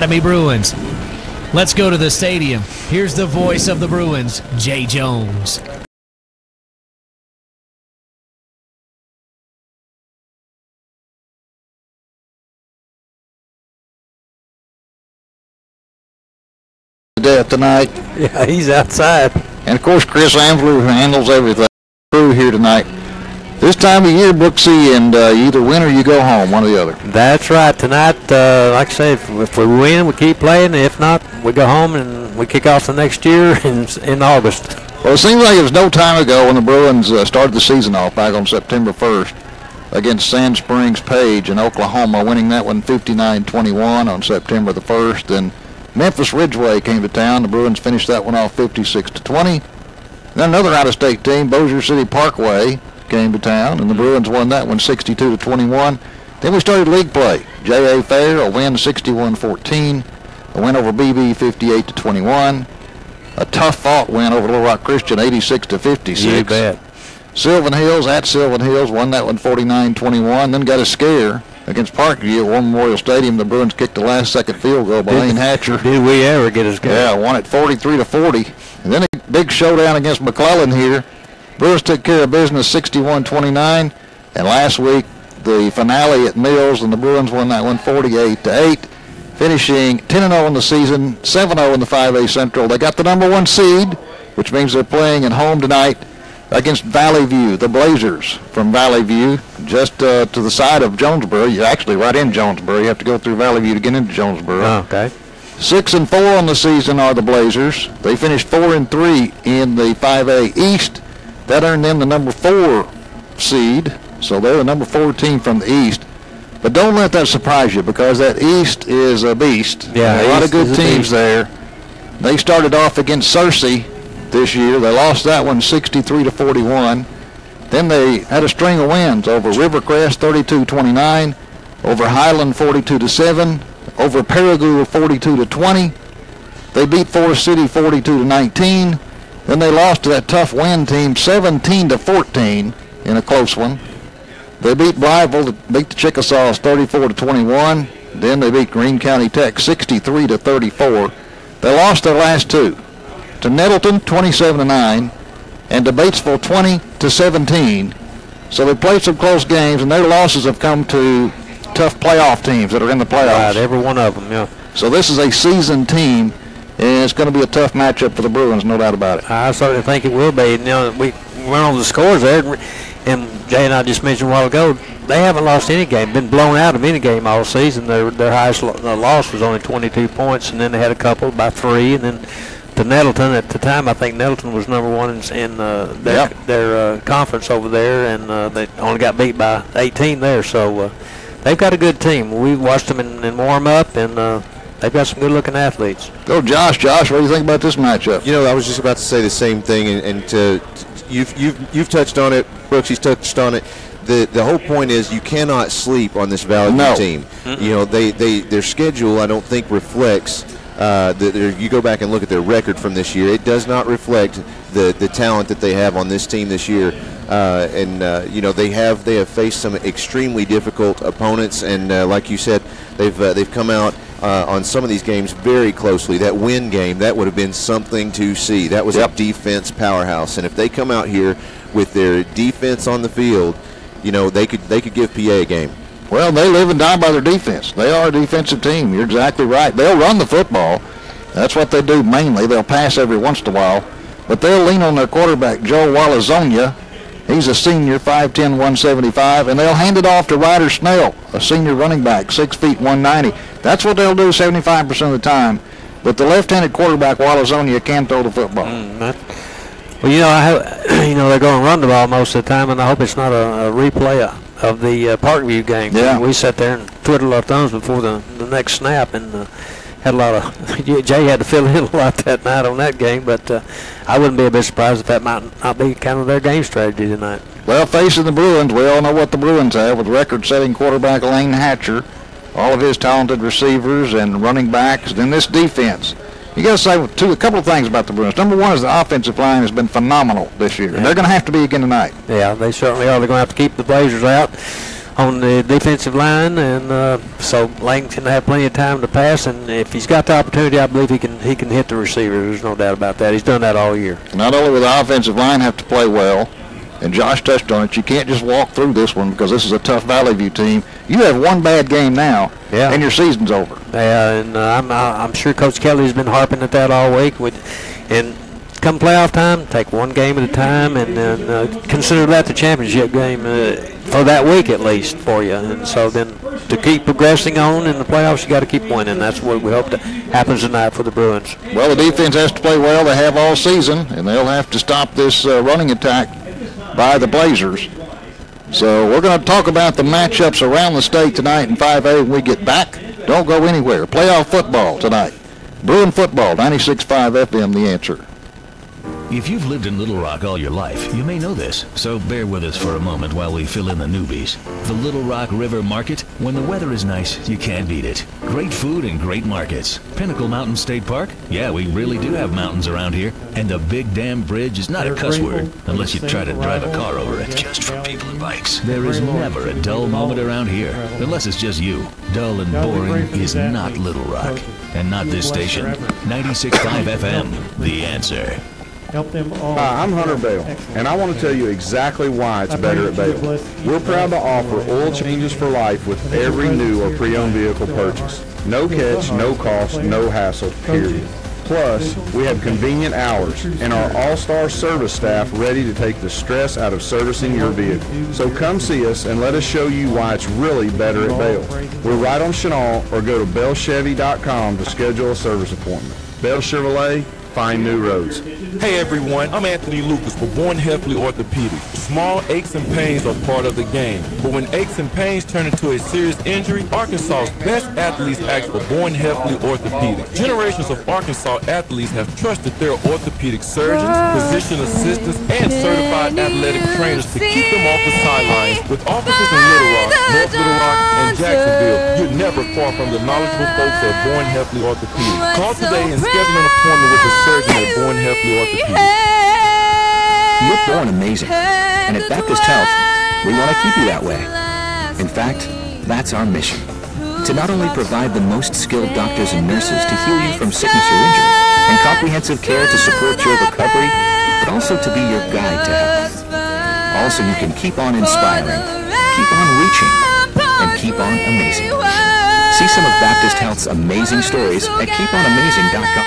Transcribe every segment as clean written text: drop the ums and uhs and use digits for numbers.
Academy Bruins. Let's go to the stadium. Here's the voice of the Bruins, Jay Jones. Tonight. Yeah, he's outside. And of course, Chris Amfler handles everything. Crew here tonight. This time of year, Brooksy, and you either win or you go home, one or the other. That's right. Tonight, like I say, if we win, we keep playing. If not, we go home and we kick off the next year in August. Well, it seems like it was no time ago when the Bruins started the season off back on September 1st against Sand Springs Page in Oklahoma, winning that one 59-21 on September the 1st. And Memphis Ridgeway came to town. The Bruins finished that one off 56-20. Then another out-of-state team, Bossier City Parkway, came to town, and the Bruins won that one 62-21. Then we started league play. J.A. Fair, a win 61-14. A win over BB 58-21. A tough-fought win over Little Rock Christian 86-56. You bet. Sylvan Hills at Sylvan Hills won that one 49-21. Then got a scare against Parkview at War Memorial Stadium. The Bruins kicked the last-second field goal by Lane Hatcher. Did we ever get a scare? Yeah, won it 43-40. And then a big showdown against McClellan here. Bruins took care of business 61-29. And last week, the finale at Mills, and the Bruins won that one 48-8, finishing 10-0 in the season, 7-0 in the 5A Central. They got the #1 seed, which means they're playing at home tonight against Valley View, the Blazers from Valley View, just to the side of Jonesboro. You're actually right in Jonesboro. You have to go through Valley View to get into Jonesboro. Oh, okay. 6-4 on the season are the Blazers. They finished 4-3 in the 5A East. That earned them the #4 seed, so they're the #4 team from the East. But don't let that surprise you, because that East is a beast. Yeah, a lot of good teams there. They started off against Searcy this year. They lost that one 63-41. Then they had a string of wins over Rivercrest 32-29, over Highland 42-7, over Paragould 42-20. They beat Forest City 42-19. Then they lost to that tough win team 17-14 in a close one. They beat Blytheville, beat the Chickasaws 34-21. Then they beat Greene County Tech 63-34. They lost their last two to Nettleton 27-9 and to Batesville 20-17. So they played some close games, and their losses have come to tough playoff teams that are in the playoffs. Right, every one of them, yeah. So this is a seasoned team, and it's going to be a tough matchup for the Bruins, no doubt about it. I certainly think it will be. You know, we went on the scores there, and Jay and I just mentioned a while ago, they haven't lost any game, been blown out of any game all season. Their highest loss was only 22 points, and then they had a couple by 3, and then to Nettleton. At the time, I think Nettleton was #1 in their conference over there, and they only got beat by 18 there. So they've got a good team. We watched them in warm-up, and they've got some good-looking athletes. Go, Josh. Josh, what do you think about this matchup? You know, I was just about to say the same thing, and you've touched on it. Brooks, he's touched on it. The whole point is you cannot sleep on this Valley View team. Mm-mm. You know, their schedule, I don't think, reflects. You go back and look at their record from this year. It does not reflect the talent that they have on this team this year. You know, they have faced some extremely difficult opponents, and like you said, they've come out on some of these games very closely. That win game, that would have been something to see. That was a defense powerhouse, and if they come out here with their defense on the field, you know, they could give PA a game. Well, they live and die by their defense. They are a defensive team. You're exactly right. They'll run the football. That's what they do mainly. They'll pass every once in a while. But they'll lean on their quarterback, Joe Walazonia. He's a senior, 5'10", 175, and they'll hand it off to Ryder Snell, a senior running back, 6 feet, 190. That's what they'll do 75% of the time. But the left-handed quarterback, Walazonia, can throw the football. Well, you know, they're going to run the ball most of the time, and I hope it's not a replay of the Parkview game. Yeah. We sat there and twiddled our thumbs before the next snap, and had a lot of Jay had to fill in a lot that night on that game, but I wouldn't be a bit surprised if that might not be kind of their game strategy tonight. Well, facing the Bruins, we all know what the Bruins have with record-setting quarterback Lane Hatcher, all of his talented receivers and running backs, and then this defense. You got to say a couple of things about the Bruins. #1 is the offensive line has been phenomenal this year, and they're going to have to be again tonight. Yeah, they certainly are. They're going to have to keep the Blazers out. on the defensive line, and so Lang's going to have plenty of time to pass. And if he's got the opportunity, I believe he can hit the receiver. There's no doubt about that. He's done that all year. Not only will the offensive line have to play well, and Josh touched on it, you can't just walk through this one because this is a tough Valley View team. You have one bad game now, and your season's over. Yeah, and I'm sure Coach Kelly's been harping at that all week. And come playoff time, take one game at a time, and then consider that the championship game for that week at least for you. And so then to keep progressing on in the playoffs, you got to keep winning. That's what we hope that happens tonight for the Bruins. Well, the defense has to play well. They have all season, and they'll have to stop this running attack by the Blazers. So we're going to talk about the matchups around the state tonight in 5A when we get back. Don't go anywhere. Playoff football tonight. Bruin football, 96.5 FM, The Answer. If you've lived in Little Rock all your life, you may know this, so bear with us for a moment while we fill in the newbies. The Little Rock River Market, when the weather is nice, you can't beat it. Great food and great markets. Pinnacle Mountain State Park, yeah, we really do have mountains around here. And the Big Dam Bridge is not a cuss word, unless you try to drive a car over it, just for people and bikes. There is never a dull moment around here, unless it's just you. Dull and boring is not Little Rock, and not this station. 96.5 FM, The Answer. Help them all. Hi, I'm Hunter Bale, and I want to tell you exactly why it's better at Bale. We're proud to offer oil changes for life with every new or pre-owned vehicle purchase. No catch, no cost, no hassle, period. Plus, we have convenient hours and our all-star service staff ready to take the stress out of servicing your vehicle. So come see us and let us show you why it's really better at Bale. We're right on Chenal, or go to BaleChevy.com to schedule a service appointment. Bale Chevrolet, find new roads. Hey everyone, I'm Anthony Lucas with Born Healthily Orthopedics. Small aches and pains are part of the game, but when aches and pains turn into a serious injury, Arkansas's best athletes ask for Born Healthily Orthopedics. Generations of Arkansas athletes have trusted their orthopedic surgeons, physician assistants, and certified athletic trainers to keep them off the sidelines. With offices in Little Rock, North Little Rock, and Jacksonville, you're never far from the knowledgeable folks at Born Healthily Orthopedics. Call today and schedule an appointment with a surgeon at Born Healthily Orthopedics. You're born amazing, and at Baptist Health, we want to keep you that way. In fact, that's our mission, to not only provide the most skilled doctors and nurses to heal you from sickness or injury, and comprehensive care to support your recovery, but also to be your guide to health. Also, you can keep on inspiring, keep on reaching, and keep on amazing. See some of Baptist Health's amazing stories at keeponamazing.com.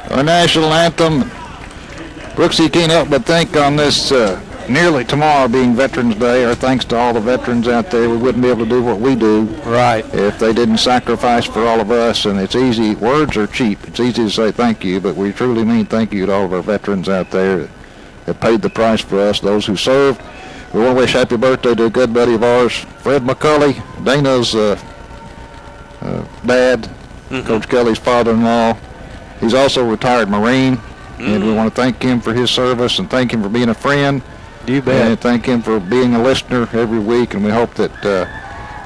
Our national anthem. Brooksy can't help but think on this nearly tomorrow being Veterans Day, our thanks to all the veterans out there. We wouldn't be able to do what we do if they didn't sacrifice for all of us. And it's easy. Words are cheap. It's easy to say thank you, but we truly mean thank you to all of our veterans out there that paid the price for us, those who served. We want to wish happy birthday to a good buddy of ours, Fred McCulley, Dana's dad, Coach Kelly's father-in-law. He's also a retired Marine, and we want to thank him for his service and thank him for being a friend. You bet. And thank him for being a listener every week, and we hope that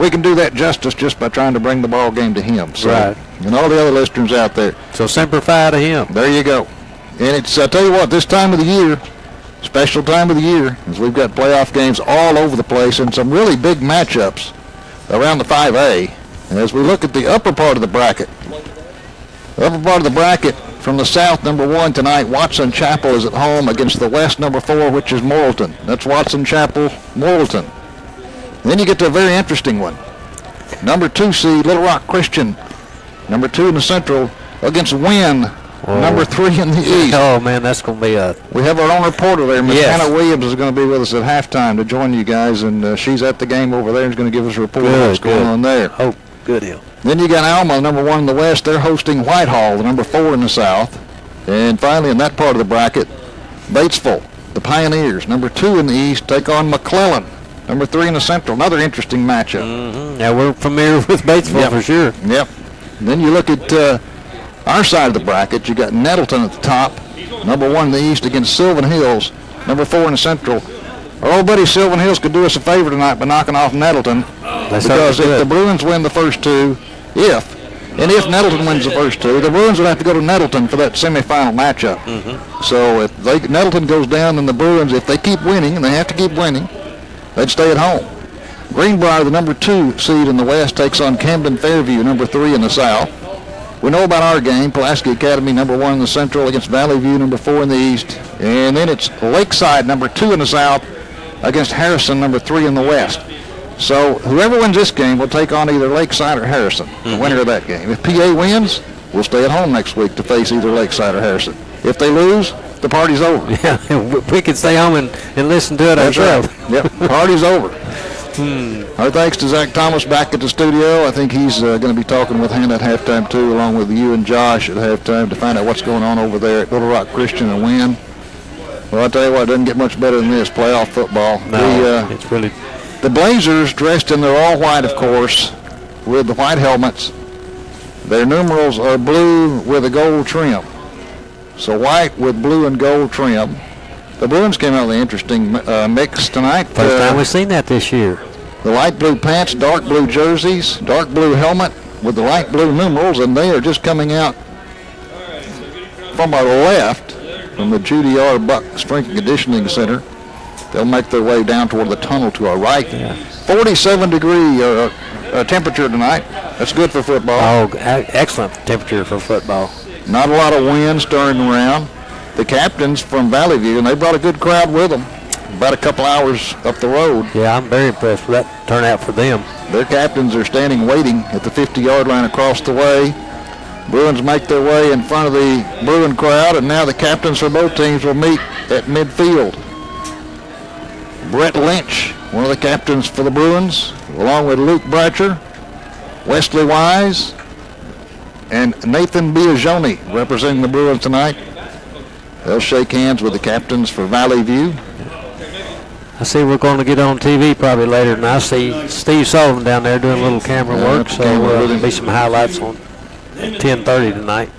we can do that justice just by trying to bring the ball game to him. So, and all the other listeners out there. So Semper Fi to him. There you go. And it's, I tell you what, this time of the year, special time of the year, as we've got playoff games all over the place and some really big matchups around the 5A. And as we look at the upper part of the bracket, from the south, number 1 tonight, Watson Chapel is at home against the west, number 4, which is Morrilton. That's Watson Chapel, Morrilton. And then you get to a very interesting one. Number 2 seed, Little Rock Christian, number 2 in the Central, against Wynn, number 3 in the East. Oh, man, that's going to be a... We have our own reporter there. Miss Yes. Hannah Williams is going to be with us at halftime to join you guys, and she's at the game over there and is going to give us a report on what's going on there. Oh, good deal. Then you got Alma, number 1 in the West. They're hosting Whitehall, the number 4 in the South. And finally, in that part of the bracket, Batesville, the Pioneers, number 2 in the East, take on McClellan, number 3 in the Central. Another interesting matchup. Yeah, we're familiar with Batesville for sure. Yep. And then you look at our side of the bracket. You got Nettleton at the top, number 1 in the East, against Sylvan Hills, number 4 in the Central. Our old buddy Sylvan Hills could do us a favor tonight by knocking off Nettleton, because if the Bruins win the first 2, if Nettleton wins the first 2, the Bruins would have to go to Nettleton for that semifinal matchup. So if Nettleton goes down, then the Bruins, if they keep winning, and they have to keep winning, they'd stay at home. Greenbrier, the number 2 seed in the West, takes on Camden Fairview, number 3 in the South. We know about our game, Pulaski Academy, number 1 in the Central, against Valley View, number 4 in the East. And then it's Lakeside, number 2 in the South, against Harrison, number 3 in the West. So whoever wins this game will take on either Lakeside or Harrison, the winner of that game. If PA wins, we'll stay at home next week to face either Lakeside or Harrison. If they lose, the party's over. Yeah, we can stay home and listen to it ourselves. Right. Yep, party's over. Our thanks to Zach Thomas back at the studio. I think he's going to be talking with Hannah at halftime, too, along with you and Josh at halftime to find out what's going on over there at Little Rock Christian and Wynn. Well, I'll tell you what, it doesn't get much better than this, playoff football. No, it's really... The Blazers, dressed in their all-white, of course, with the white helmets. Their numerals are blue with a gold trim. So white with blue and gold trim. The Bruins came out with an interesting mix tonight. First time we've seen that this year. The light blue pants, dark blue jerseys, dark blue helmet with the light blue numerals, and they are just coming out from our left, from the Judy R. Buck Strength and Conditioning Center. They'll make their way down toward the tunnel to our right. 47-degree temperature tonight. That's good for football. Oh, excellent temperature for football. Not a lot of wind stirring around. The captains from Valley View, and they brought a good crowd with them, about a couple hours up the road. Yeah, I'm very impressed with that turnout for them. Their captains are standing waiting at the 50-yard line across the way. Bruins make their way in front of the Bruin crowd, and now the captains for both teams will meet at midfield. Brett Lynch, one of the captains for the Bruins, along with Luke Bratcher, Wesley Wise, and Nathan Biagioni representing the Bruins tonight. They'll shake hands with the captains for Valley View. I see we're going to get on TV probably later, and I see Steve Sullivan down there doing a little camera work, so there'll be some highlights on at 10:30 tonight.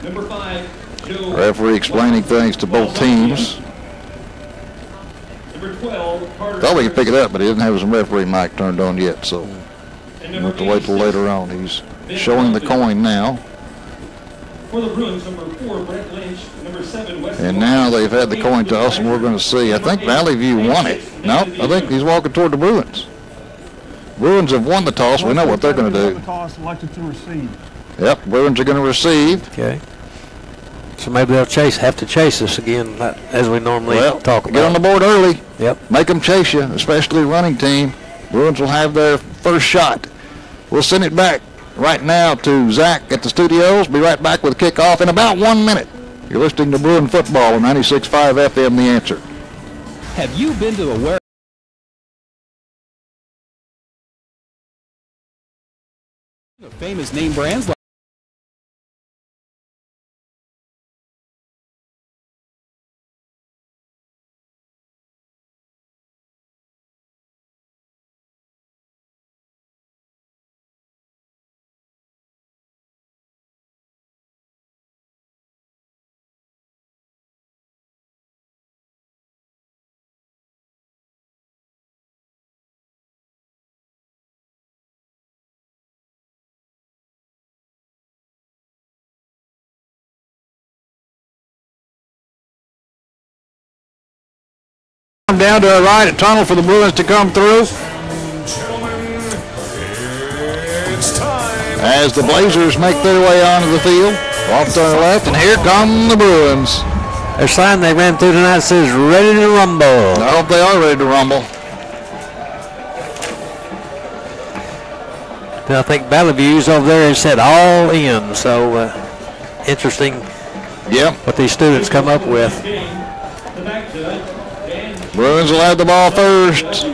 Referee explaining things to both teams. Thought we could pick it up, but he didn't have his referee mic turned on yet, so we'll have to wait till later on. He's showing the coin now. For the Bruins, number 4, Brett Lynch, number 7, Wesley. And now they've had the coin toss, and we're going to see. I think Valley View won it. No, I think he's walking toward the Bruins. Bruins have won the toss. We know what they're going to do. The toss elected to receive. Yep, Bruins are going to receive. Okay. So maybe they'll have to chase us again, as we normally talk about. Get on the board early. Yep. Make them chase you, especially the running team. Bruins will have their first shot. We'll send it back right now to Zach at the studios. Be right back with kickoff in about 1 minute. You're listening to Bruin Football on 96.5 FM, The Answer. Have you been to a warehouse? Famous name brands like down to our right, a tunnel for the Bruins to come through. As the Blazers make their way onto the field, off to our left, and here come the Bruins. Their sign they ran through tonight says ready to rumble. I hope they are ready to rumble. And I think Valley View's over there and said all in. So interesting. Yep. What these students come up with. Bruins will have the ball first.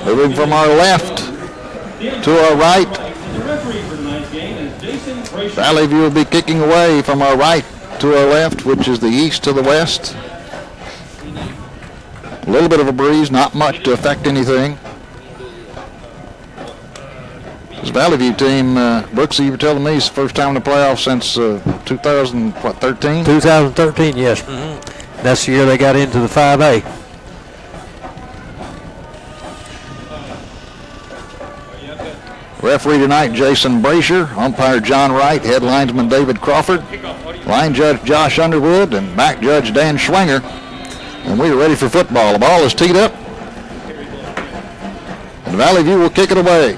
Moving from our left to our right. Valley View will be kicking away from our right to our left, which is the east to the west. A little bit of a breeze, not much to affect anything. This Valley View team, Brooksy, you were telling me, it's the first time in the playoffs since 2013? 2013, yes. That's the year they got into the 5A. Referee tonight, Jason Brasher. Umpire John Wright. Head linesman David Crawford. Line judge Josh Underwood. And back judge Dan Schwinger. And we are ready for football. The ball is teed up. And Valley View will kick it away.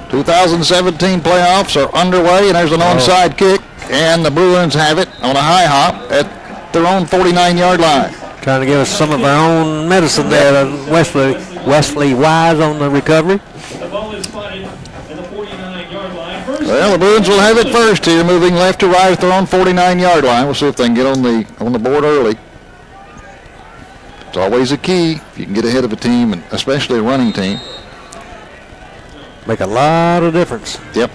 2017 playoffs are underway, and there's an onside kick. And the Bruins have it on a high hop at their own 49-yard line. Trying to give us some of our own medicine there. Wesley Wise on the recovery. Well, the Bruins will have it first here, moving left to right at their own 49-yard line. We'll see if they can get on the board early. It's always a key if you can get ahead of a team, and especially a running team. Make a lot of difference. Yep.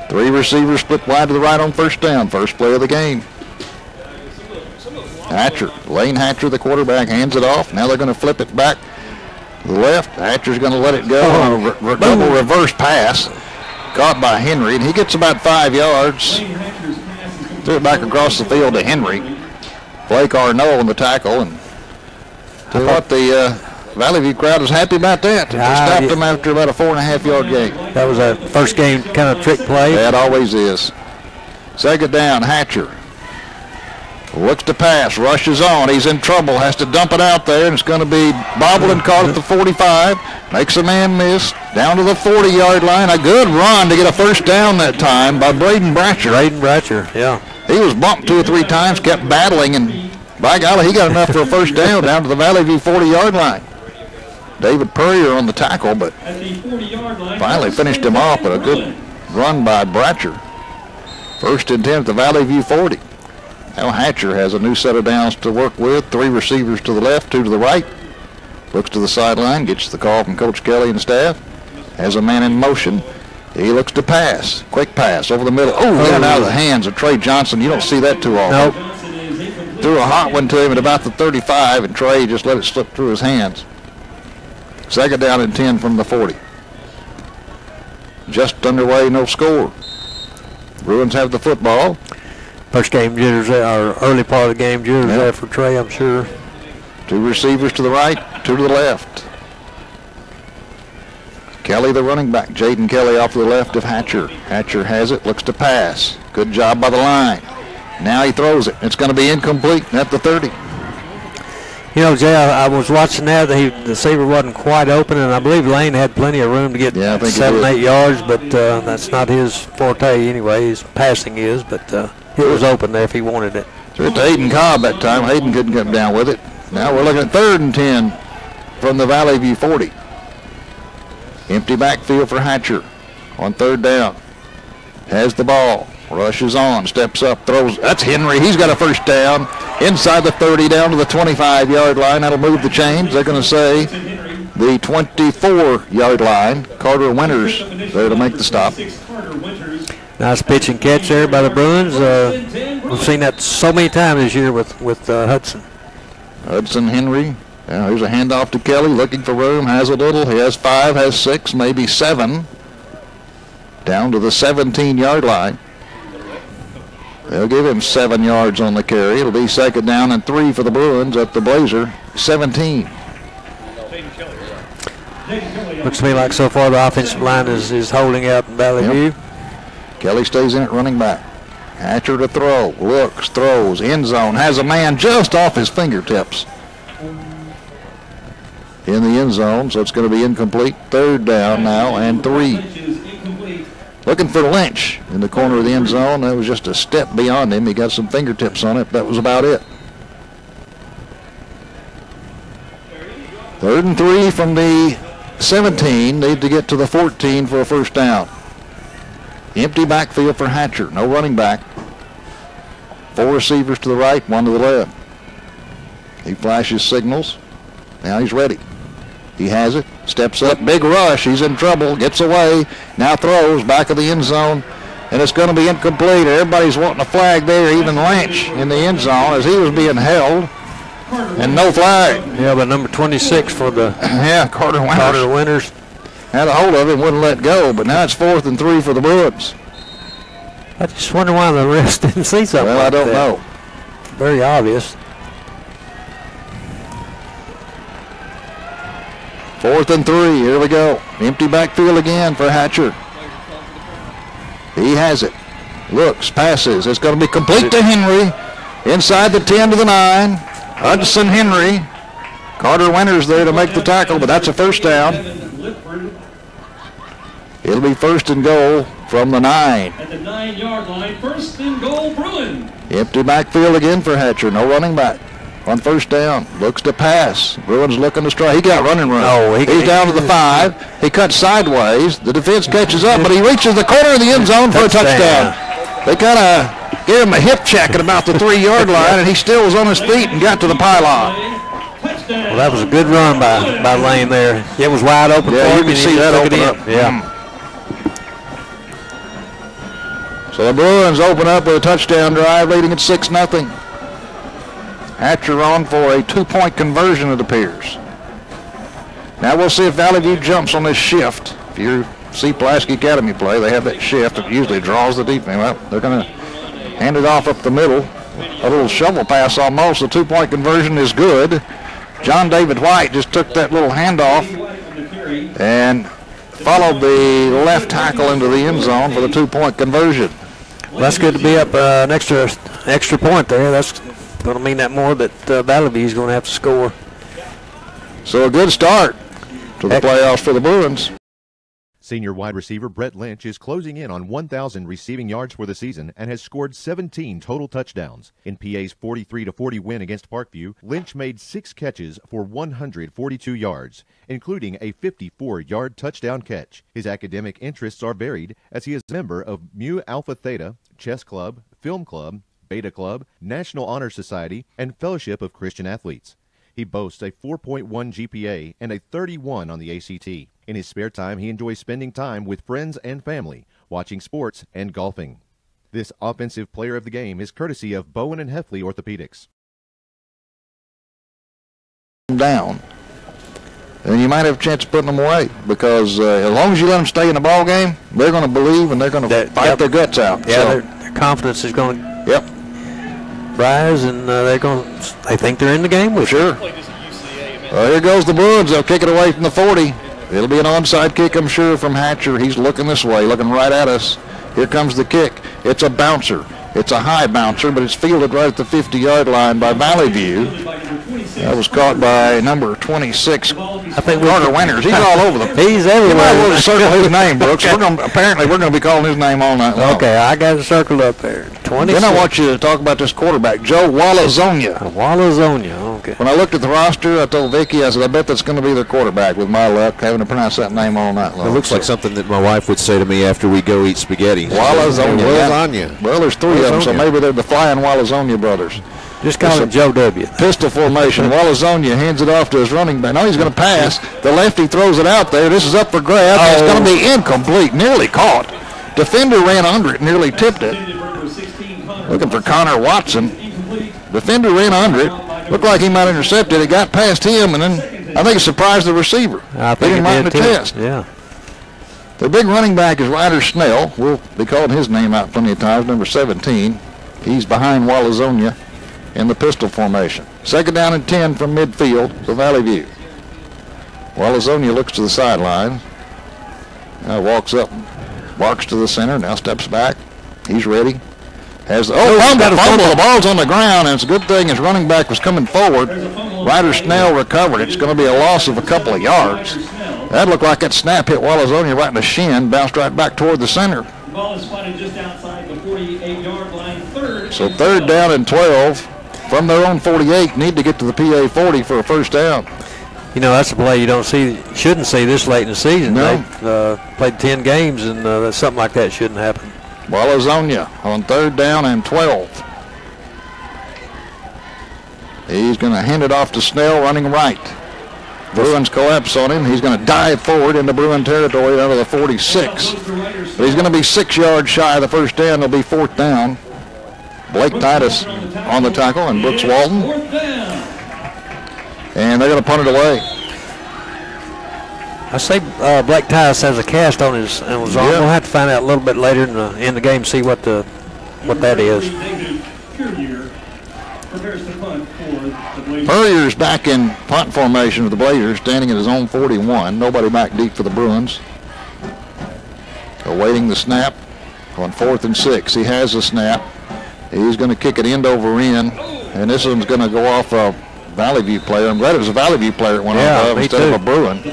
3 receivers split wide to the right on first down. First play of the game. Hatcher, Lane Hatcher, the quarterback, hands it off. Now they're going to flip it back to the left. Hatcher's going to let it go on a double reverse pass. Caught by Henry, and he gets about 5 yards. Threw it back across the field to Henry. Blake Arnold on the tackle. And tell you what, the Valley View crowd was happy about that. They stopped him after about a 4.5-yard gain. That was a first game kind of trick play. That always is. Second down, Hatcher. Looks to pass, rushes on. He's in trouble, has to dump it out there, and it's going to be bobbled and caught at the 45. Makes a man miss. Down to the 40-yard line. A good run to get a first down that time by Braden Bratcher. Braden Bratcher, yeah. He was bumped 2 or 3 times, kept battling, and by golly, he got enough for a first down to the Valley View 40-yard line. David Purrier on the tackle, but finally finished him off with a good run by Bratcher. First and 10 at the Valley View 40. Now Hatcher has a new set of downs to work with. 3 receivers to the left, 2 to the right. Looks to the sideline, gets the call from Coach Kelly and staff. Has a man in motion. He looks to pass. Quick pass over the middle. Oh, got out of the hands of Trey Johnson. You don't see that too often. Nope. Threw a hot one to him at about the 35, and Trey just let it slip through his hands. Second down and 10 from the 40. Just underway, no score. Bruins have the football. First game jitters, or early part of the game jitters there for Trey, I'm sure. 2 receivers to the right, 2 to the left. Kelly, the running back. Jaden Kelly off to the left of Hatcher. Hatcher has it, looks to pass. Good job by the line. Now he throws it. It's going to be incomplete at the 30. You know, Jay, I was watching that. The receiver wasn't quite open, and I believe Lane had plenty of room to get 7, 8 yards, but that's not his forte anyway. His passing is, but it was open there if he wanted it. So it's Hayden Cobb that time. Hayden couldn't come down with it. Now we're looking at 3rd and 10 from the Valley View 40. Empty backfield for Hatcher on 3rd down. Has the ball. Rushes on, steps up, throws. That's Henry. He's got a first down. Inside the 30, down to the 25-yard line. That'll move the chains. They're going to say the 24-yard line. Carter Winters there to make the stop. Nice pitch and catch there by the Bruins. We've seen that so many times this year with Hudson. Hudson Henry. Now here's a handoff to Kelly, looking for room. Has a little. He has 5, has 6, maybe 7. Down to the 17-yard line. They'll give him 7 yards on the carry. It'll be second down and 3 for the Bruins at the Blazer 17. Looks to me like so far the offensive line is holding out in Valley View. Kelly stays in it running back. Hatcher to throw. Looks, throws, end zone. Has a man just off his fingertips in the end zone, so it's going to be incomplete. 3rd down now and 3. Looking for Lynch in the corner of the end zone. That was just a step beyond him. He got some fingertips on it. That was about it. 3rd and 3 from the 17 need to get to the 14 for a first down. Empty backfield for Hatcher. No running back. 4 receivers to the right, 1 to the left. He flashes signals. Now he's ready. He has it. Steps up. Big rush. He's in trouble. Gets away. Now throws back of the end zone. And it's going to be incomplete. Everybody's wanting a flag there. Even Lynch in the end zone as he was being held. And no flag. Yeah, but number 26 for the Carter Winters. Carter Winters had a hold of him, wouldn't let go. But now it's 4th and 3 for the Bruins. I just wonder why the refs didn't see something. Well, like I don't that. know. Very obvious. 4th and 3. Here we go. Empty backfield again for Hatcher. He has it. Looks, passes. It's going to be complete to Henry. Inside the 10 to the 9. Hudson Henry. Carter Winters there to make the tackle, but that's a first down. It'll be 1st and goal from the 9. At the 9-yard line, 1st and goal, Bruins. Empty backfield again for Hatcher. No running back. On first down. Looks to pass. Bruins looking to strike. He got running room. Oh, he's down to the 5. He cuts sideways. The defense catches up, but he reaches the corner of the end zone for a touchdown. They kind of gave him a hip check at about the 3-yard line, and he still was on his feet and got to the pylon. Well, that was a good run by Lane there. It was wide open for him. You can see that open up. Yeah. So the Bruins open up with a touchdown drive, leading at 6-0. Hatcher on for a 2-point conversion, it appears. Now we'll see if Valley View jumps on this shift. If you see Pulaski Academy play, they have that shift that usually draws the defense. Well, they're going to hand it off up the middle. A little shovel pass almost. The 2-point conversion is good. John David White just took that little handoff and followed the left tackle into the end zone for the 2-point conversion. Well, that's good to be up an extra point there. That's going to mean that more that Valley View is going to have to score. So a good start to the playoffs for the Bruins. Senior wide receiver Brett Lynch is closing in on 1,000 receiving yards for the season and has scored 17 total touchdowns. In PA's 43-40 win against Parkview, Lynch made 6 catches for 142 yards, including a 54-yard touchdown catch. His academic interests are varied as he is a member of Mu Alpha Theta, Chess Club, Film Club, Beta Club, National Honor Society, and Fellowship of Christian Athletes. He boasts a 4.1 GPA and a 31 on the ACT. In his spare time, he enjoys spending time with friends and family, watching sports and golfing. This offensive player of the game is courtesy of Bowen and Heffley Orthopedics. Down, and you might have a chance of putting them away because as long as you let them stay in the ball game, they're going to believe and they're going to fight their guts out. Yeah, so their confidence is going to rise, and they think they're in the game with sure. Well, here goes the Bruins. They'll kick it away from the 40. It'll be an onside kick, I'm sure, from Hatcher. He's looking this way, looking right at us. Here comes the kick. It's a bouncer. It's a high bouncer, but it's fielded right at the 50-yard line by Valley View. That was caught by number 26, Carter Winters. He's all over them. He's everywhere. You might want to circle his name, Brooks. Apparently, we're going to be calling his name all night long. Okay, I got it circled up there. 26. Then I want you to talk about this quarterback, Joe Walazonia. Okay. When I looked at the roster, I told Vicki, I said, I bet that's going to be their quarterback with my luck, having to pronounce that name all night long. It looks like something that my wife would say to me after we go eat spaghetti. Walazonia. Well, there's 3 of them, so maybe they're the Flying Walazonia brothers. Just call him Joe W. Pistol formation. Walazonia hands it off to his running back. Now he's going to pass. The lefty throws it out there. This is up for grabs. It's going to be incomplete. Nearly caught. Defender ran under it, nearly tipped it. Looking for Connor Watson. Defender ran under it. Looked like he might have intercepted it. Got past him, and then I think it surprised the receiver. I think it did too. Test. Yeah. The big running back is Ryder Snell. We'll be calling his name out plenty of times, number 17. He's behind Walazonia in the pistol formation. 2nd down and 10 from midfield to Valley View. Walazonia looks to the sideline. Now walks up, walks to the center, now steps back. He's ready. Has fumble. The ball's on the ground, and it's a good thing his running back was coming forward. Ryder Snell recovered. It's going to be a loss of a couple of yards. That looked like that snap hit Walazonia right in the shin, bounced right back toward the center. The ball is spotted just outside the 48-yard line. So 3rd down and 12 from their own 48. Need to get to the PA 40 for a first down. You know, that's a play you shouldn't see this late in the season. No. They played 10 games, and something like that shouldn't happen. Walazonia on 3rd down and 12. He's going to hand it off to Snell, running right. Bruins collapse on him. He's going to dive forward into Bruin territory out of the 46. But he's going to be 6 yards shy of the first down. It'll be 4th down. Blake Titus on the tackle and Brooks Walton. And they're going to punt it away. I say Blake Titus has a cast on his arm. We'll have to find out a little bit later in the game, see what that is. Purrier's back in punt formation with the Blazers, standing at his own 41. Nobody back deep for the Bruins. Awaiting the snap on 4th and 6. He has the snap. He's going to kick it end over end, and this one's going to go off a Valley View player. I'm glad it was a Valley View player that went off instead of a Bruin.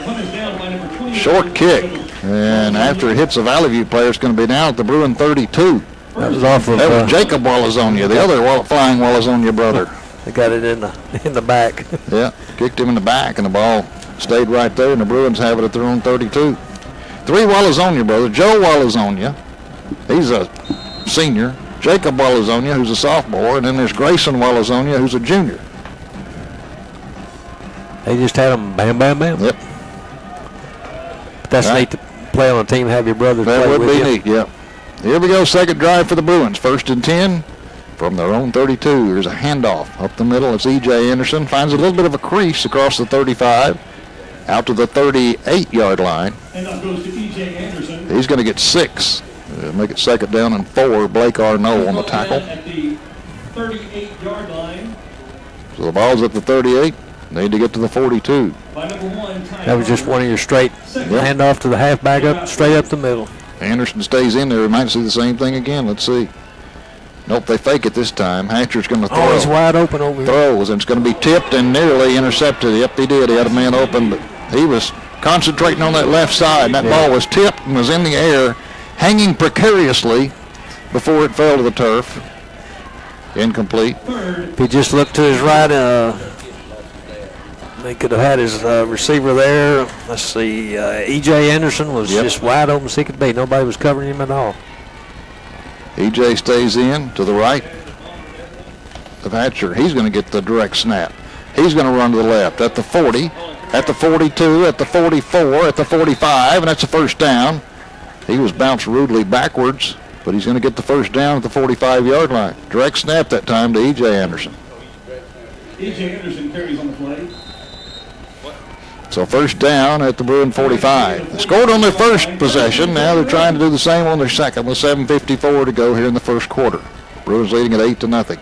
Short kick, and after it hits a Valley View player, it's going to be down at the Bruin 32. That was off of that was Jacob Walazonia, the other flying Walazonia brother. They got it in the back. Yeah, kicked him in the back, and the ball stayed right there, and the Bruins have it at their own 32. 3 Walazonia brothers. Joe Walazonia, he's a senior. Jacob Walazonia, who's a sophomore, and then there's Grayson Walazonia, who's a junior. They just had them bam, bam, bam. Yep. But that's neat to play on a team, have your brothers play with you. That would be neat, yeah. Here we go, second drive for the Bruins. 1st and 10 from their own 32. There's a handoff up the middle. It's E.J. Anderson. Finds a little bit of a crease across the 35 out to the 38-yard line. Handoff goes to E.J. Anderson. He's going to get 6. Make it 2nd down and 4. Blake Arnault on the tackle. At the 38-yard line. So the ball's at the 38. Need to get to the 42. That was just one of your straight handoff to the halfback up, straight up the middle. Anderson stays in there. We might see the same thing again. Let's see. Nope, they fake it this time. Hatcher's going to throw. Oh, he's wide open over here. Throws, and it's going to be tipped and nearly intercepted. Yep, he did. He had a man open, but he was concentrating on that left side. And that ball was tipped and was in the air, hanging precariously before it fell to the turf. Incomplete. If he just looked to his right, they could have had his receiver there. Let's see. E.J. Anderson was just wide open as he could be. Nobody was covering him at all. E.J. stays in to the right of Hatcher. He's going to get the direct snap. He's going to run to the left at the 40, at the 42, at the 44, at the 45, and that's a first down. He was bounced rudely backwards, but he's going to get the first down at the 45-yard line. Direct snap that time to E.J. Anderson. E.J. Anderson carries on the play. So first down at the Bruin 45. They scored on their first possession. Now they're trying to do the same on their second with 7:54 to go here in the first quarter. Bruins leading at 8-0.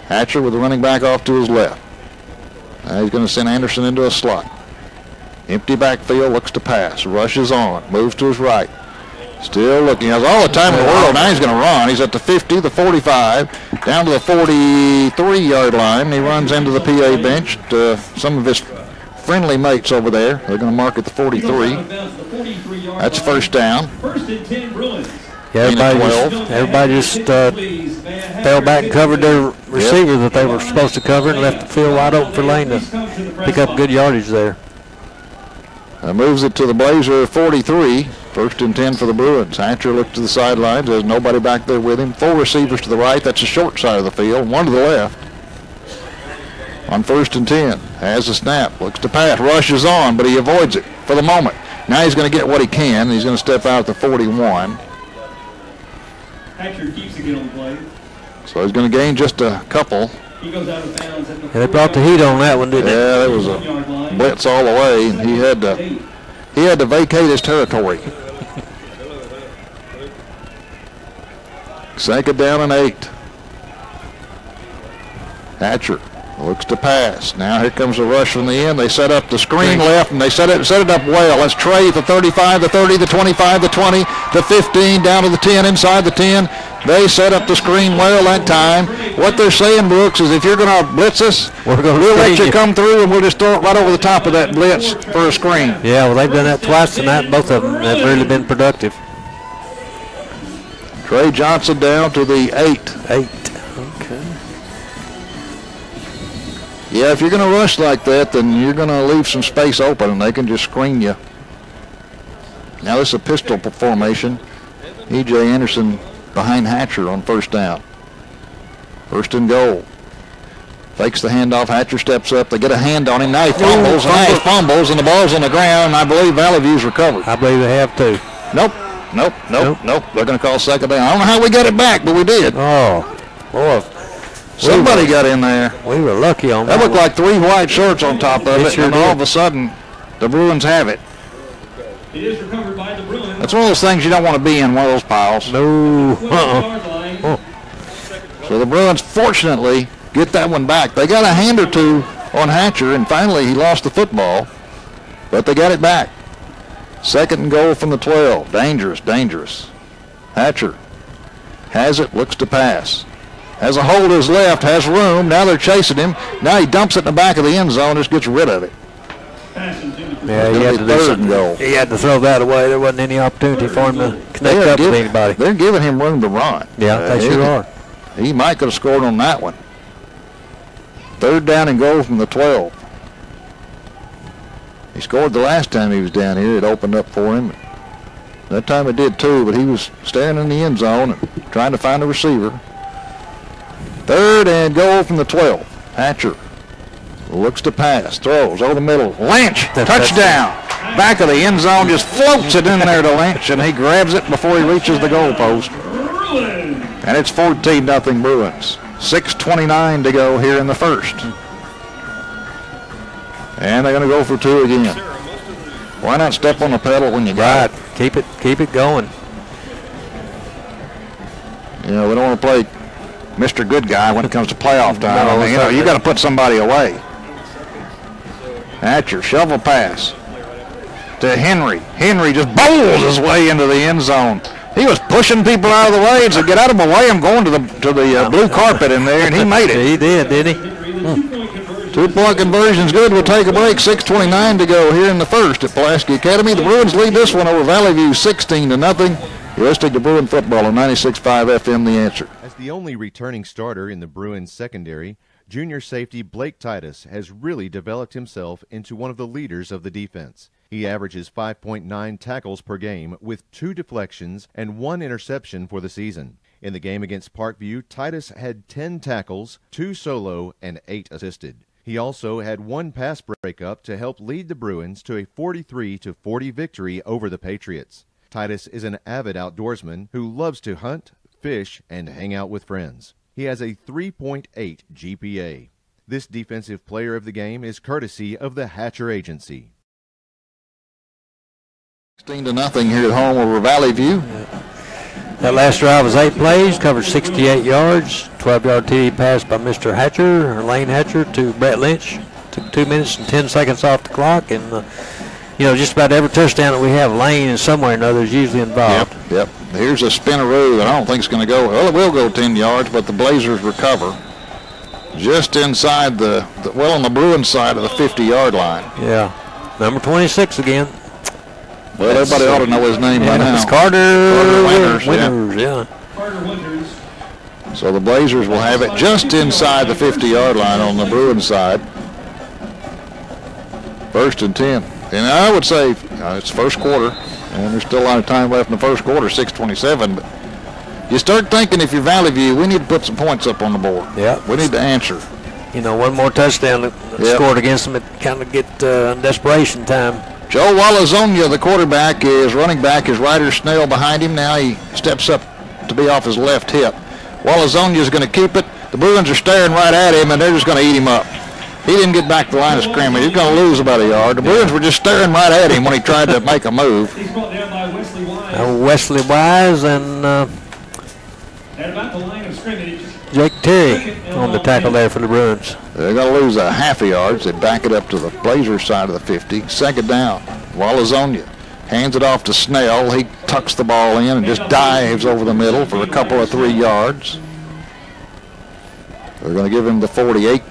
Hatcher with the running back off to his left. Now he's going to send Anderson into a slot. Empty backfield, looks to pass, rushes on, moves to his right. Still looking, has all the time in the world. Now he's going to run. He's at the 50, the 45, down to the 43-yard line. He runs into the PA bench. Some of his friendly mates over there. They're going to mark at the 43. That's first down. First and 10 Bruins. Yeah, everybody just fell back and covered their receiver that they were supposed to cover and left the field wide open for Lane to pick up good yardage there. Moves it to the Blazer 43. First and 10 for the Bruins. Hatcher looks to the sidelines. There's nobody back there with him. 4 receivers to the right. That's the short side of the field. 1 to the left. On first and 10. Has a snap. Looks to pass. Rushes on, but he avoids it for the moment. Now he's going to get what he can. He's going to step out at the 41. Hatcher keeps it on the play. So he's going to gain just a couple. He goes out of bounds at the they brought the heat on that one, didn't they? Yeah, there was a blitz all the way. He had to vacate his territory. Second down and 8. Hatcher looks to pass. Now here comes the rush from the end. They set up the screen left, and they set it up well. That's Trey at the 35, the 30, the 25, the 20, the 15, down to the 10, inside the 10. They set up the screen well that time. What they're saying, Brooks, is if you're going to blitz us, we'll let you come through, and we'll just throw it right over the top of that blitz for a screen. Yeah, well, they've done that twice tonight, and both of them have really been productive. Trey Johnson down to the 8. Okay. Yeah, if you're going to rush like that, then you're going to leave some space open, and they can just screen you. Now this is a pistol formation. E.J. Anderson behind Hatcher on first down. First and goal. Fakes the handoff. Hatcher steps up. They get a hand on him. Now he fumbles, and the ball's on the ground, and I believe Valley View's recovered. I believe they have too. Nope. They're going to call second down. I don't know how we got it back, but we did. Oh, boy. Somebody got in there. We were lucky on that. That looked like 3 white shirts on top of it, and all of a sudden, the Bruins have it. It is recovered by the Bruins. That's one of those things you don't want to be in, one of those piles. No. So the Bruins, fortunately, get that one back. They got a hand or two on Hatcher, and finally he lost the football, but they got it back. Second and goal from the 12. Dangerous. Hatcher has it, looks to pass. Has a hole to his left, has room. Now they're chasing him. Now he dumps it in the back of the end zone, just gets rid of it. Yeah, he had to do something. He had to throw that away. There wasn't any opportunity for him to connect up with anybody. They're giving him room to run. Yeah, they sure are. He might could have scored on that one. Third down and goal from the 12. He scored the last time he was down here. It opened up for him. That time it did too, but he was staring in the end zone and trying to find a receiver. Third and goal from the 12. Hatcher looks to pass, throws over the middle. Lynch, touchdown. Back of the end zone, just floats it in there to Lynch, and he grabs it before he reaches the goalpost. And it's 14-0 Bruins. 6:29 to go here in the first. And they're going to go for 2 again. Why not step on the pedal when you got it? Keep it going. You know, we don't want to play Mr. Good Guy when it comes to playoff time. I mean, you got to put somebody away. Hatcher, shovel pass to Henry. Henry just bowls his way into the end zone. He was pushing people out of the way and said, "Get out of my way! I'm going to the blue carpet in there," and he made it. He did, didn't he? 2-point conversion's good. We'll take a break. 6:29 to go here in the first at Pulaski Academy. The Bruins lead this one over Valley View 16-0. You're listening to Bruin football on 96.5 FM. The Answer. As the only returning starter in the Bruins secondary, junior safety Blake Titus has really developed himself into one of the leaders of the defense. He averages 5.9 tackles per game with 2 deflections and 1 interception for the season. In the game against Parkview, Titus had 10 tackles, 2 solo, and 8 assisted. He also had 1 pass breakup to help lead the Bruins to a 43-40 victory over the Patriots. Titus is an avid outdoorsman who loves to hunt, fish, and hang out with friends. He has a 3.8 GPA. This defensive player of the game is courtesy of the Hatcher Agency. 16-0 here at home over Valley View. That last drive was 8 plays, covered 68 yards, 12-yard TD pass by Mr. Hatcher, or Lane Hatcher, to Brett Lynch. Took 2 minutes and 10 seconds off the clock, and just about every touchdown that we have, Lane is somewhere or another is usually involved. Yep. Here's a spinaroo that I don't think is going to go. Well, it will go 10 yards, but the Blazers recover just inside on the Bruins side of the 50-yard line. Yeah. Number 26 again. Well, everybody ought to know his name by now. It's Carter Winters, yeah. Carter Winters. So the Blazers will have it just inside the 50-yard line on the Bruins side. 1st and 10. And I would say it's first quarter, and there's still a lot of time left in the first quarter, 6:27. But you start thinking, if you're Valley View, we need to put some points up on the board. Yeah. We need to answer. One more touchdown that scored against them, it kind of get desperation time. Joe Walazonia, the quarterback, is running back. His Ryder Snell behind him. Now he steps up to be off his left hip. Walazonia is going to keep it. The Bruins are staring right at him, and they're just going to eat him up. He didn't get back to the line of scrimmage. He's going to lose about a yard. The Bruins were just staring right at him when he tried to make a move. He's brought down by Wesley Wise. Wesley Wise and At about the line of scrimmage, Jake Terry on the tackle there for the Bruins. They're going to lose a half a yard. They back it up to the Blazers side of the 50. Second down. Walazonia hands it off to Snell. He tucks the ball in and just dives over the middle for a couple of 3 yards. They're going to give him the 48.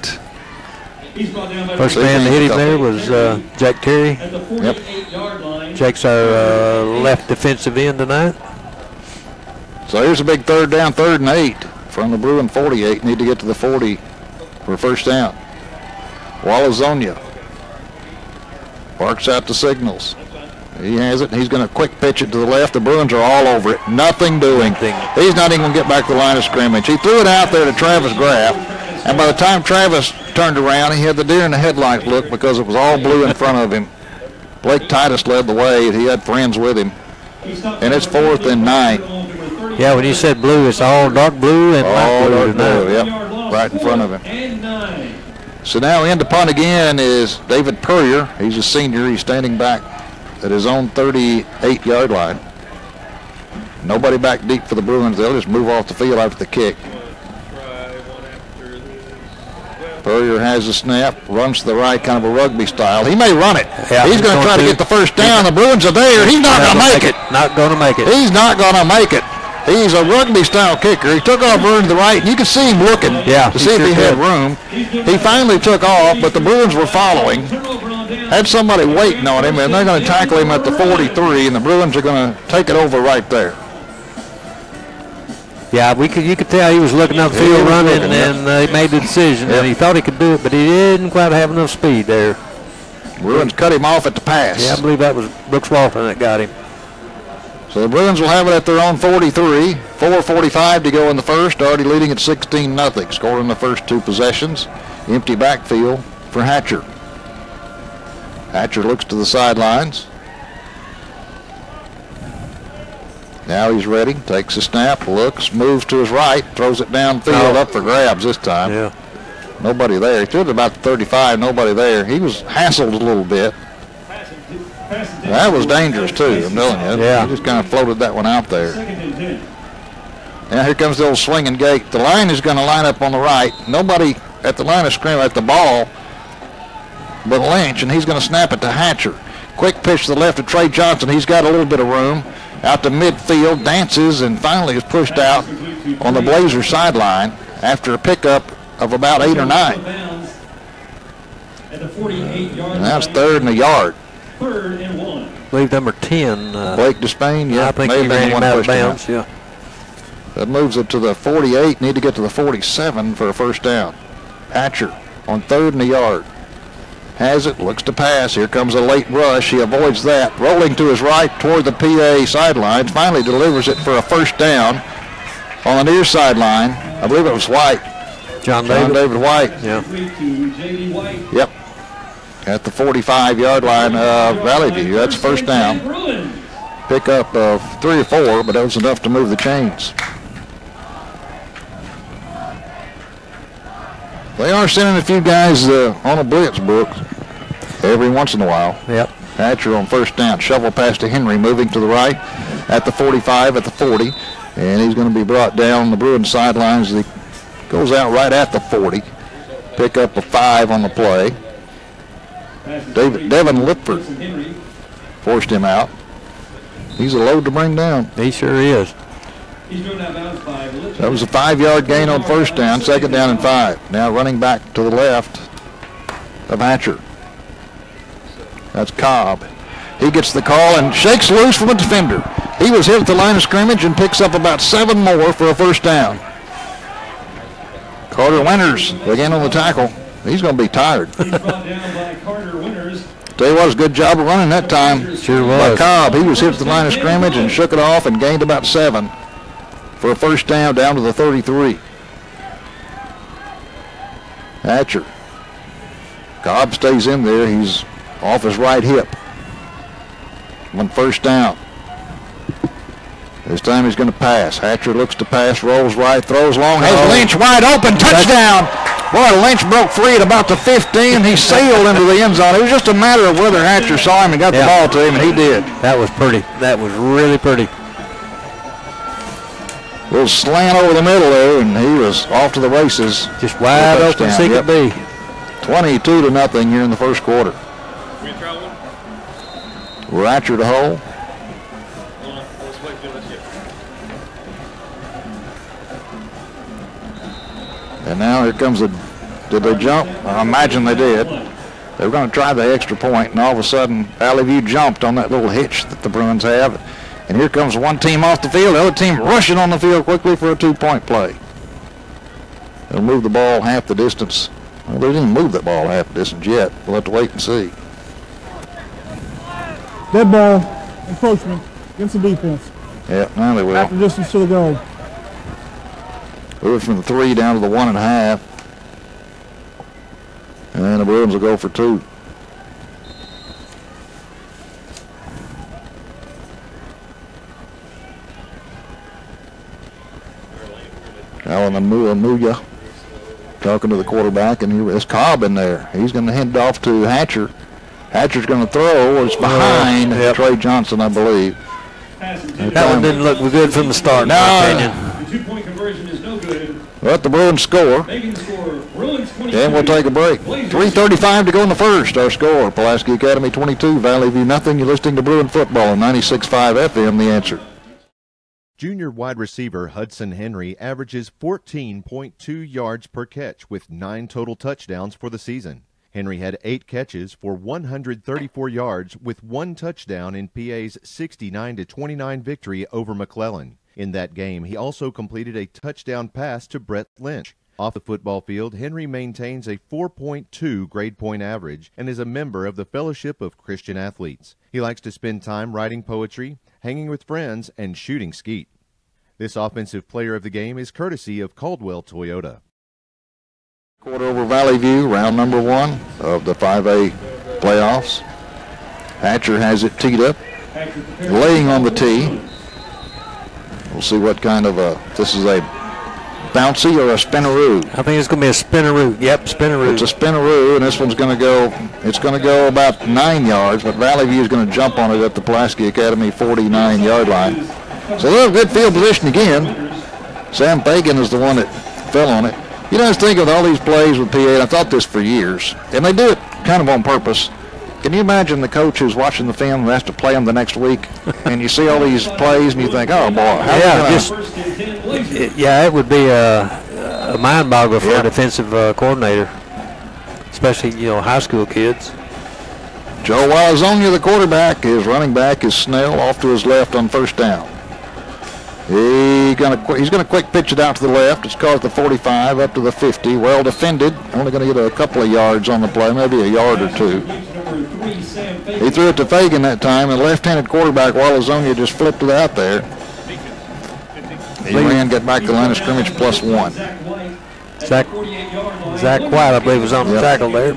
First man to hit him there was Jake Terry. Yep. Jake's our left defensive end tonight. So here's a big third down, 3rd and 8 from the Bruin 48. Need to get to the 40 for first down. Walazonia barks out the signals. He has it. He's going to quick pitch it to the left. The Bruins are all over it. Nothing doing. He's not even going to get back to the line of scrimmage. He threw it out there to Travis Graff, and by the time Travis turned around, he had the deer in the headlights look because it was all blue in front of him. Blake Titus led the way. He had friends with him. And it's 4th and 9. Yeah, when you said blue, it's all dark blue and light blue. Blue, yep, right in front of him. So now in to punt again is David Purrier. He's a senior. He's standing back at his own 38-yard line. Nobody back deep for the Bruins. They'll just move off the field after the kick. Purrier has the snap, runs to the right, kind of a rugby style. He may run it. Yeah, he's going to try to get the first down. The Bruins are there. He's not going to make it. Not going to make it. He's not going to make it. He's a rugby-style kicker. He took off running to the right, and you could see him looking to see if he had room. He finally took off, but the Bruins were following. Had somebody waiting on him, and they're going to tackle him at the 43, and the Bruins are going to take it over right there. Yeah, you could tell he was looking up the field running, and he made the decision, and he thought he could do it, but he didn't quite have enough speed there. Bruins cut him off at the pass. Yeah, I believe that was Brooks Walton that got him. So the Bruins will have it at their own 43. 4:45 to go in the first, already leading at 16-0. Scoring the first 2 possessions. Empty backfield for Hatcher. Hatcher looks to the sidelines. Now he's ready, takes a snap, looks, moves to his right, throws it downfield, up for grabs this time. Yeah. Nobody there. He threw it about the 35, nobody there. He was hassled a little bit. That was dangerous too, I'm telling you. Yeah. He just kind of floated that one out there. Now here comes the old swinging gate. The line is going to line up on the right. Nobody at the line of scrimmage at the ball but Lynch, and he's going to snap it to Hatcher. Quick pitch to the left of Trey Johnson. He's got a little bit of room. Out to midfield, dances, and finally is pushed out on the Blazer sideline after a pickup of about 8 or 9. And that's 3rd and a yard. 3rd and 1. I believe number 10. Blake Despain, yeah. I think he ran him out of bounds, yeah. That moves it to the 48. Need to get to the 47 for a first down. Hatcher on 3rd and a yard. Has it, looks to pass. Here comes a late rush. He avoids that. Rolling to his right toward the PA sidelines. Finally delivers it for a first down on the near sideline. I believe it was White. John David White. Yeah. Yep. At the 45-yard line of Valley View. That's first down. Pickup of 3 or 4, but that was enough to move the chains. They are sending a few guys on a blitz, Brooks, every once in a while. Yep. Hatcher on first down. Shovel pass to Henry, moving to the right at the 45, at the 40. And he's going to be brought down the Bruins sidelines. He goes out right at the 40. Pick up a 5 on the play. Devin Lipford forced him out. He's a load to bring down. He sure is. That was a 5-yard gain on first down, 2nd down and 5. Now running back to the left of Hatcher. That's Cobb. He gets the call and shakes loose from a defender. He was hit at the line of scrimmage and picks up about 7 more for a first down. Carter Winters again on the tackle. He's going to be tired. Tell you what, it's a good job of running that time. Sure was. By Cobb. He was hit at the line of scrimmage and shook it off and gained about 7 for a first down to the 33. Hatcher. Cobb stays in there. He's off his right hip. On first down. This time he's going to pass. Hatcher looks to pass, rolls right, throws long. Has Lynch wide open. Touchdown. Boy, Lynch broke free at about the 15. He sailed into the end zone. It was just a matter of whether Hatcher saw him and got the ball to him, and he did. That was pretty. That was really pretty. Little slant over the middle there, and he was off to the races. Just wide open as he could be. 22-0 here in the first quarter. Ratcher to hole. And now here comes did they jump? I imagine they did. They were going to try the extra point, and all of a sudden, Valley View jumped on that little hitch that the Bruins have. And here comes one team off the field, the other team rushing on the field quickly for a 2-point play. They'll move the ball half the distance Well, they didn't move that ball half a distance yet. We'll have to wait and see. Dead ball, encroachment against the defense. Yeah, now they will. Half the distance to the goal. Move from the 3 down to the 1.5. And the Bruins will go for 2. Alan Amuya talking to the quarterback, and there's Cobb in there. He's going to hand it off to Hatcher. Hatcher's going to throw. It's behind Trey Johnson, I believe. That one didn't look good from the start, in my opinion. The 2-point conversion is no good. But the Bruins score. Bruins 22. And we'll take a break. 3:35 to go in the first. Our score, Pulaski Academy 22, Valley View nothing. You're listening to Bruin Football on 96.5 FM, The Answer. Junior wide receiver Hudson Henry averages 14.2 yards per catch with 9 total touchdowns for the season. Henry had 8 catches for 134 yards with 1 touchdown in PA's 69-29 victory over McClellan. In that game, he also completed a touchdown pass to Brett Lynch. Off the football field, Henry maintains a 4.2 grade point average and is a member of the Fellowship of Christian Athletes. He likes to spend time writing poetry, hanging with friends, and shooting skeet. This offensive player of the game is courtesy of Caldwell Toyota. Quarter over Valley View, round number 1 of the 5A playoffs. Hatcher has it teed up, laying on the tee. We'll see what kind of this is a bouncy or a spinneroo. I think it's going to be a spinneroo. Yep, spinneroo. It's a spinneroo, and this one's going to go, it's going to go about 9 yards, but Valley View is going to jump on it at the Pulaski Academy 49-yard line. So they're in good field position again. Sam Fagan is the one that fell on it. You know, I was thinking of all these plays with PA, and I thought this for years, and they do it kind of on purpose. Can you imagine the coach who's watching the film and has to play them the next week, and you see all these plays, and you think, oh, boy. It would be a mind boggle for a defensive coordinator, especially, high school kids. Joe Wizonia, the quarterback. His running back is Snell off to his left on first down. He's gonna quick pitch it out to the left. It's caught at the 45 up to the 50. Well defended. Only going to get a couple of yards on the play, maybe a yard or 2. He threw it to Fagan that time, and left-handed quarterback Wizonia just flipped it out there. He ran, got back to the line of scrimmage +1. Zach White, I believe, was on the tackle there.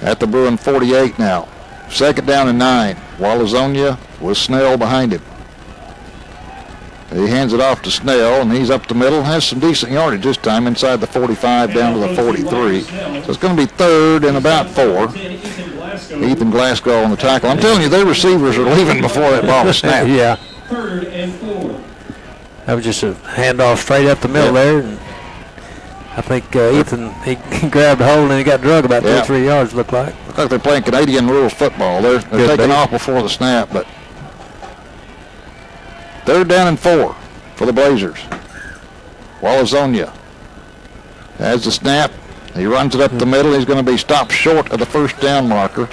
At the Bruin 48 now. Second down and 9. Wizonia with Snell behind him. He hands it off to Snell, and he's up the middle. Has some decent yardage this time inside the 45 down to the 43. So it's going to be 3rd and about 4. Ethan Glasgow on the tackle. I'm telling you, their receivers are leaving before that ball is snapped. Yeah. 3rd and 4. That was just a handoff straight up the middle there. And I think Ethan, he grabbed a hold and he got drug about 2 or 3 yards, looked like. Looks like they're playing Canadian rules football. They're taking off before the snap, but 3rd down and 4 for the Blazers. Wizonia has the snap. He runs it up the middle. He's going to be stopped short of the first down marker.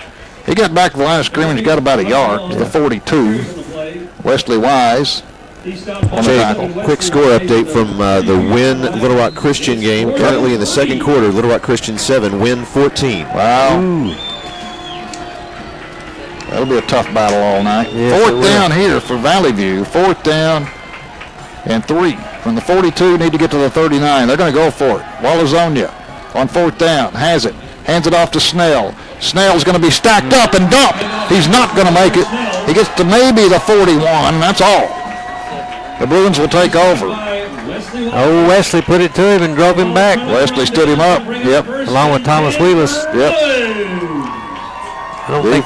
He got back to the line of scrimmage, got about a yard to the 42. Wesley Wise on the tackle. Quick score update from the Wynn Little Rock Christian game. Currently in the second quarter, Little Rock Christian 7, Wynn 14. Wow. That'll be a tough battle all night. Yes, 4th down here for Valley View. 4th down and 3. From the 42, need to get to the 39. They're going to go for it. Wizonia on 4th down. Has it. Hands it off to Snell. Snell's going to be stacked up and dumped. He's not going to make it. He gets to maybe the 41. That's all. The Bruins will take over. Oh, Wesley put it to him and drove him back. Wesley stood him up. Yep. Along with Thomas Wheelis. Yep. I don't think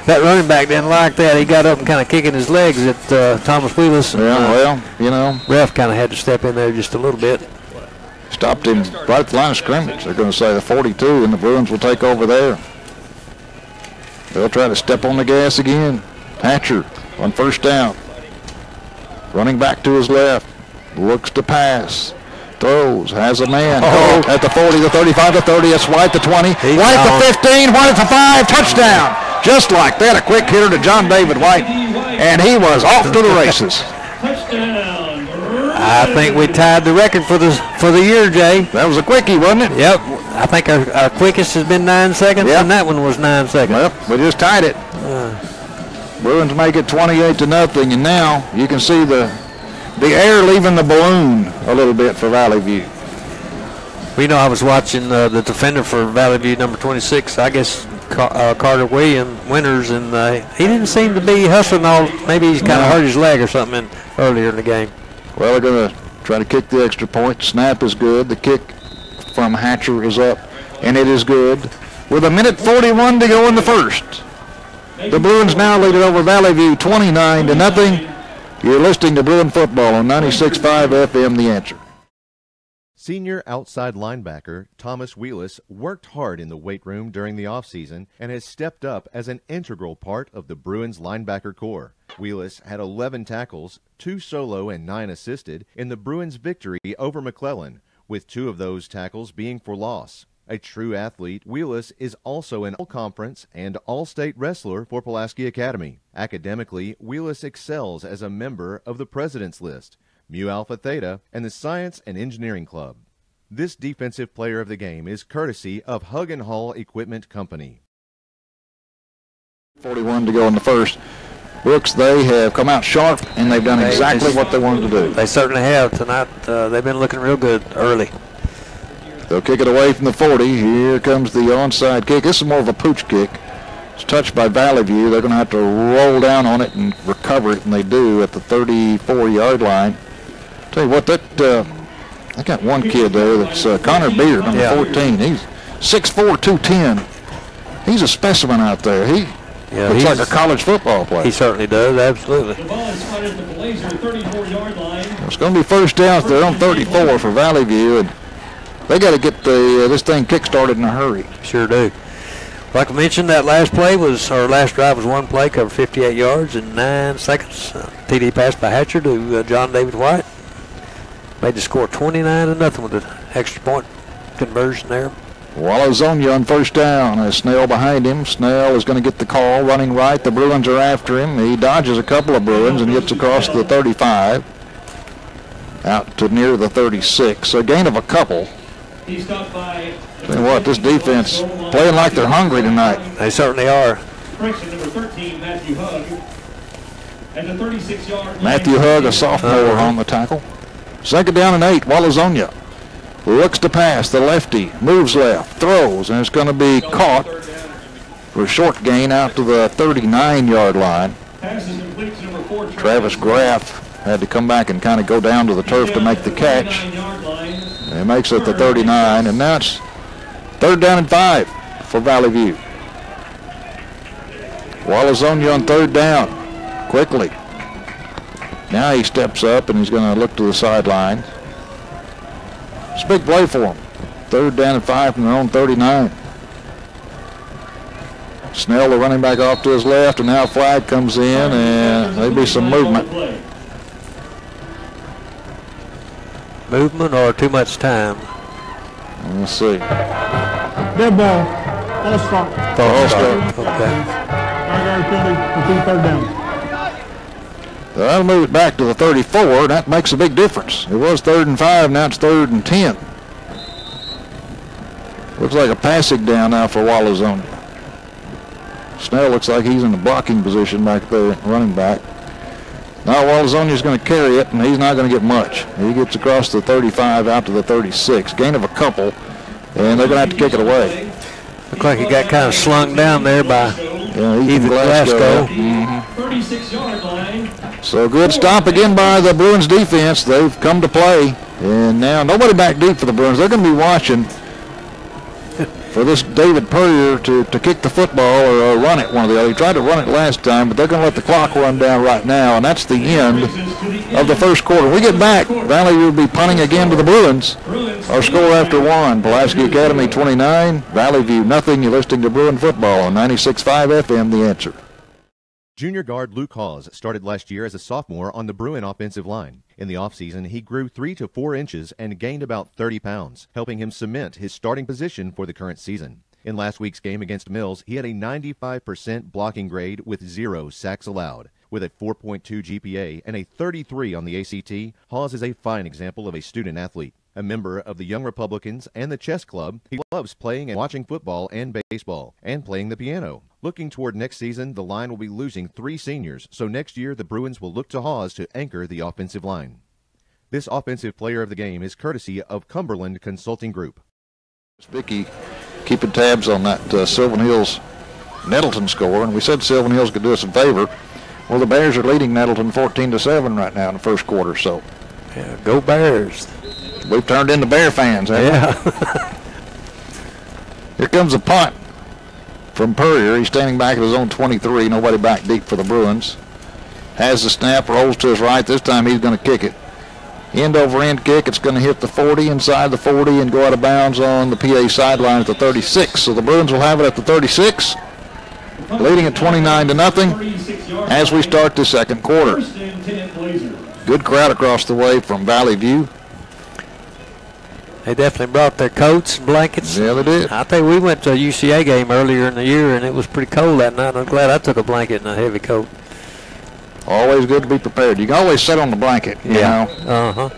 that running back didn't like that. He got up and kind of kicking his legs at Thomas Wheelis. Yeah, ref kind of had to step in there just a little bit. Stopped him right at the line of scrimmage. They're going to say the 42, and the Bruins will take over there. They'll try to step on the gas again. Hatcher on first down. Running back to his left. Looks to pass. Throws. Has a man. At the 40, the 35, the 30. It's White, the 20. White at the 15. White at the 5. Touchdown. Just like that, a quick hitter to John David White. And he was off to the races. I I think we tied the record for the year, Jay. That was a quickie, wasn't it? Yep. I think our quickest has been 9 seconds, and that one was 9 seconds. Well, we just tied it. Bruins make it 28-0, and now you can see the air leaving the balloon a little bit for Valley View. Well, I was watching the defender for Valley View, number 26, I guess Carter Winters, and he didn't seem to be hustling all. Maybe he's kind of hurt his leg or something earlier in the game. Well, they're going to try to kick the extra point. Snap is good. The kick from Hatcher is up, and it is good. With 1:41 to go in the first. The Bruins now lead it over Valley View 29-0. You're listening to Bruin football on 96.5 FM, The Answer. Senior outside linebacker Thomas Wheelis worked hard in the weight room during the offseason and has stepped up as an integral part of the Bruins linebacker corps. Wheelis had 11 tackles, 2 solo and 9 assisted, in the Bruins' victory over McClellan, with 2 of those tackles being for loss. A true athlete, Wheelis is also an all-conference and all-state wrestler for Pulaski Academy. Academically, Wheelis excels as a member of the President's List, Mu Alpha Theta, and the Science and Engineering Club. This defensive player of the game is courtesy of Hug and Haul Equipment Company. 41 to go in the first. Brooks, they have come out sharp, and they've done exactly what they wanted to do. They certainly have tonight. They've been looking real good early. They'll kick it away from the 40. Here comes the onside kick. This is more of a pooch kick. It's touched by Valley View. They're going to have to roll down on it and recover it, and they do at the 34-yard line. Tell you what, I got one kid there that's Connor Beard, number 14. He's 6'4", 210. He's a specimen out there. He looks like a college football player. He certainly does, absolutely. The ball is spotted at the Blazer 34-yard line. It's going to be first down there on 34 for Valley View, and they got to get this thing kick-started in a hurry. Sure do. Like I mentioned, that last drive was one play, covered 58 yards in 9 seconds. TD pass by Hatcher to John David White. Made the score 29-0 with the extra point conversion there. Walazonia on first down. Snell behind him. Snell is going to get the call, running right. The Bruins are after him. He dodges a couple of Bruins and gets across the 35 out to near the 36. So a gain of a couple. He's stopped by. Tell you what, this defense playing like they're hungry tonight. They certainly are. Correction, number 13, Matthew Hugg. At the 36-yard line. Matthew Hugg, a sophomore, on the tackle. Second down and 8, Walazonia looks to pass. The lefty moves left, throws, and it's going to be caught for a short gain out to the 39-yard line. Travis Graff had to come back and kind of go down to the turf to make the catch. And he makes it the 39, and now it's third down and 5 for Valley View. Walazonia on third down, quickly. Now he steps up and he's going to look to the sideline. It's a big play for him. Third down and 5 from their own 39. Snell, the running back, off to his left, and now a flag comes in, and there'll be some movement. Movement or too much time? Let's see. Dead ball. False start. False start. Okay. Third down. That'll move it back to the 34. That makes a big difference. It was 3rd and 5, now it's 3rd and 10. Looks like a passing down now for Walazonia. Snell looks like he's in the blocking position back there, running back. Now Walazonia's going to carry it, and he's not going to get much. He gets across the 35 out to the 36. Gain of a couple, and they're going to have to kick it away. Looked like he got kind of slung down there by Ethan Glasgow. 36-yard line. So good stop again by the Bruins defense. They've come to play, and now nobody back deep for the Bruins. They're going to be watching for this David Purrier to kick the football or run it, one or the other. He tried to run it last time, but they're going to let the clock run down right now, and that's the end of the first quarter. When we get back, Valley will be punting again to the Bruins. Our score after one, Pulaski Academy 29, Valley View nothing. You're listening to Bruin football on 96.5 FM, The Answer. Junior guard Luke Hawes started last year as a sophomore on the Bruin offensive line. In the offseason, he grew 3 to 4 inches and gained about 30 pounds, helping him cement his starting position for the current season. In last week's game against Mills, he had a 95% blocking grade with 0 sacks allowed. With a 4.2 GPA and a 33 on the ACT, Hawes is a fine example of a student athlete. A member of the Young Republicans and the chess club, he loves playing and watching football and baseball, and playing the piano. Looking toward next season, the line will be losing 3 seniors, so next year the Bruins will look to Hawes to anchor the offensive line. This offensive player of the game is courtesy of Cumberland Consulting Group. Vicky keeping tabs on that Sylvan Hills Nettleton score, and we said Sylvan Hills could do us a favor. Well, the Bears are leading Nettleton 14-7 right now in the first quarter, so. Yeah, go Bears. We've turned into Bear fans, haven't we? Here comes a punt from Purrier. He's standing back at his own 23. Nobody back deep for the Bruins. Has the snap, rolls to his right. This time he's going to kick it. End over end kick. It's going to hit the 40, inside the 40, and go out of bounds on the PA sideline at the 36. So the Bruins will have it at the 36, leading at 29-0 as we start the second quarter. Good crowd across the way from Valley View. They definitely brought their coats and blankets. Yeah, they did. I think we went to a UCA game earlier in the year, and it was pretty cold that night. I'm glad I took a blanket and a heavy coat. Always good to be prepared. You can always sit on the blanket, you know. Uh-huh.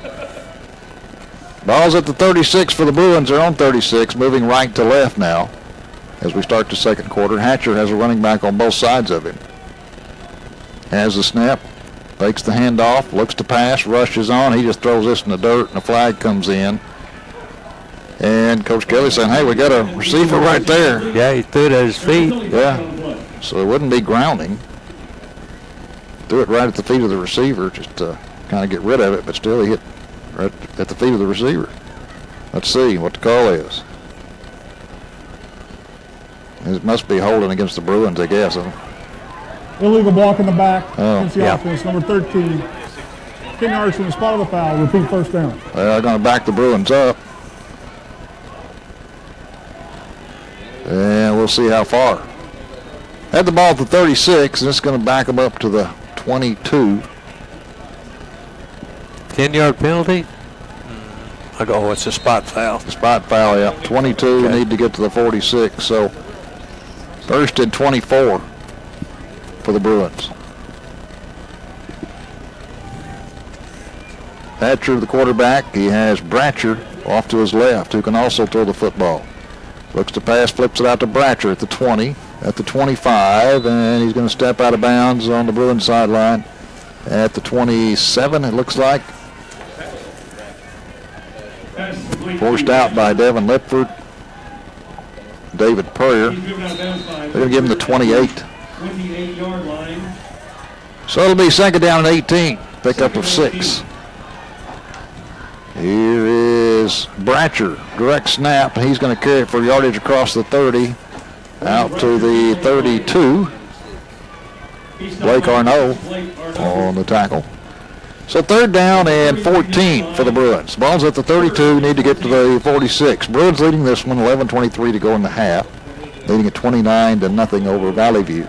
Ball's at the 36 for the Bruins. They're on 36, moving right to left now as we start the second quarter. Hatcher has a running back on both sides of him. Has the snap, fakes the handoff, looks to pass, rushes on. He just throws this in the dirt, and the flag comes in. And Coach Kelly saying, hey, we got a receiver right there. Yeah, he threw it at his feet. Yeah, so it wouldn't be grounding. Threw it right at the feet of the receiver just to kind of get rid of it, but still he hit right at the feet of the receiver. Let's see what the call is. It must be holding against the Bruins, I guess. Illegal block in the back against the yeah. offense, number 13. 10 yards from the spot of the foul. Repeat first down. They're going to back the Bruins up. And we'll see how far. Had the ball at the 36, and it's going to back them up to the 22. 10-yard penalty? Oh, it's a spot foul. Spot foul, yeah. 22 okay. Need to get to the 46. So first and 24 for the Bruins. Hatcher, the quarterback. He has Bratcher off to his left, who can also throw the football. Looks to pass, flips it out to Bratcher at the 20, at the 25, and he's going to step out of bounds on the Bruins sideline at the 27, it looks like. Forced out by Devin Lipford. David Purrier. They're going to give him the 28. 28-yard line. So it'll be second down and 18. Pickup of 6. Here is Bratcher. Direct snap. He's going to carry it for yardage across the 30. Out to the 32. Blake Arnault on the tackle. So third down and 14 for the Bruins. Ball's at the 32, need to get to the 46. Bruins leading this one, 11:23 to go in the half. Leading at 29-0 over Valley View.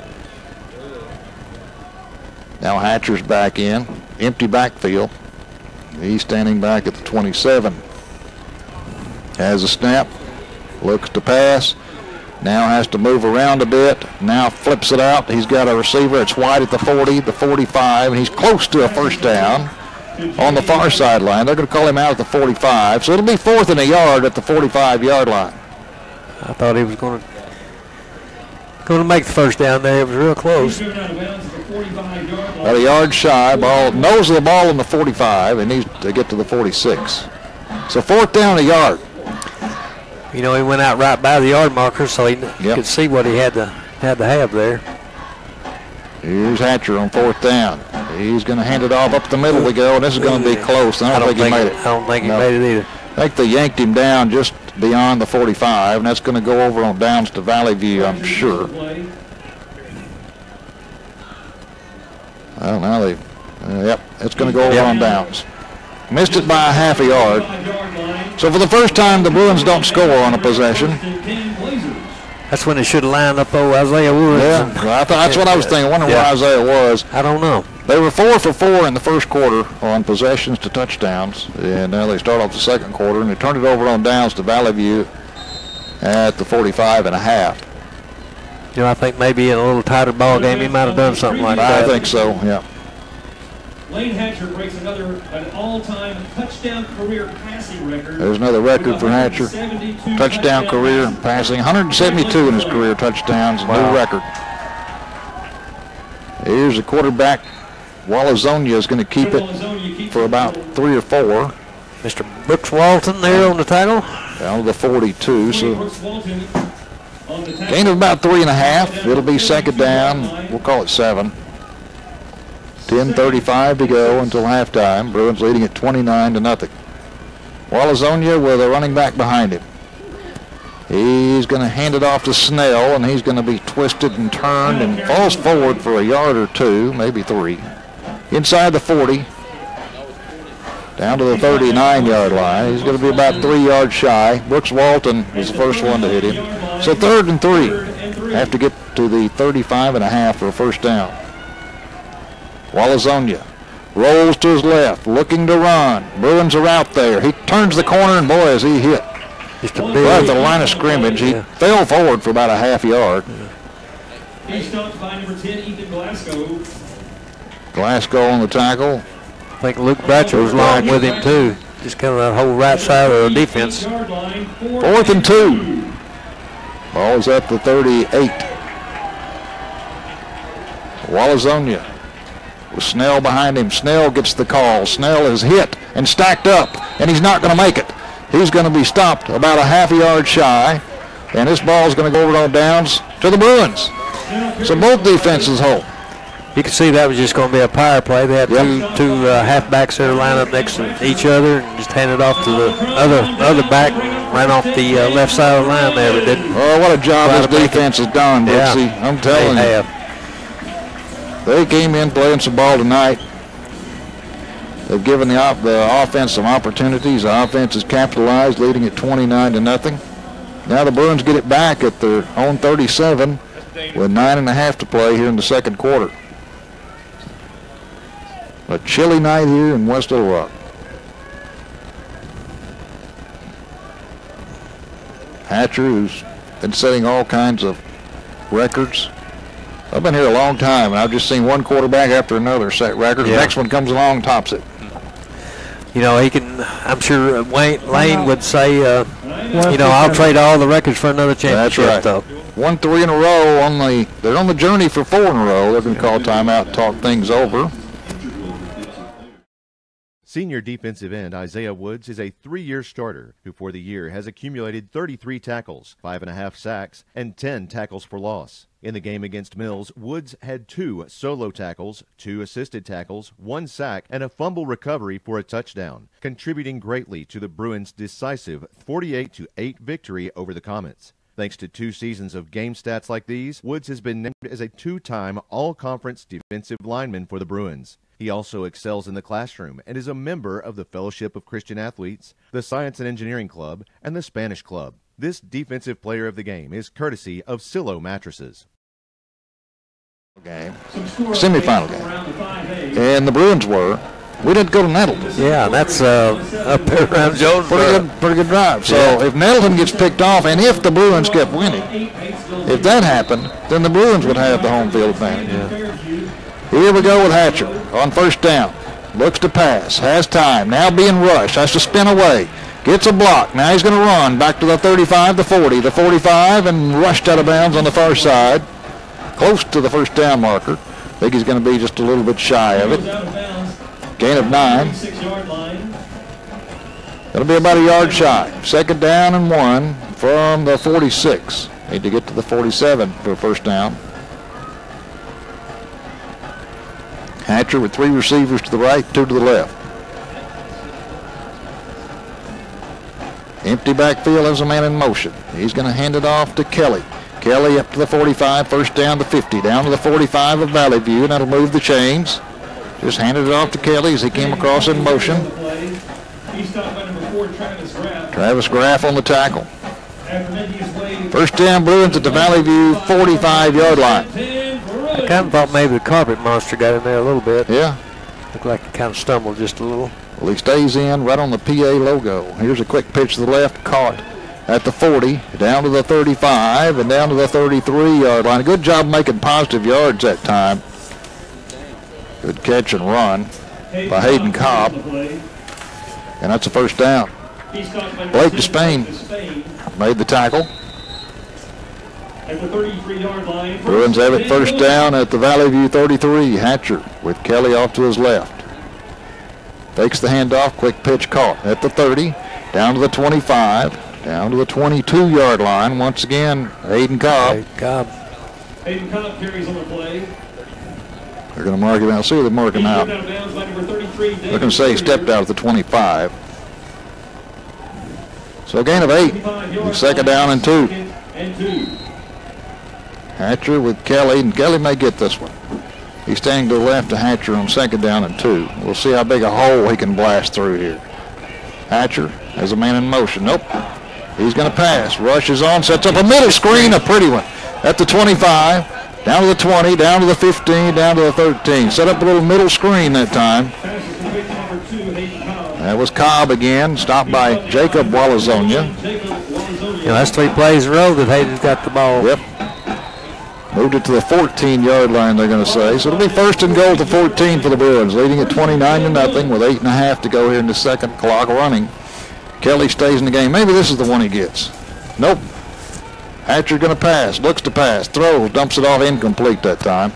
Now Hatcher's back in. Empty backfield. He's standing back at the 27. Has a snap. Looks to pass. Now has to move around a bit. Now flips it out. He's got a receiver. It's White at the 40, the 45, and he's close to a first down on the far sideline. They're going to call him out at the 45. So it'll be 4th and a yard at the 45-yard line. I thought he was going to make the first down there. It was real close. About a yard shy. Ball, nose of the ball in the 45, and needs to get to the 46. So 4th down, a yard. You know, he went out right by the yard marker, so he could see what he had to have there. Here's Hatcher on 4th down. He's going to hand it off up the middle we go, and this is going to be close. I don't think he made it. I don't think he made it either. I think they yanked him down just beyond the 45, and that's going to go over on downs to Valley View, I'm sure. Well, now yep, it's going to go over on downs. Missed it by a half a yard. So for the first time, the Bruins don't score on a possession. That's when they should have lined up Isaiah Woods. Yeah, well, that's what I was thinking. I wonder where Isaiah was. I don't know. They were 4 for 4 in the first quarter on possessions to touchdowns. And now they start off the second quarter, and they turned it over on downs to Valley View at the 45 and a half. You know, I think maybe in a little tighter ball game he might have done something like that. I think so, yeah. Lane Hatcher breaks an all-time touchdown career passing record. There's another record for Hatcher. Touchdown career passing. 172 in his career touchdowns, a new record. Here's the quarterback. Walazonia is going to keep it for about 3 or 4. Mr. Brooks Walton there on the tackle. Down to the 42, so gain of about 3.5. It'll be second down. We'll call it 7. 10:35 to go until halftime. Bruins leading at 29-0. Walazonia with a running back behind him. He's going to hand it off to Snell, and he's going to be twisted and turned and falls forward for a yard or 2, maybe 3. Inside the 40, down to the 39-yard line. He's going to be about 3 yards shy. Brooks Walton was the first one to hit him. So 3rd and 3. Have to get to the 35.5 for a first down. Walazonia rolls to his left, looking to run. Bruins are out there. He turns the corner, and boy, is he hit. Right at the line of scrimmage. He fell forward for about a half yard. He's stopped by number 10, Ethan Glasgow. Glasgow on the tackle. I think Luke Bratcher was along with him, too. Just kind of that whole right side of the defense. 4th and 2. Ball's at the 38. Walazonia with Snell behind him. Snell gets the call. Snell is hit and stacked up, and he's not going to make it. He's going to be stopped about a half a yard shy, and this ball is going to go over on downs to the Bruins. So both defenses hold. You can see that was just going to be a power play. They had two halfbacks there lined up next to each other and just handed off to the other back, ran off the left side of the line there, but didn't. Oh, what a job this defense has done, Brooksy. Yeah, I'm telling you. They came in playing some ball tonight. They've given the offense some opportunities. The offense has capitalized, leading at 29-0. Now the Bruins get it back at their own 37 with 9.5 to play here in the second quarter. A chilly night here in West Little Rock. Hatcher, who's been setting all kinds of records. I've been here a long time, and I've just seen one quarterback after another set records. The next one comes along and tops it. You know, he can, I'm sure Lane would say, you know, I'll trade all the records for another championship. That's right. Though. 1 3 in a row. They're on the journey for 4 in a row. They're going to call timeout and talk things over. Senior defensive end Isaiah Woods is a 3-year starter who for the year has accumulated 33 tackles, 5.5 sacks, and 10 tackles for loss. In the game against Mills, Woods had 2 solo tackles, 2 assisted tackles, 1 sack, and a fumble recovery for a touchdown, contributing greatly to the Bruins' decisive 48-8 victory over the Comets. Thanks to 2 seasons of game stats like these, Woods has been named as a 2-time All-Conference defensive lineman for the Bruins. He also excels in the classroom and is a member of the Fellowship of Christian Athletes, the Science and Engineering Club, and the Spanish Club. This defensive player of the game is courtesy of Silo Mattresses. Semifinal game. And the Bruins were. We didn't go to Nettleton. Yeah, that's up there around Jones. Pretty good drive. So if Nettleton gets picked off, and if the Bruins kept winning, if that happened, then the Bruins would have the home field advantage. Yeah. Here we go with Hatcher on first down. Looks to pass. Has time. Now being rushed. Has to spin away. Gets a block. Now he's going to run back to the 35, the 40, the 45, and rushed out of bounds on the far side. Close to the first down marker. I think he's going to be just a little bit shy of it. Gain of 9. That'll be about a yard shy. Second down and 1 from the 46. Need to get to the 47 for a first down. Hatcher with 3 receivers to the right, 2 to the left. Empty backfield has a man in motion. He's going to hand it off to Kelly. Kelly up to the 45, first down to 50, down to the 45 of Valley View, and that'll move the chains. Just handed it off to Kelly as he came across in motion. Travis Graff on the tackle. First down, Bruins at the Valley View 45-yard line. I kind of thought maybe the carpet monster got in there a little bit. Yeah. Looked like he kind of stumbled just a little. Well, he stays in right on the PA logo. Here's a quick pitch to the left, caught at the 40, down to the 35, and down to the 33-yard line. Good job making positive yards that time. Good catch and run by Hayden Cobb. And that's a first down. Blake Despain made the tackle. At the 33-yard line. Bruins have it first down at the Valley View 33. Hatcher with Kelly off to his left. Takes the handoff, quick pitch caught at the 30, down to the 25, down to the 22-yard line. Once again, Hayden Cobb. Hayden Cobb carries on the play. They're going to mark him out. See, they mark him out. They're going to say he stepped out at the 25. So a gain of 8. Second down and 2. Hatcher with Kelly, and Kelly may get this one. He's standing to the left of Hatcher on second down and 2. We'll see how big a hole he can blast through here. Hatcher has a man in motion. Nope. He's going to pass. Rushes on, sets up a middle screen, a pretty one. At the 25, down to the 20, down to the 15, down to the 13. Set up a little middle screen that time. That was Cobb again, stopped by Jacob Walazonia. That's 3 plays in a row that Hayden's got the ball. Yep. Moved it to the 14-yard line, they're going to say. So it'll be first and goal to 14 for the Bruins, leading at 29-0 with 8.5 to go here in the second. Clock running. Kelly stays in the game. Maybe this is the one he gets. Nope. Hatcher going to pass, looks to pass, throws, dumps it off, incomplete that time.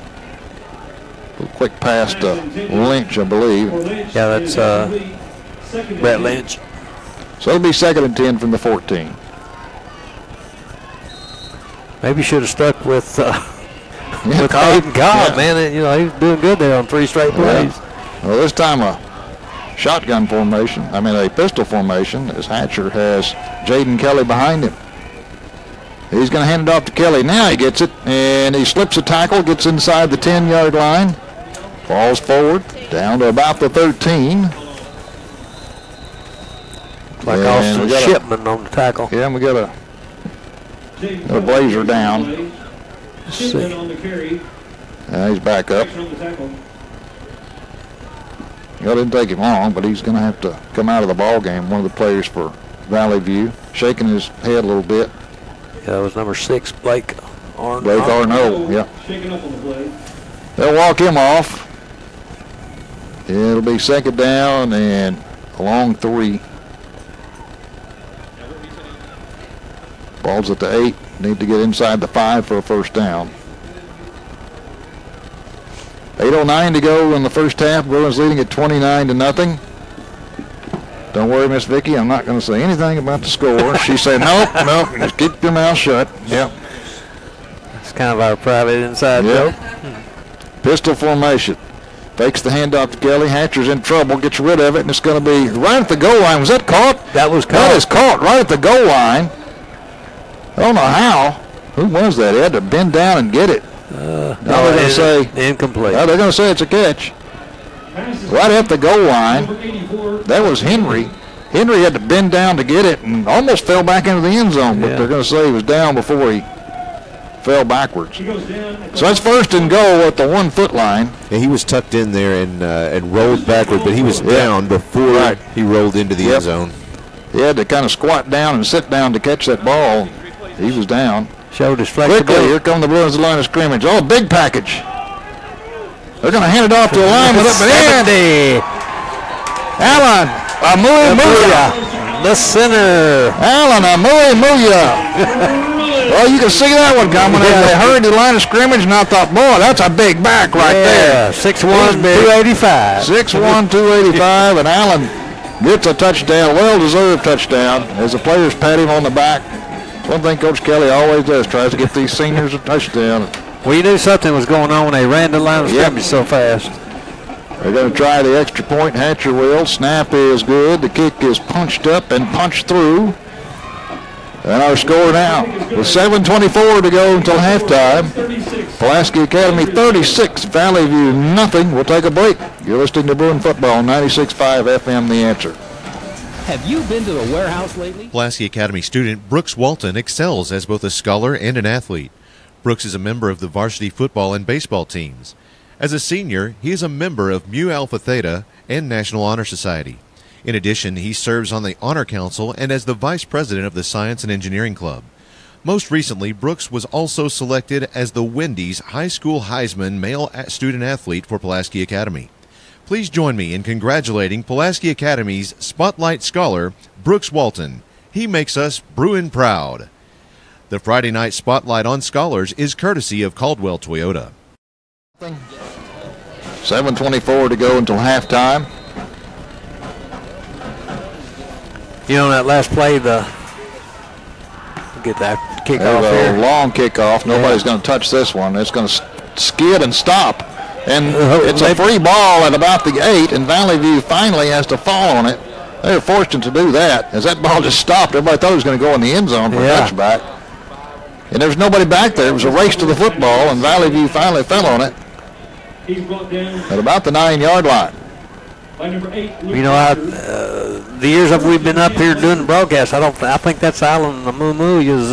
A little quick pass to Lynch, I believe. Yeah, that's Brett Lynch. So it'll be second and 10 from the 14. Maybe should have stuck with Cobb. Hayden Cobb, man. He was doing good there on 3 straight plays. Well, this time a shotgun formation, a pistol formation, as Hatcher has Jaden Kelly behind him. He's going to hand it off to Kelly. Now he gets it, and he slips a tackle, gets inside the 10-yard line, falls forward, down to about the 13. Like Austin Shipman on the tackle. Yeah, and we got a Blazer down. Let's see. On the carry. He's back up. It didn't take him long, but he's going to have to come out of the ball game. One of the players for Valley View, shaking his head a little bit. Yeah, that was number 6, Blake Arno. Blake Arno, yeah. Shaking up on the play. They'll walk him off. It'll be second down and a long 3. Ball's at the 8. Need to get inside the 5 for a first down. 8:09 to go in the first half. Bruins leading at 29-0. Don't worry, Miss Vicky. I'm not going to say anything about the score. She said, nope, just keep your mouth shut. Yep. It's kind of our private inside joke. Pistol formation. Fakes the handoff to Kelly. Hatcher's in trouble. Gets rid of it, and it's going to be right at the goal line. Was that caught? That was caught. That is caught right at the goal line. I don't know how. Who was that? He had to bend down and get it. They're going to say incomplete. They're going to say it's a catch. Right at the goal line. That was Henry. Henry had to bend down to get it and almost fell back into the end zone, but they're going to say he was down before he fell backwards. So that's first and goal at the 1-foot line. Yeah, he was tucked in there and rolled backward, but he was down before he rolled into the end zone. He had to kind of squat down and sit down to catch that ball. He was down. Showed his flexibility. Quickly, here come the Bruins line of scrimmage. Oh, big package. They're going to hand it off to a lineman up at end. Alan Amuya, the center. Alan Amuya. Well, you can see that one coming as they hurried the line of scrimmage, and I thought, boy, that's a big back right there. 6'1", 285. 6'1", 285, and Allen gets a touchdown, well-deserved touchdown, as the players pat him on the back. One thing Coach Kelly always does, tries to get these seniors a touchdown. Well, you knew something was going on when they ran the line of scrimmage so fast. They're going to try the extra point. Hatcher will. Snap is good. The kick is punched up and punched through. And our score now, with 7:24 to go until halftime. Pulaski Academy 36, Valley View nothing. We'll take a break. You're listening to Bruin Football, 96.5 FM, The Answer. Have you been to the warehouse lately? Pulaski Academy student Brooks Walton excels as both a scholar and an athlete. Brooks is a member of the varsity football and baseball teams. As a senior, he is a member of Mu Alpha Theta and National Honor Society. In addition, he serves on the Honor Council and as the vice president of the Science and Engineering Club. Most recently, Brooks was also selected as the Wendy's High School Heisman male student athlete for Pulaski Academy. Please join me in congratulating Pulaski Academy's Spotlight Scholar, Brooks Walton. He makes us Bruin proud. The Friday night Spotlight on Scholars is courtesy of Caldwell Toyota. 7:24 to go until halftime. You know, that last play, get that kickoff There's a here. long kickoff. Nobody's going to touch this one. It's going to skid and stop. And it's a free ball at about the 8, and Valley View finally has to fall on it. They were fortunate to do that. As that ball just stopped, everybody thought it was going to go in the end zone for a touchback. And there was nobody back there. It was a race to the football, and Valley View finally fell on it at about the 9-yard line. You know, the years that we've been up here doing the broadcast, I think that's Alan Amumu's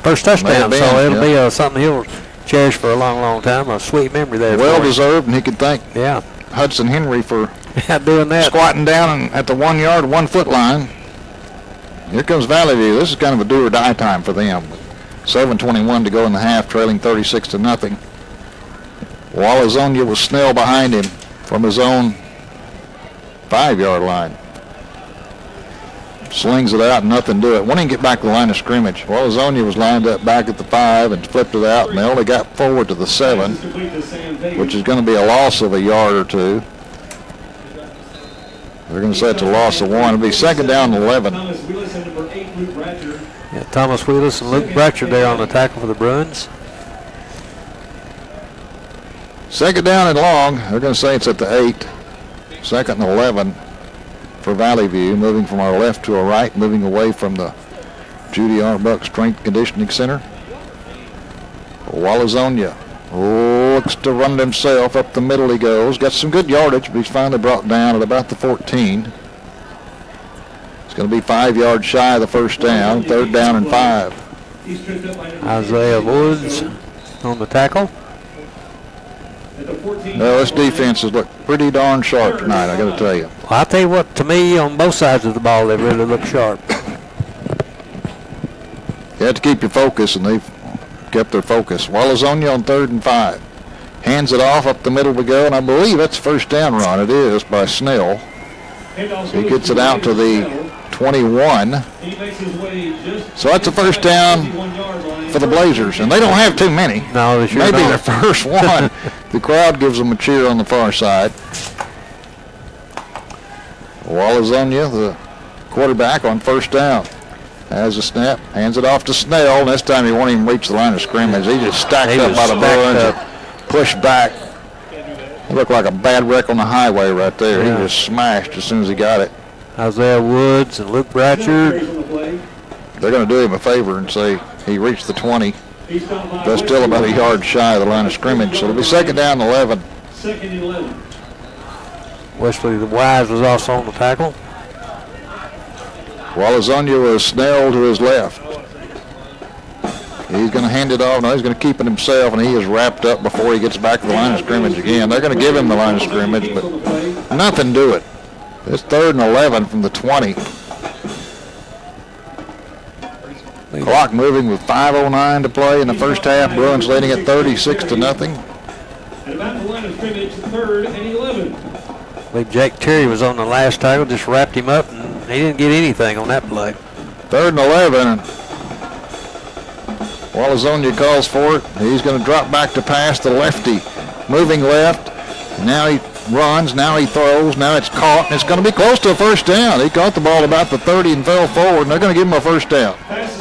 first touchdown. Been, so it'll be something he'll cherish for a long, long time. A sweet memory there. Well deserved, and he could thank Yeah. Hudson Henry for doing that. Squatting down at the 1-yard, 1-foot line. Here comes Valley View. This is kind of a do or die time for them. 7:21 to go in the half, trailing 36-0. Walazonia was Snell behind him from his own 5-yard line. Slings it out and nothing to it. Won't even get back to the line of scrimmage. Walazonia was lined up back at the 5 and flipped it out, and they only got forward to the 7, which is going to be a loss of a yard or two. They're going to say it's a loss of 1. It'll be second down and 11. Yeah, Thomas Wheelis and Luke Bratcher there on the tackle for the Bruins. Second down and long. They're going to say it's at the 8. Second and 11 for Valley View, moving from our left to our right, moving away from the Judy R. Buck Strength Conditioning Center. Walazonia looks to run it himself. Up the middle he goes. Got some good yardage, but he's finally brought down at about the 14. It's going to be 5 yards shy of the first down. Third down and 5. Isaiah Woods on the tackle. Well, this defense has looked pretty darn sharp tonight, I got to tell you. Well, I'll tell you what, to me, on both sides of the ball, they really look sharp. You have to keep your focus, and they've kept their focus. Walazonia on 3rd and 5. Hands it off, up the middle we go, and I believe that's first down run. It is by Snell. He gets it out to the 21. So that's a first down for the Blazers, and they don't have too many. No, they sure Maybe don't. their first one. The crowd gives them a cheer on the far side. Walazonia, the quarterback, on first down. Has a snap, hands it off to Snell. This time he won't even reach the line of scrimmage. He just stacked up by the Bruins and pushed back. It looked like a bad wreck on the highway right there. Yeah. He just smashed as soon as he got it. Isaiah Woods and Luke Bratcher. They're going to do him a favor and say he reached the 20. That's still about a yard shy of the line of scrimmage. So it'll be second down and 11. Second and 11. Wesley Wise was also on the tackle. Walazonia was Snell to his left. He's going to hand it off. No, he's going to keep it himself, and he is wrapped up before he gets back to the line of scrimmage again. They're going to give him the line of scrimmage, but nothing to it. It's 3rd and 11 from the 20. Clock moving with 5:09 to play in the first half. Bruins leading at 36-0. At about the line of scrimmage, 3rd and 11. I believe Jake Terry was on the last tackle, just wrapped him up, and he didn't get anything on that play. 3rd and 11. Walazonia calls for it. He's going to drop back to pass the lefty. Moving left. Now he runs. Now he throws. Now it's caught. And it's going to be close to a first down. He caught the ball about the 30 and fell forward, and they're going to give him a first down.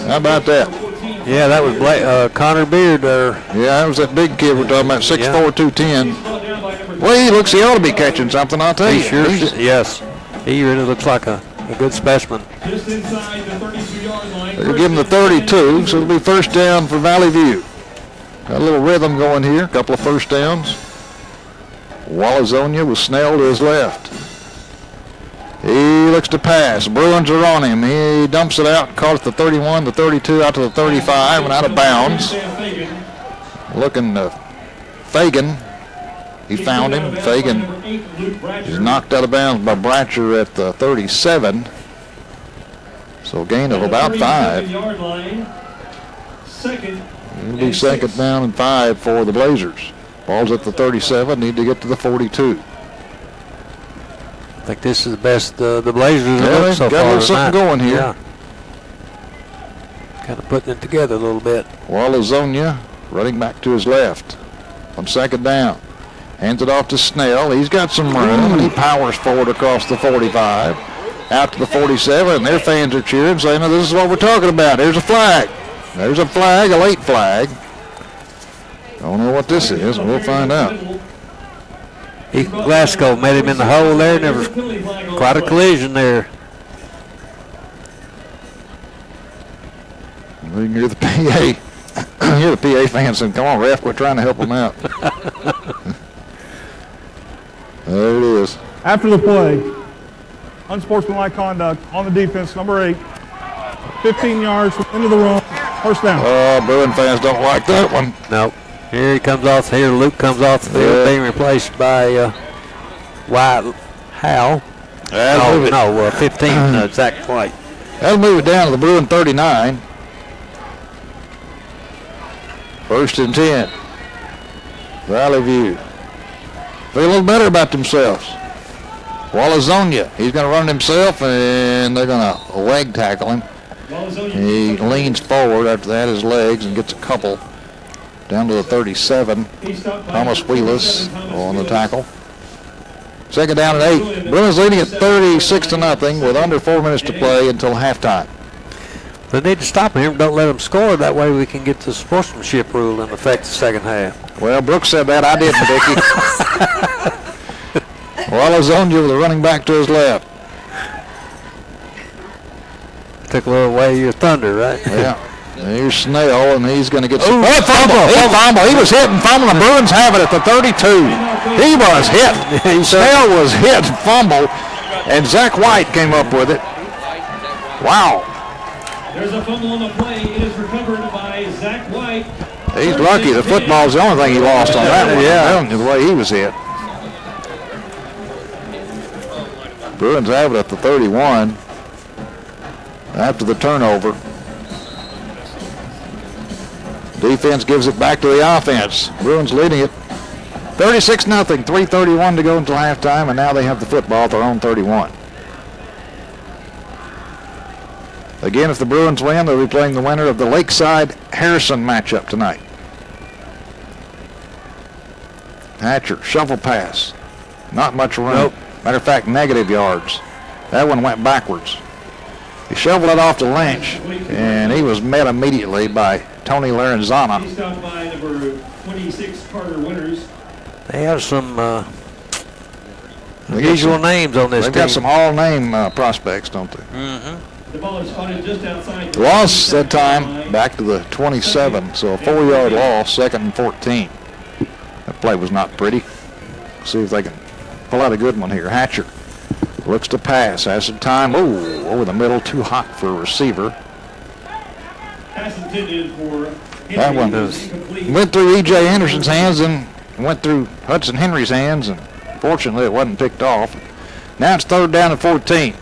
How about that? Yeah, that was Connor Beard there. Yeah, that was that big kid we're talking about, 6'4", 210. Well, he looks, he ought to be catching something, I'll tell you. He sure, yes. He really looks like a good specimen. Just inside the 32-yard line. They're going to give him the 32, so it'll be first down for Valley View. Got a little rhythm going here, a couple of first downs. Walazonia with Snell to his left. He looks to pass. Bruins are on him. He dumps it out, caught at the 31, the 32, out to the 35, and out of bounds. Looking Fagan. He found him. Fagan is knocked out of bounds by Bratcher at the 37. So a gain of about 5. It'll be second down and 5 for the Blazers. Ball's at the 37. Need to get to the 42. I think this is the best the Blazers have Yeah, looked so got a far little something tonight. going here. Yeah. Kind of putting it together a little bit. Walazonia running back to his left on second down. Hands it off to Snell. He's got some room, and he powers forward across the 45. Out to the 47, and their fans are cheering, saying, "No, this is what we're talking about. There's a flag. There's a flag, a late flag." Don't know what this is. We'll find out. Ethan Glasgow met him in the hole there. There was quite a collision there. We can hear the PA. Hear the PA fans saying, "Come on, ref, we're trying to help them out." There it is. After the play, unsportsmanlike conduct on the defense, number 8. 15 yards into the room, first down. Oh, Bruin fans don't like that one. Nope. Here he comes off. Here Luke comes off the field, being replaced by Wyatt Howe. 15. Zach White. That'll move it down to the Bruin 39. First and 10. Valley View. Feel a little better about themselves. Walazonia, he's going to run it himself, and they're going to leg tackle him. He leans forward after that, his legs, and gets a couple down to the 37. Thomas Wheelis on the tackle. Second down at 8. Bruins leading at 36-0 with under 4 minutes to play until halftime. They need to stop him. Don't let him score. That way we can get the sportsmanship rule in effect the second half. Well, Brooks said that. I didn't, Dickie. Walazonia with a running back to his left. Took a little away your thunder, right? Yeah. Here's Snell, and he's going to get some. Ooh, Fumble! He was hit and fumbled. The Bruins have it at the 32. He was hit. Snell was hit and fumbled, and Zach White came up with it. Wow. There's a fumble on the play. It is recovered by Zach White. He's lucky. The football's the only thing he lost on that one. Yeah. The way he was hit. Bruins have it at the 31 after the turnover. Defense gives it back to the offense. Bruins leading it 36-0. 3:31 to go until halftime, and now they have the football at their own 31. Again, if the Bruins win, they'll be playing the winner of the Lakeside-Harrison matchup tonight. Hatcher, shovel pass. Not much room. Nope. Matter of fact, negative yards. That one went backwards. He shoveled it off to Lynch, and he was met immediately by Tony Laranzana. He stopped by number 26, Carter Winters. They have some unusual names on this team. They've got some all-name prospects, don't they? Mm-hmm. The ball is spotted just outside. Loss that time back to the 27, so a 4-yard loss, 2nd and 14. That play was not pretty. See if they can pull out a good one here. Hatcher looks to pass, has some time. Oh, over the middle, too hot for a receiver. Pass intended for That one went through E.J. Anderson's hands and went through Hudson Henry's hands, and fortunately it wasn't picked off. Now it's 3rd down and 14.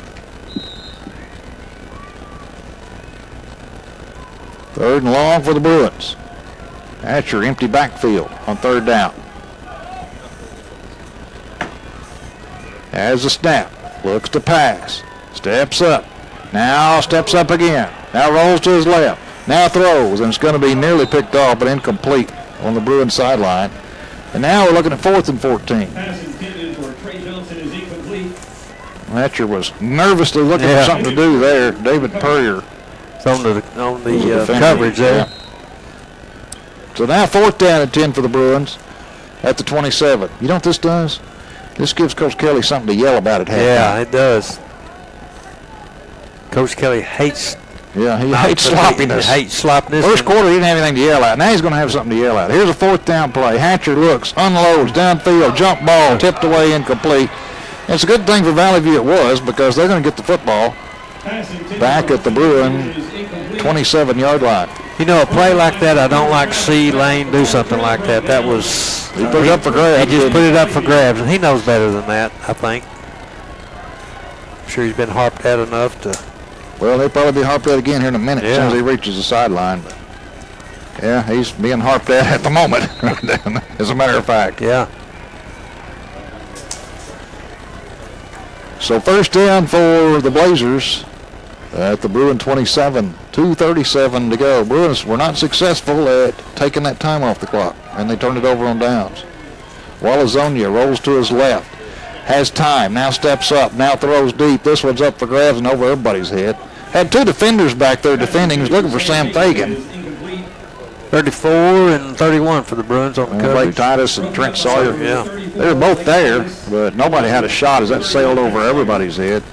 3rd and long for the Bruins. Hatcher, empty backfield on 3rd down. Has a snap. Looks to pass. Steps up. Now steps up again. Now rolls to his left. Now throws, and it's going to be nearly picked off, but incomplete on the Bruins sideline. And now we're looking at 4th and 14. Pass intended for Trey Johnson is incomplete. Hatcher was nervously looking for something to do there. David Purrier. On the coverage there. Yeah. So now 4th down and 10 for the Bruins at the 27. You know what this does? This gives Coach Kelly something to yell about at halftime. Yeah, it does. Coach Kelly hates. Yeah, he hates sloppiness. He hates sloppiness. First quarter, he didn't have anything to yell at. Now he's going to have something to yell at. Here's a 4th down play. Hatcher looks, unloads, downfield, jump ball, tipped away, incomplete. And it's a good thing for Valley View it was, because they're going to get the football back at the Bruin 27-yard line. You know, a play like that, I don't like to see Lane do something like that. That was... He put it up for grabs. He just put it up for grabs, and he knows better than that, I think. I'm sure he's been harped at enough to... Well, he'll probably be harped at again here in a minute as soon as he reaches the sideline. But yeah, he's being harped at the moment, as a matter of fact. Yeah. So first down for the Blazers at the Bruin 27, 2:37 to go. Bruins were not successful at taking that time off the clock, and they turned it over on downs. Walazonia rolls to his left, has time, now steps up, now throws deep. This one's up for grabs and over everybody's head. Had two defenders back there defending. He's looking for Sam Fagan. 34 and 31 for the Bruins on the coverage. Blake Titus and Trent Sawyer. Yeah. They were both there, but nobody had a shot as that sailed over everybody's head.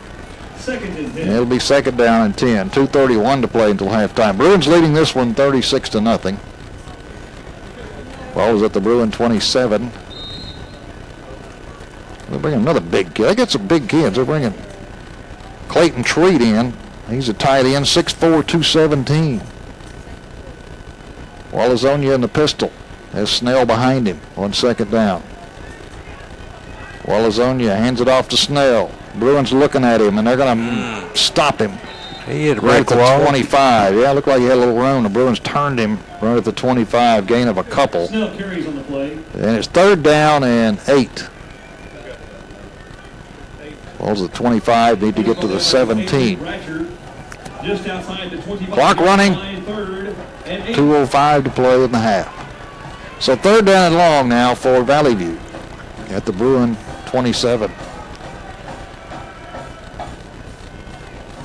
And it'll be second down and 10. 2:31 to play until halftime. Bruins leading this one 36-0. Ball is at the Bruin 27. They're bringing another big kid. They got some big kids. They're bringing Clayton Treat in. He's a tight end, 6'4", 217. Walazonia in the pistol. Has Snell behind him on second down. Walazonia hands it off to Snell. Bruins looking at him, and they're going to stop him. He had a right at break the wall. 25. Yeah, it looked like he had a little room. The Bruins turned him right at the 25, gain of a couple. Snell carries on the play. And it's third down and 8. Ball's at 25, need to get to the 17. Just outside the 25. Clock running. 2:05 to play in the half. So third down and long now for Valley View at the Bruin 27.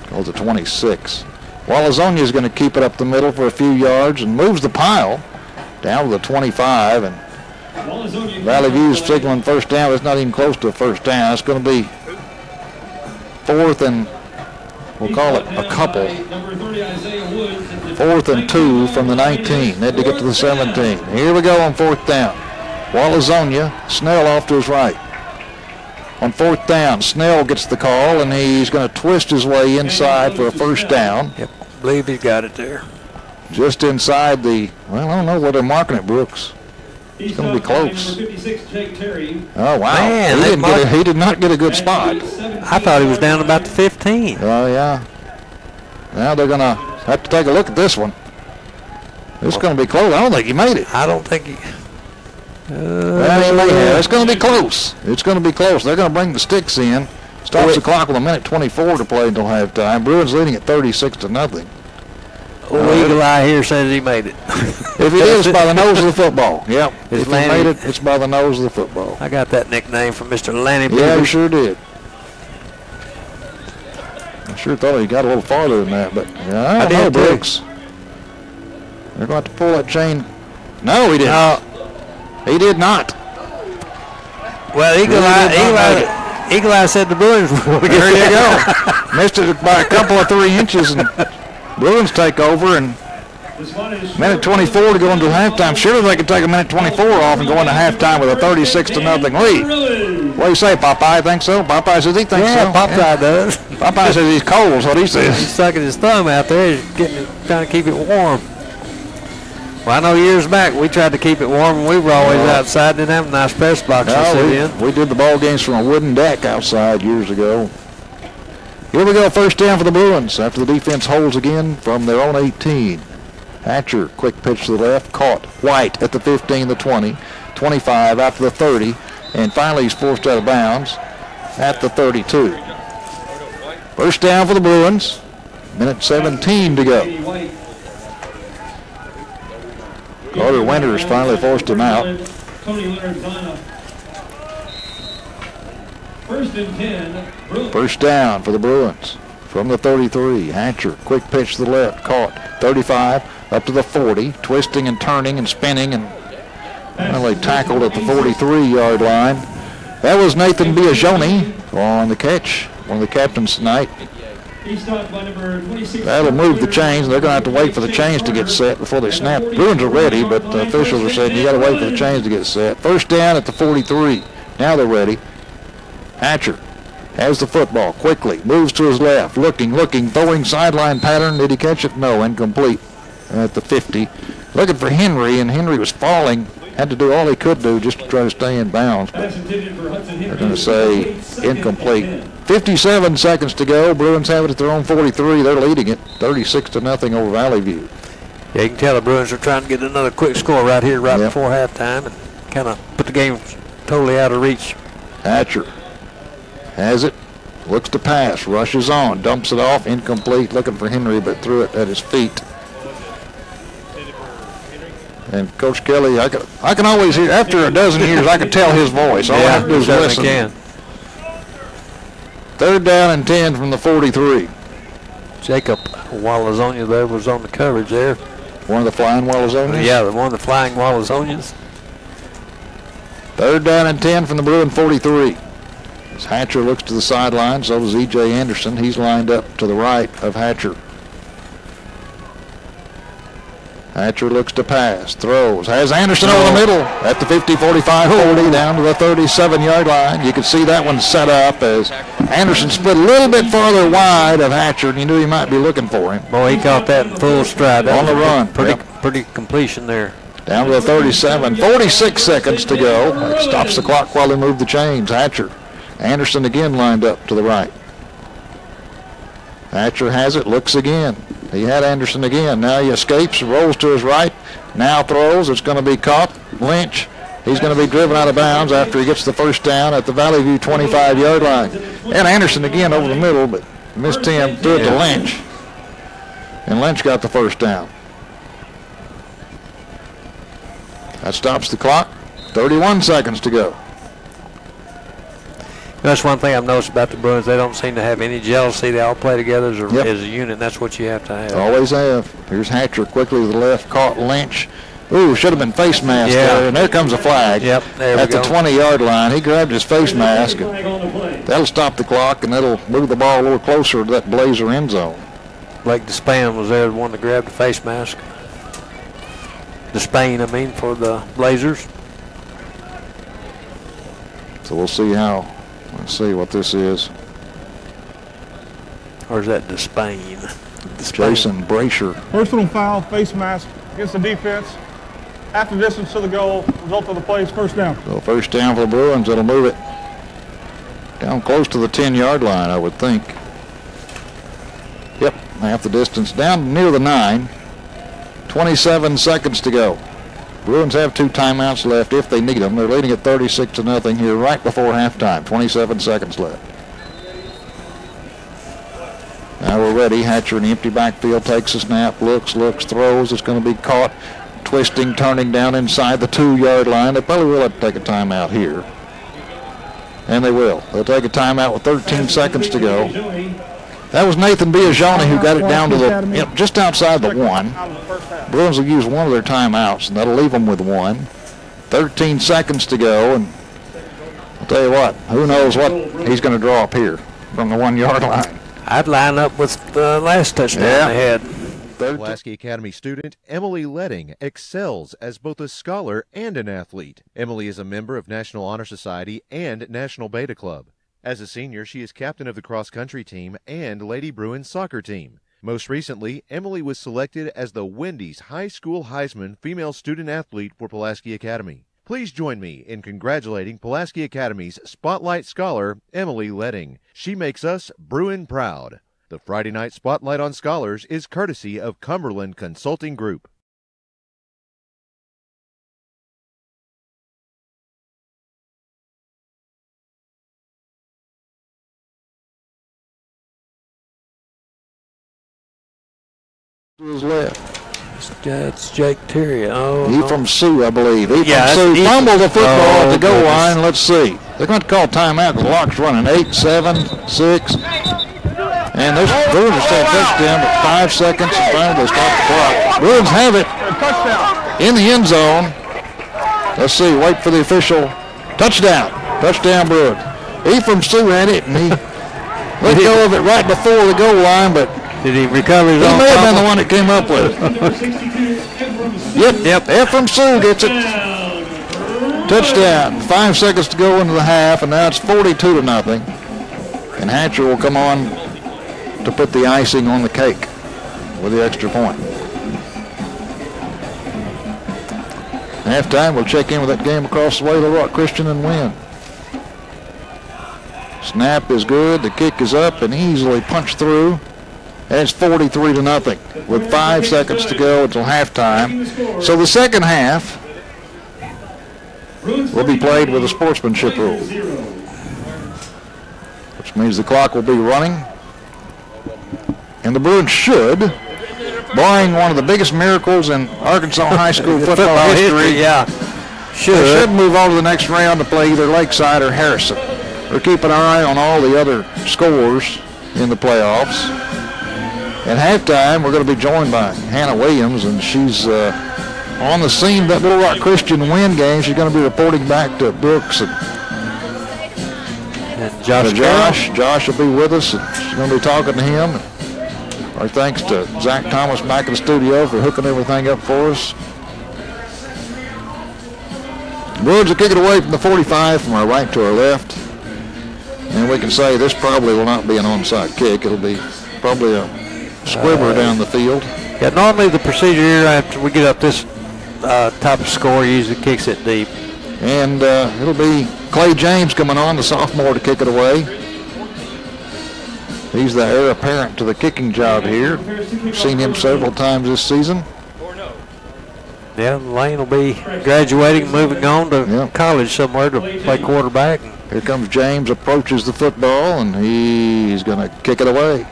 Goes to 26. Walazonia is going to keep it up the middle for a few yards and moves the pile down to the 25. And Valley View's signaling first down. It's not even close to a first down. It's going to be fourth and, we'll call it a couple. 4th and 2 from the 19. They had to get to the 17. Here we go on fourth down. Walazonia, Snell off to his right. On fourth down, Snell gets the call, and he's going to twist his way inside for a first down. Yep, believe he's got it there. Just inside the, well, I don't know where they're marking it, Brooks. It's going to be close. Oh, wow. Man, he did not get a good spot. I thought he was down about the 15. Oh, yeah. Now they're going to have to take a look at this one. It's going to be close. I don't think he made it. I don't think he... Well, he may have. It's going to be close. It's going to be close. They're going to bring the sticks in. Stops the clock with 1:24 to play until halftime. Bruins leading at 36-0. Eagle Eye here says he made it. If he did, it's by the nose of the football. Yep. If he made it, it's by the nose of the football. I got that nickname from Mr. Lanny. Yeah, you sure did. I sure thought he got a little farther than that, but I don't know, Brooks. They're going to have to pull that chain. No, he didn't. He did not. Well, Eagle Eye said the Bruins were going to get there. You go. Missed it by a couple of 3 inches, and Bruins take over, and 1:24 to go into halftime. Surely they could take 1:24 off and go into halftime with a 36-0 lead. What do you say, Popeye? Think so? Popeye says he thinks so. Popeye does. Popeye says he's cold is what he says. He's sucking his thumb out there. He's trying to keep it warm. Well, I know years back we tried to keep it warm, and we were always outside. Didn't have a nice press box to sit in. We did the ball games from a wooden deck outside years ago. Here we go, first down for the Bruins after the defense holds again from their own 18. Hatcher, quick pitch to the left, caught. White at the 15, the 20, 25 out to the 30, and finally he's forced out of bounds at the 32. First down for the Bruins, 1:17 to go. Carter Winters finally forced him out. First down for the Bruins from the 33. Hatcher, quick pitch to the left, caught. 35 up to the 40, twisting and turning and spinning, and finally tackled at the 43-yard line. That was Nathan Biagioni on the catch, one of the captains tonight. That'll move the chains. They're going to have to wait for the chains to get set before they snap. Bruins are ready, but the officials are saying you got to wait for the chains to get set. First down at the 43. Now they're ready. Hatcher has the football quickly, moves to his left, looking, throwing sideline pattern. Did he catch it? No, incomplete. at the 50. Looking for Henry, and Henry was falling. Had to do all he could do just to try to stay in bounds. But they're going to say incomplete. 57 seconds to go. Bruins have it at their own 43. They're leading it 36-0 over Valley View. Yeah, you can tell the Bruins are trying to get another quick score right here, right before halftime, and kind of put the game totally out of reach. Hatcher has it, looks to pass, rushes on, dumps it off, incomplete, looking for Henry, but threw it at his feet. And Coach Kelly, I can always hear, after a dozen years, I can tell his voice. All I have to do is listen. Can. 3rd down and 10 from the 43. Jacob Walazonia there was on the coverage there. One of the flying Walazonians? Yeah, one of the flying Walazonians. 3rd down and 10 from the Bruin 43. As Hatcher looks to the sideline, so does E.J. Anderson. He's lined up to the right of Hatcher. Hatcher looks to pass, throws, has Anderson over the middle at the 50, 45, 40, down to the 37-yard line. You can see that one set up as Anderson split a little bit farther wide of Hatcher, and you knew he might be looking for him. Boy, he caught that in full stride. On the run. Pretty completion there. Down to the 37, 46 seconds to go. That stops the clock while they move the chains. Hatcher. Anderson again lined up to the right. Hatcher has it, looks again. He had Anderson again. Now he escapes, rolls to his right. Now throws. It's going to be caught. Lynch. He's going to be driven out of bounds after he gets the first down at the Valley View 25-yard line. And Anderson again over the middle, but missed him, threw it to Lynch. And Lynch got the first down. That stops the clock. 31 seconds to go. That's one thing I've noticed about the Bruins. They don't seem to have any jealousy. They all play together as a unit. That's what you have to have. Always have. Here's Hatcher quickly to the left, caught Lynch. Ooh, should have been face mask there, and there comes a flag. Yep, there at we go. the 20-yard line. He grabbed his face mask, and that'll stop the clock, and that'll move the ball a little closer to that Blazer end zone. Blake Despain was there, the one that grabbed the face mask. Despain, I mean, for the Blazers. So we'll see how. Let's see what this is. Or is that Despain? Jason Brasher. Personal foul, face mask against the defense. Half the distance to the goal. Result of the play is first down. So first down for the Bruins. That'll move it down close to the 10-yard line, I would think. Yep, half the distance down near the 9. 27 seconds to go. Bruins have 2 timeouts left if they need them. They're leading at 36-0 here right before halftime. 27 seconds left. Now we're ready. Hatcher in the empty backfield takes a snap, looks, throws. It's going to be caught, twisting, turning down inside the 2-yard line. They probably will have to take a timeout here. And they will. They'll take a timeout with 13 seconds to go. That was Nathan Biagioni who got it down to the just outside the 1. Bruins will use one of their timeouts, and that'll leave them with 1. 13 seconds to go, and I'll tell you what, who knows what he's going to draw up here from the 1-yard line. I'd line up with the last touchdown they had. Pulaski Academy student Emily Letting excels as both a scholar and an athlete. Emily is a member of National Honor Society and National Beta Club. As a senior, she is captain of the cross-country team and Lady Bruins soccer team. Most recently, Emily was selected as the Wendy's High School Heisman Female Student Athlete for Pulaski Academy. Please join me in congratulating Pulaski Academy's Spotlight Scholar, Emily Letting. She makes us Bruin proud. The Friday night Spotlight on Scholars is courtesy of Cumberland Consulting Group. To his left. That's Jake Terry. Oh, Ephraim Sioux, I believe. Ephraim Yeah, Sioux Ephraim. fumbled the football at the goal goodness. line. Let's see. They're going to call timeout because the clock's running. 8, 7, 6. And there's Bruins are set touchdown, but 5 seconds and finally they stop the clock. Bruins have it in the end zone. Let's see. Wait for the official. Touchdown. Touchdown, Bruins. Ephraim Sioux had it, and he let go of it right before the goal line, but did he recover his he own may have been fumble? the one that came up with it. Yep. Ephraim Sioux gets it. Touchdown. 5 seconds to go into the half, and now it's 42-0. And Hatcher will come on to put the icing on the cake with the extra point. Halftime, we'll check in with that game across the way, Little Rock Christian, and win. Snap is good. The kick is up and easily punched through. And it's 43-0 with 5 seconds to go until halftime. So the second half will be played with a sportsmanship rule, which means the clock will be running. And the Bruins should, barring one of the biggest miracles in Arkansas high school football history, they should move on to the next round to play either Lakeside or Harrison. We're keeping our eye on all the other scores in the playoffs. At halftime, we're going to be joined by Hannah Williams, and she's on the scene of that Little Rock Christian win game. She's going to be reporting back to Brooks and Josh will be with us, and she's going to be talking to him. Our thanks to Zach Thomas back in the studio for hooking everything up for us. Bruins will kick it away from the 45 from our right to our left. And we can say this probably will not be an onside kick. It'll be probably a squibber down the field. Yeah, normally the procedure here after we get up this type of score usually kicks it deep. And it'll be Clay James coming on, the sophomore, to kick it away. He's the heir apparent to the kicking job here. We've seen him several times this season. Yeah, Lane will be graduating, moving on to college somewhere to play quarterback. Here comes James, approaches the football, and he's going to kick it away.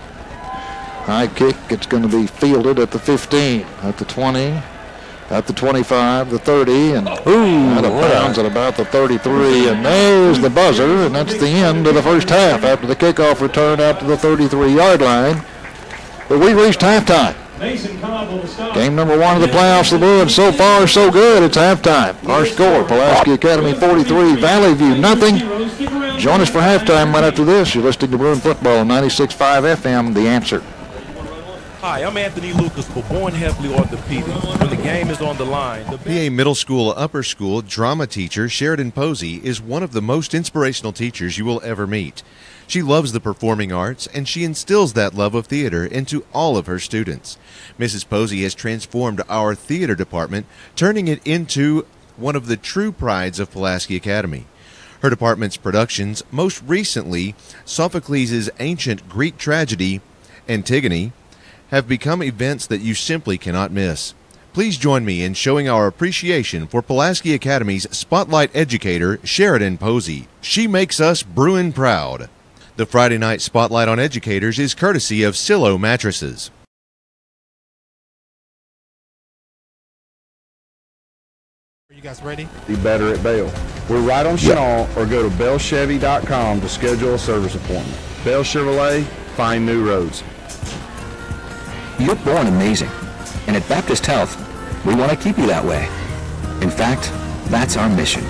High kick, it's going to be fielded at the 15, at the 20, at the 25, the 30, and out of bounds at about the 33. And there's the buzzer, and that's the end of the first half after the kickoff return out to the 33-yard line. But we reached halftime. Game number 1 of the playoffs of the Bruins. So far, so good. It's halftime. Our score, Pulaski Academy 43, Valley View nothing. Join us for halftime right after this. You're listening to Bruin Football on 96.5 FM, The Answer. Hi, I'm Anthony Lucas for Bourne Hefley Orthopedics. When the game is on the line, the PA Middle School Upper School drama teacher Sheridan Posey is one of the most inspirational teachers you will ever meet. She loves the performing arts, and she instills that love of theater into all of her students. Mrs. Posey has transformed our theater department, turning it into one of the true prides of Pulaski Academy. Her department's productions, most recently Sophocles' ancient Greek tragedy, Antigone, have become events that you simply cannot miss. Please join me in showing our appreciation for Pulaski Academy's spotlight educator, Sheridan Posey. She makes us Bruin proud. The Friday night Spotlight on Educators is courtesy of Silo Mattresses. Are you guys ready? Be better at Bell. We're right on Shaw, or go to bellchevy.com to schedule a service appointment. Bell Chevrolet, find new roads. You're born amazing, and at Baptist Health, we want to keep you that way. In fact, that's our mission,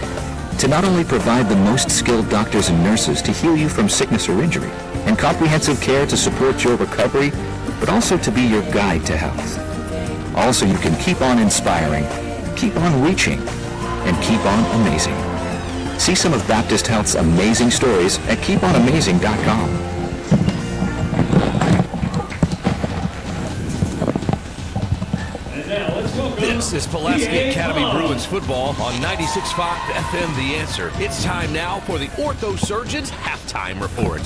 to not only provide the most skilled doctors and nurses to heal you from sickness or injury, and comprehensive care to support your recovery, but also to be your guide to health. Also, you can keep on inspiring, keep on reaching, and keep on amazing. See some of Baptist Health's amazing stories at keeponamazing.com. This is Pulaski Academy Bruins football on 96.5 FM The Answer. It's time now for the Ortho Surgeon's halftime report.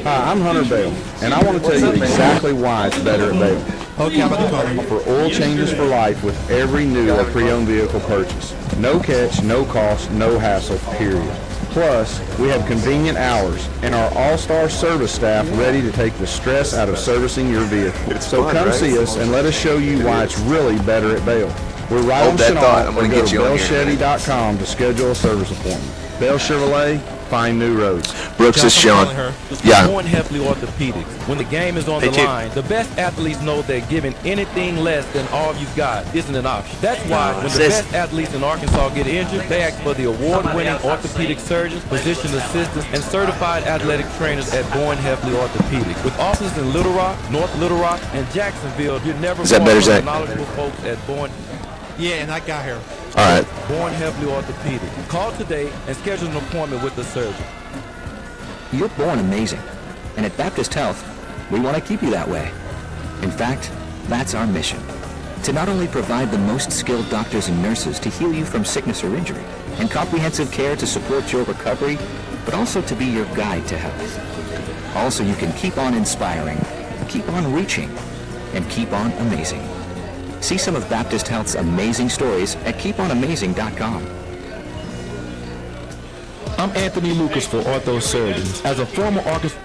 Hi, I'm Hunter Bale, and I want to tell you exactly why it's better at Bale. Okay, how about the color? For oil changes for life with every new or pre-owned vehicle purchase. No catch, no cost, no hassle, period. Plus, we have convenient hours and our all-star service staff ready to take the stress out of servicing your vehicle. So come see us and let us show you why it's really better at Bale. We're right on Chenal, or go to BaleChevy.com to schedule a service appointment. Bale Chevrolet, find new roads. Brooks, is Sean. Yeah. Born Heavily Orthopedics. When the game is on the line, the best athletes know that giving anything less than all you've got isn't an option. That's why when the best athletes in Arkansas get injured, they ask for the award-winning orthopedic surgeons, physician assistants, and certified athletic trainers at Born Heavily Orthopedics. With offices in Little Rock, North Little Rock, and Jacksonville, you're never is that better, Zach? knowledgeable folks at Born. Yeah, and that guy here. All right. Born Heavily Orthopedics. Call today and schedule an appointment with the surgeon. You're born amazing, and at Baptist Health, we want to keep you that way. In fact, that's our mission. To not only provide the most skilled doctors and nurses to heal you from sickness or injury, and comprehensive care to support your recovery, but also to be your guide to health. Also, you can keep on inspiring, keep on reaching, and keep on amazing. See some of Baptist Health's amazing stories at keeponamazing.com. I'm Anthony Lucas for Ortho Surgeons. As a former Arkansas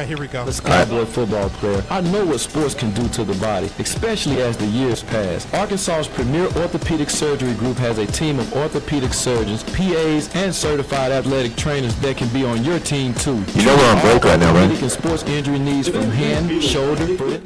here we go. Cowboy football player, I know what sports can do to the body, especially as the years pass. Arkansas's premier orthopedic surgery group has a team of orthopedic surgeons, PAs, and certified athletic trainers that can be on your team too. You know we're on break right now, right? Orthopedic and sports injury needs from hand, shoulder, foot.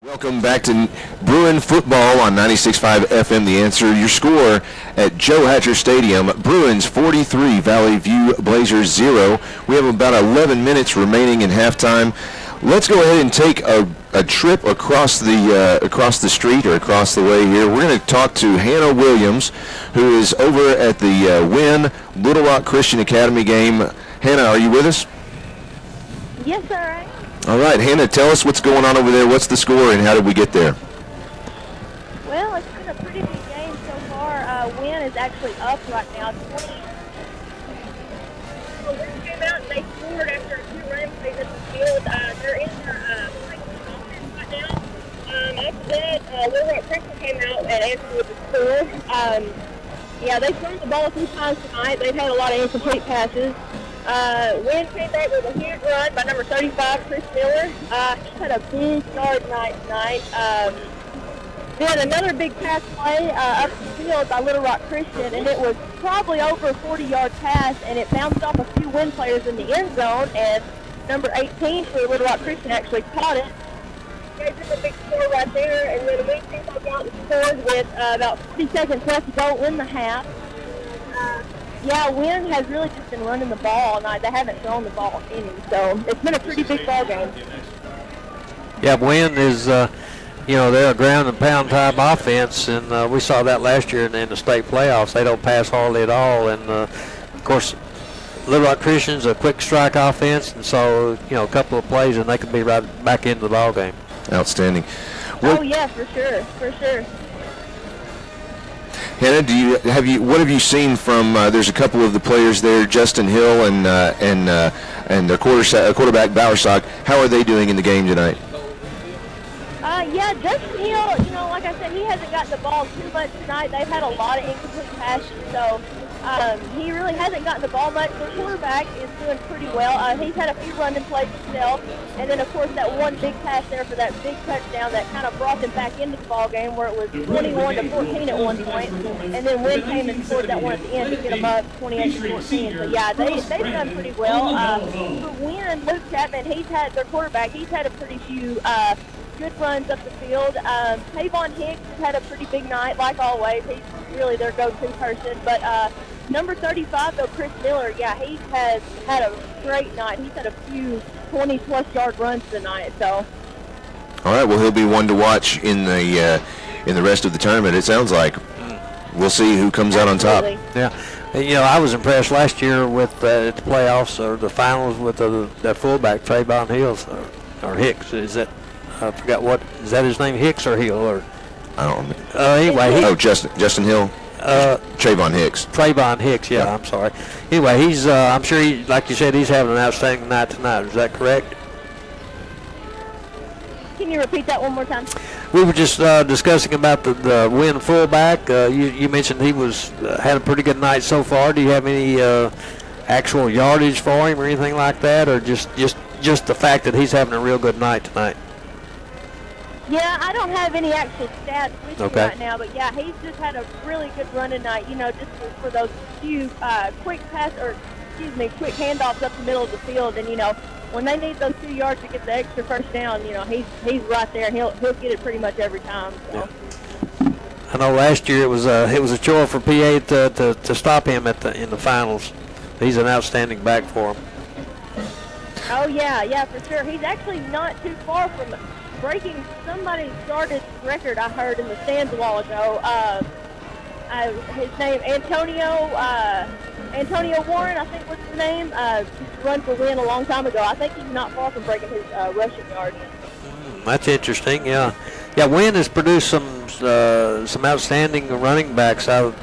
Welcome back to Bruin football on 96.5 FM. The Answer. Your score at Joe Hatcher Stadium: Bruins 43, Valley View Blazers 0. We have about 11 minutes remaining in halftime. Let's go ahead and take a trip across the street or across the way here. We're going to talk to Hannah Williams, who is over at the Wynn Little Rock Christian Academy game. Hannah, are you with us? Yes, sir. All right, Hannah, tell us what's going on over there. What's the score, and how did we get there? Well, it's been a pretty big game so far. Wynn is actually up right now, 20. Well, Wynn came out and they scored after a few run plays at the field. They're in their offense right now. After that, Little Rock Christian came out and answered with the score. Yeah, they've thrown the ball a few times tonight. They've had a lot of incomplete passes. Wynn came back with a huge run by number 35, Chris Miller. He had a big yard night tonight. Then another big pass play up the field by Little Rock Christian, and it was probably over a 40-yard pass, and it bounced off a few Wynn players in the end zone, and number 18 for Little Rock Christian actually caught it. Gave them a big score right there, and then the Wynn team goes out and scored with about 40 seconds left to go in the half. Yeah, Wynn has really just been running the ball all night. They haven't thrown the ball any, so it's been a pretty big ball game. Yeah, Wynn is, they're a ground and pound type offense, and we saw that last year in the state playoffs. They don't pass hardly at all, and of course, Little Rock Christian's a quick strike offense, and so a couple of plays and they could be right back into the ball game. Outstanding. Oh yeah, for sure. Hannah, what have you seen from? There's a couple of the players there, Justin Hill and their quarterback Bowersock. How are they doing in the game tonight? Yeah, Justin Hill, like I said, he hasn't gotten the ball too much tonight. They've had a lot of incomplete passes, so he really hasn't gotten the ball much. Their quarterback is doing pretty well. He's had a few running plays himself, and then, of course, that one big pass there for that big touchdown that kind of brought them back into the ball game where it was 21-14 at one point, and then Wynn came and scored that one at the end to get them up 28-14. So, yeah, they've done pretty well. For Wynn, Luke Chapman, their quarterback, he's had a pretty few good runs up the field. Tavon Hicks has had a pretty big night, like always. He's really their go-to person. But number 35, though, Chris Miller, yeah, he has had a great night. He's had a few 20-plus yard runs tonight. So. All right. Well, he'll be one to watch in the rest of the tournament. It sounds like. We'll see who comes out on top. Yeah. I was impressed last year with the playoffs or the finals with the fullback Tavon Hills or Hicks. Is that? I forgot what is that his name, Hicks or Hill or I don't remember. Anyway, Justin Hill. Trayvon Hicks. Trayvon Hicks, yeah, I'm sorry. Anyway, he's I'm sure he, like you said, he's having an outstanding night tonight. Is that correct? Can you repeat that one more time? We were just discussing about the Wynn fullback. You mentioned he was had a pretty good night so far. Do you have any actual yardage for him or anything like that, or just the fact that he's having a real good night tonight? Yeah, I don't have any actual stats with me right now, but yeah, he's just had a really good run tonight. You know, just for those few quick handoffs up the middle of the field, and you know, when they need those 2 yards to get the extra first down, you know, he's right there, and he'll get it pretty much every time. So. Yeah. I know last year it was a chore for PA to stop him in the finals. He's an outstanding back for him. Oh yeah, for sure. He's actually not too far from breaking somebody started record I heard in the stands a while ago. His name Antonio Warren, I think was his name. Used to run for Wynn a long time ago. I think he's not far from breaking his rushing yards. That's interesting. Yeah. Wynn has produced some outstanding running backs out.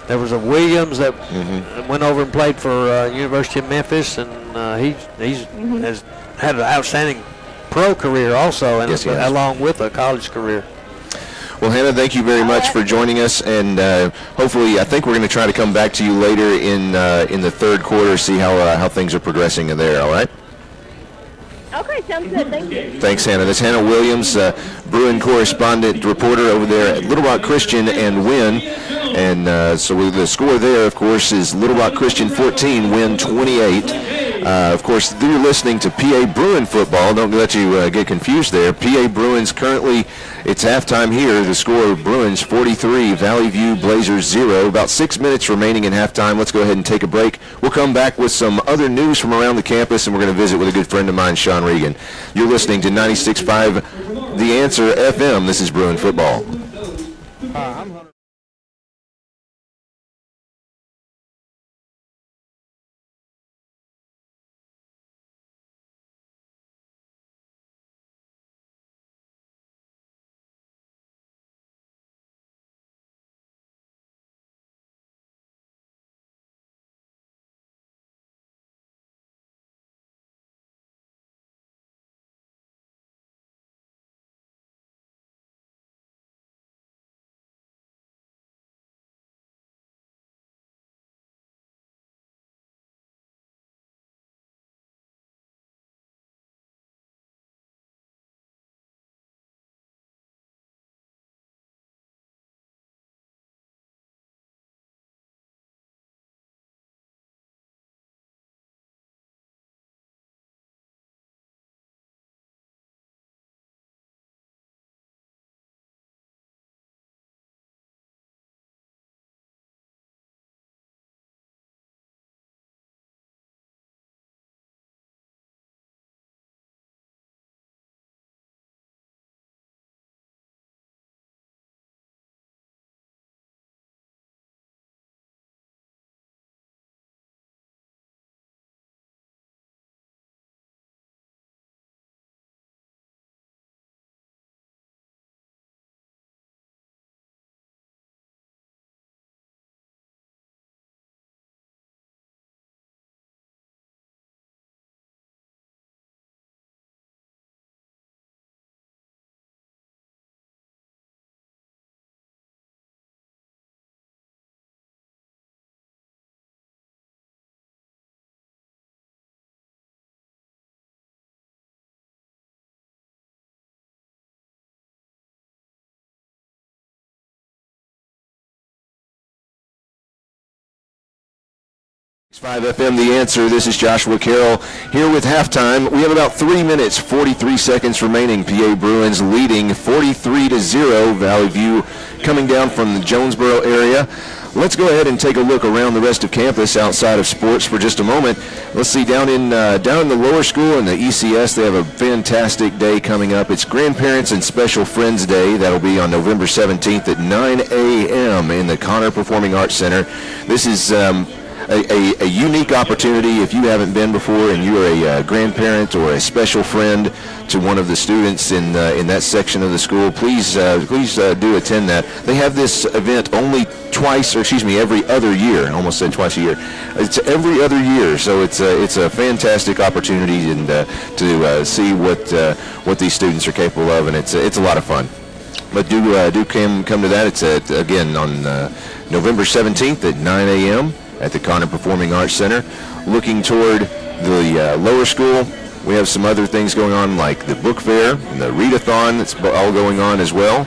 There was a Williams that went over and played for University of Memphis, and has had an outstanding pro career also, and along with a college career. Well, Hannah, thank you very much for joining us, and hopefully, I think we're going to try to come back to you later in the third quarter, see how things are progressing there. All right. Okay, sounds good. Thank you. Thanks, Hannah. That's Hannah Williams, Bruin correspondent reporter over there at Little Rock Christian and Wynn. And so the score there, of course, is Little Rock Christian 14, Wynn 28. Of course, you're listening to PA Bruin football. Don't let you get confused there. PA Bruins currently, it's halftime here. The score of Bruins 43, Valley View Blazers 0. About 6 minutes remaining in halftime. Let's go ahead and take a break. We'll come back with some other news from around the campus, and we're going to visit with a good friend of mine, Sean Regan. You're listening to 96.5 The Answer FM. This is Bruin football. Five FM, The Answer. This is Joshua Carroll here with halftime. We have about 3 minutes, 43 seconds remaining. PA Bruins leading 43-0. Valley View coming down from the Jonesboro area. Let's go ahead and take a look around the rest of campus outside of sports for just a moment. Let's see, down in the lower school in the ECS, they have a fantastic day coming up. It's Grandparents and Special Friends Day. That'll be on November 17th at 9 a.m. in the Connor Performing Arts Center. This is a unique opportunity if you haven't been before and you are a grandparent or a special friend to one of the students in that section of the school, please do attend that. They have this event only every other year. I almost said twice a year. It's every other year, so it's a fantastic opportunity and to see what these students are capable of, and it's a lot of fun. But do come to that. It's again on November 17th at 9 a.m. at the Connor Performing Arts Center. Looking toward the lower school, we have some other things going on like the book fair and the readathon that's all going on as well.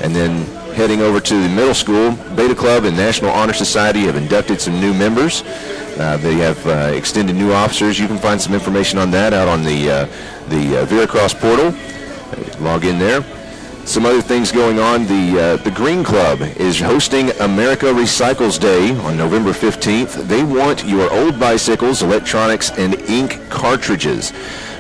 And then heading over to the middle school, Beta Club and National Honor Society have inducted some new members. They have extended new officers. You can find some information on that out on the Veracross portal. Log in there. Some other things going on. The Green Club is hosting America Recycles Day on November 15th. They want your old bicycles, electronics, and ink cartridges.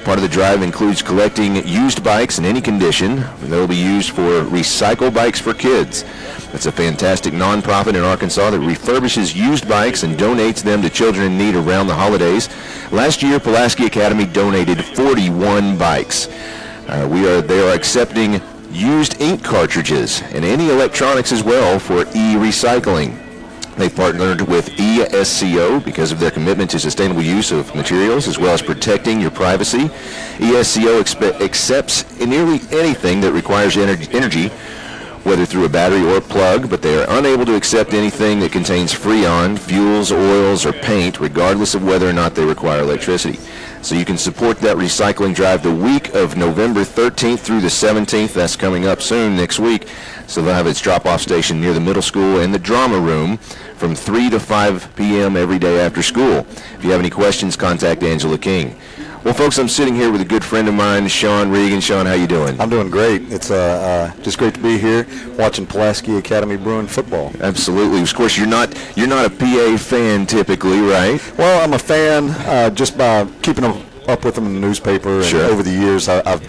Part of the drive includes collecting used bikes in any condition. They'll be used for Recycle Bikes for Kids. That's a fantastic nonprofit in Arkansas that refurbishes used bikes and donates them to children in need around the holidays. Last year, Pulaski Academy donated 41 bikes. They are accepting used ink cartridges and any electronics as well for e-recycling. They partnered with ESCO because of their commitment to sustainable use of materials as well as protecting your privacy. ESCO accepts nearly anything that requires energy, whether through a battery or plug, but they are unable to accept anything that contains freon, fuels, oils, or paint, regardless of whether or not they require electricity. So you can support that recycling drive the week of November 13th through the 17th. That's coming up soon next week. So they'll have its drop-off station near the middle school and the drama room from 3 to 5 p.m. every day after school. If you have any questions, contact Angela King. Well, folks, I'm sitting here with a good friend of mine, Sean Regan. Sean, how you doing? I'm doing great. It's just great to be here watching Pulaski Academy Bruin football. Absolutely. Of course, you're not a PA fan typically, right? Well, I'm a fan just by keeping up with them in the newspaper. And over the years, I've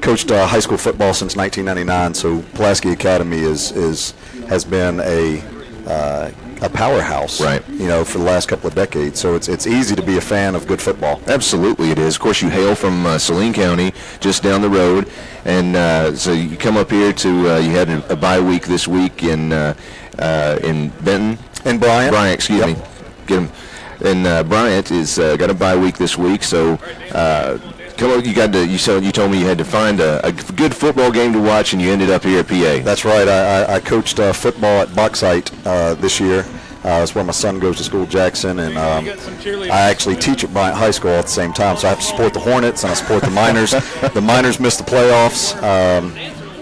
coached high school football since 1999. So Pulaski Academy has been a powerhouse, right? For the last couple of decades. So it's easy to be a fan of good football. Absolutely, it is. Of course, you hail from Saline County, just down the road, and so you come up here to. You had a bye week this week in Benton. In Bryant. Bryant, excuse me. Get him. And Bryant is got a bye week this week, so. Come on, you told me you had to find a good football game to watch, and you ended up here at PA. That's right. I coached football at Bauxite this year. That's where my son goes to school, Jackson, and I actually teach at Bryant High School at the same time. So I have to support the Hornets and I support the Miners. The Miners missed the playoffs,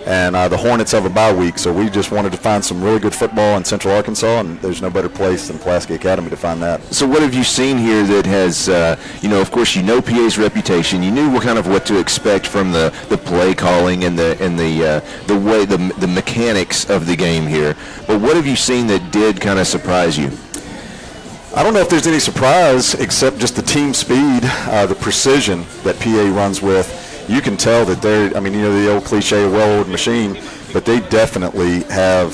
and the Hornets have a bye week. So we just wanted to find some really good football in Central Arkansas, and there's no better place than Pulaski Academy to find that. So what have you seen here that has, of course, PA's reputation. You knew what to expect from the play calling and the way the mechanics of the game here. But what have you seen that did kind of surprise you? I don't know if there's any surprise except just the team speed, the precision that PA runs with. You can tell that they're, the old cliche, well-oiled machine, but they definitely have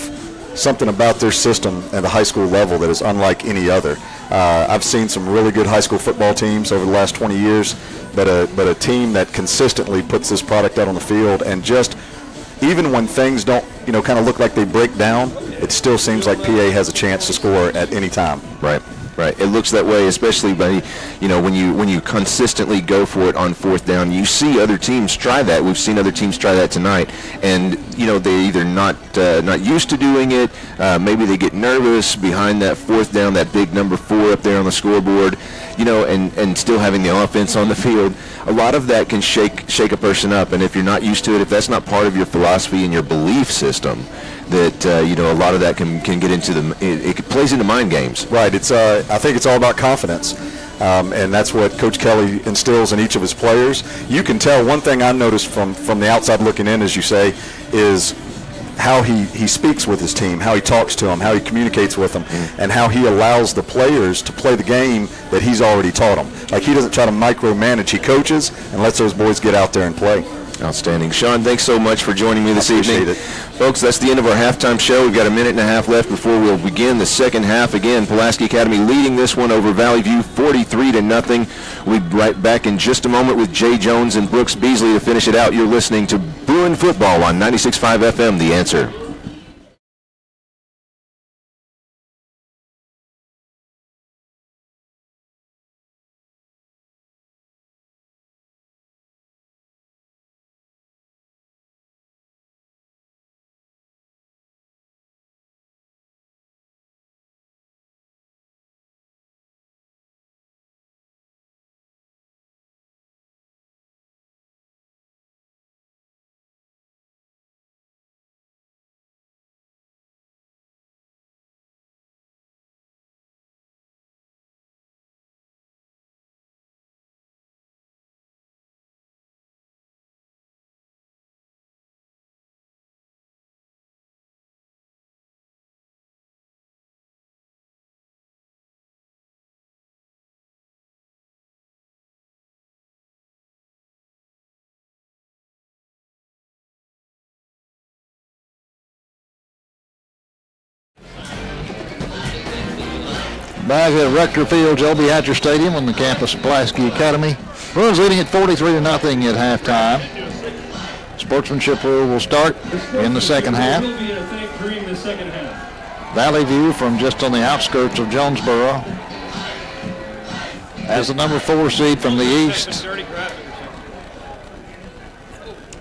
something about their system at the high school level that is unlike any other. I've seen some really good high school football teams over the last 20 years, but a team that consistently puts this product out on the field, and just even when things don't, kind of look like they break down, it still seems like PA has a chance to score at any time. Right. Right, it looks that way, especially by when you consistently go for it on fourth down. You see other teams try that. We've seen other teams try that tonight, and they're either not used to doing it. Maybe they get nervous behind that fourth down, that big number 4 up there on the scoreboard. And still having the offense on the field. A lot of that can shake a person up, and if you're not used to it, if that's not part of your philosophy and your belief system, that a lot of that can get into it plays into mind games. Right. It's I think it's all about confidence, and that's what Coach Kelly instills in each of his players. You can tell. One thing I noticed from the outside looking in, as you say, is how he speaks with his team, how he talks to them, how he communicates with them, and how he allows the players to play the game that he's already taught them. Like, he doesn't try to micromanage. He coaches and lets those boys get out there and play. Outstanding. Sean, thanks so much for joining me this evening. It. Folks, that's the end of our halftime show. We've got a minute and a half left before we'll begin the second half. Again, Pulaski Academy leading this one over Valley View 43-0. We'll be right back in just a moment with Jay Jones and Brooks Beasley to finish it out. You're listening to Bruin Football on 96.5 FM, The Answer. Back at Rector Field, Joby Hatcher Stadium on the campus of Pulaski Academy. Bruins leading at 43-0 at halftime. Sportsmanship rule will start in the second half. Valley View from just on the outskirts of Jonesboro as the number 4 seed from the east.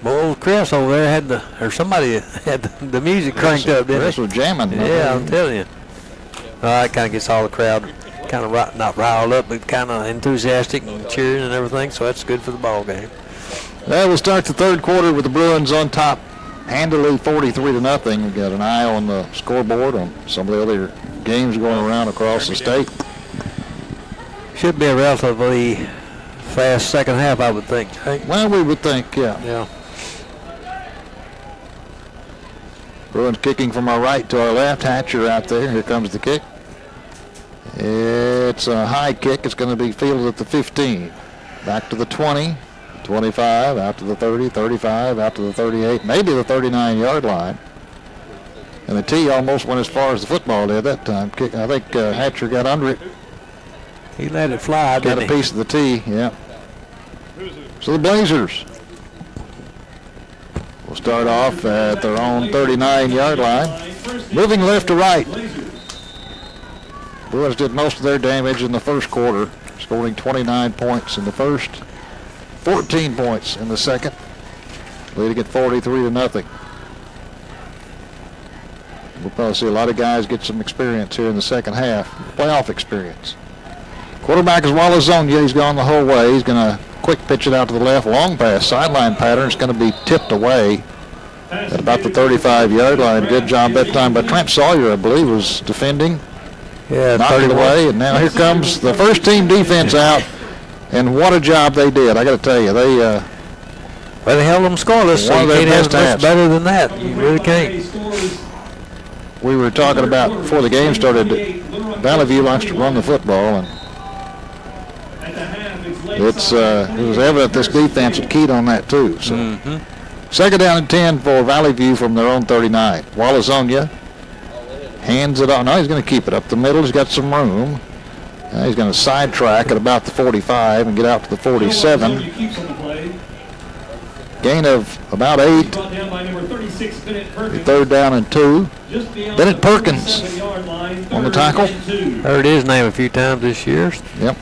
Boy, Chris over there somebody had the music cranked up, didn't Chris was jamming. Yeah, I'm telling you. It kind of gets all the crowd kind of not riled up, but kind of enthusiastic and cheering and everything, so that's good for the ball game. Well, we'll start the third quarter with the Bruins on top, handily 43-0. We've got an eye on the scoreboard on some of the other games going around across the state. Should be a relatively fast second half, I would think. Right? Well, we would think, yeah. Yeah. Bruins kicking from our right to our left. Hatcher out there. Here comes the kick. It's a high kick. It's going to be fielded at the 15. Back to the 20, 25, out to the 30, 35, out to the 38, maybe the 39-yard line. And the tee almost went as far as the football did that time. I think Hatcher got under it. He let it fly, got didn't a piece of the tee, yeah. So the Blazers will start off at their own 39-yard line. Moving left to right. Bruins did most of their damage in the first quarter, scoring 29 points in the first, 14 points in the second, leading at 43-0. We'll probably see a lot of guys get some experience here in the second half, playoff experience. Quarterback is Wallace Zonia. He's gone the whole way. He's going to quick pitch it out to the left, long pass, sideline pattern. It's going to be tipped away at about the 35-yard line. Good job that time by Trent Sawyer, I believe, was defending. Yeah, knocked it away, and now here comes the first team defense out, and what a job they did. I got to tell you, they held them scoreless. So you can't have much better than that. You really can't. We were talking about before the game started, Valley View likes to run the football, and it was evident this defense had keyed on that too. So second down and 10 for Valley View from their own 39. Wallazonia hands it on. No, he's going to keep it up the middle. He's got some room. He's going to sidetrack at about the 45 and get out to the 47. Gain of about 8. Third down and 2. Bennett Perkins on the tackle. Heard his name a few times this year. Yep.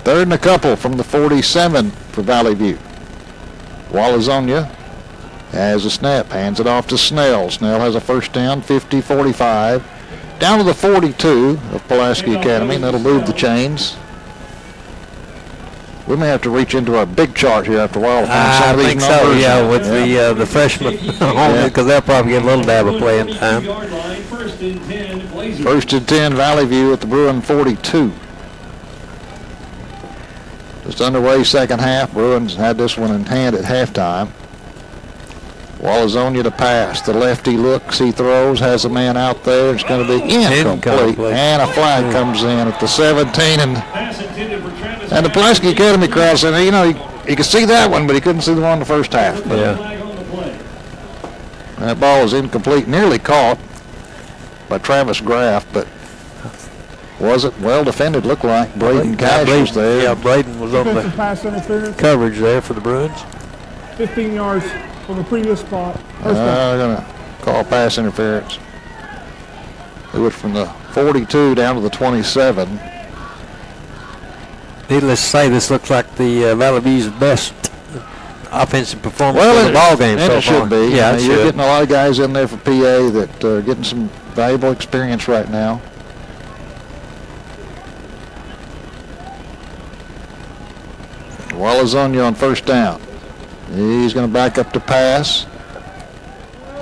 Third and a couple from the 47 for Valley View. Wallazonia has a snap, hands it off to Snell. Snell has a first down, 50-45. Down to the 42 of Pulaski Academy, and that'll move the chains. We may have to reach into our big chart here after a while to find some of these numbers. I think so, yeah, with the freshmen on it, because they'll probably get a little dab of playing time. First and 10, Valley View at the Bruin 42. Just underway second half. Bruins had this one in hand at halftime. Wallazonia to pass. The lefty looks, he throws, has a man out there. It's going to be incomplete. And a flag comes in at the 17. And the Pulaski Academy crowd said, you know, He could see that one, but he couldn't see the one in the first half. Yeah. That ball was incomplete, nearly caught by Travis Graff, but wasn't well defended. Looked like Braden Cash was there. Yeah, Braden was on the pass interference. coverage there for the Bruins. 15 yards from the previous spot. They're going to call pass interference. It was from the 42 down to the 27. Needless to say, this looks like the Valley View's best offensive performance Well, in the ball game so it far. should be. Yeah, it You're should. getting a lot of guys in there for PA that are getting some valuable experience right now. Walazonia on first down. He's going to back up to pass.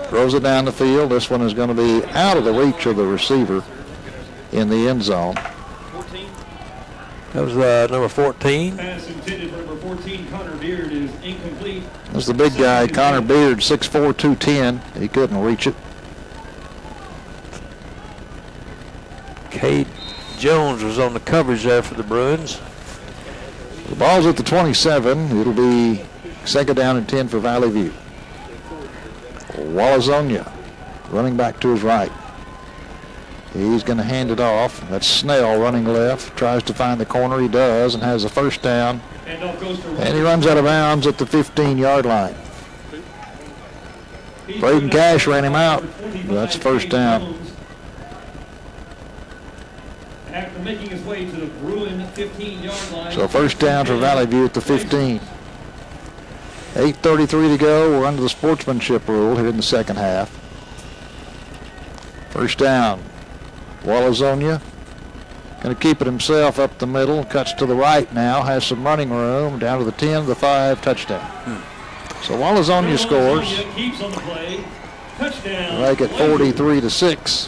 Throws it down the field. This one is going to be out of the reach of the receiver in the end zone. That was number 14. Pass intended for number 14, Connor Beard, is incomplete. That's the big guy, Connor Beard, 6'4", 210. He couldn't reach it. Cade Jones was on the coverage there for the Bruins. The ball's at the 27. It'll be second down and 10 for Valley View. Walazonia running back to his right. He's going to hand it off. That's Snell running left. Tries to find the corner. He does and has a first down. And he runs out of bounds at the 15-yard line. Braden Cash ran him out. That's first down. After making his way to the Bruin 15-yard line. So first down for Valley View at the 15. 8:33 to go. We're under the sportsmanship rule here in the second half. First down. Walazonia going to keep it himself up the middle. Cuts to the right now. Has some running room. Down to the 10, the 5, touchdown. So Walazonia scores. Keeps on the play. Touchdown. Make it 43-6.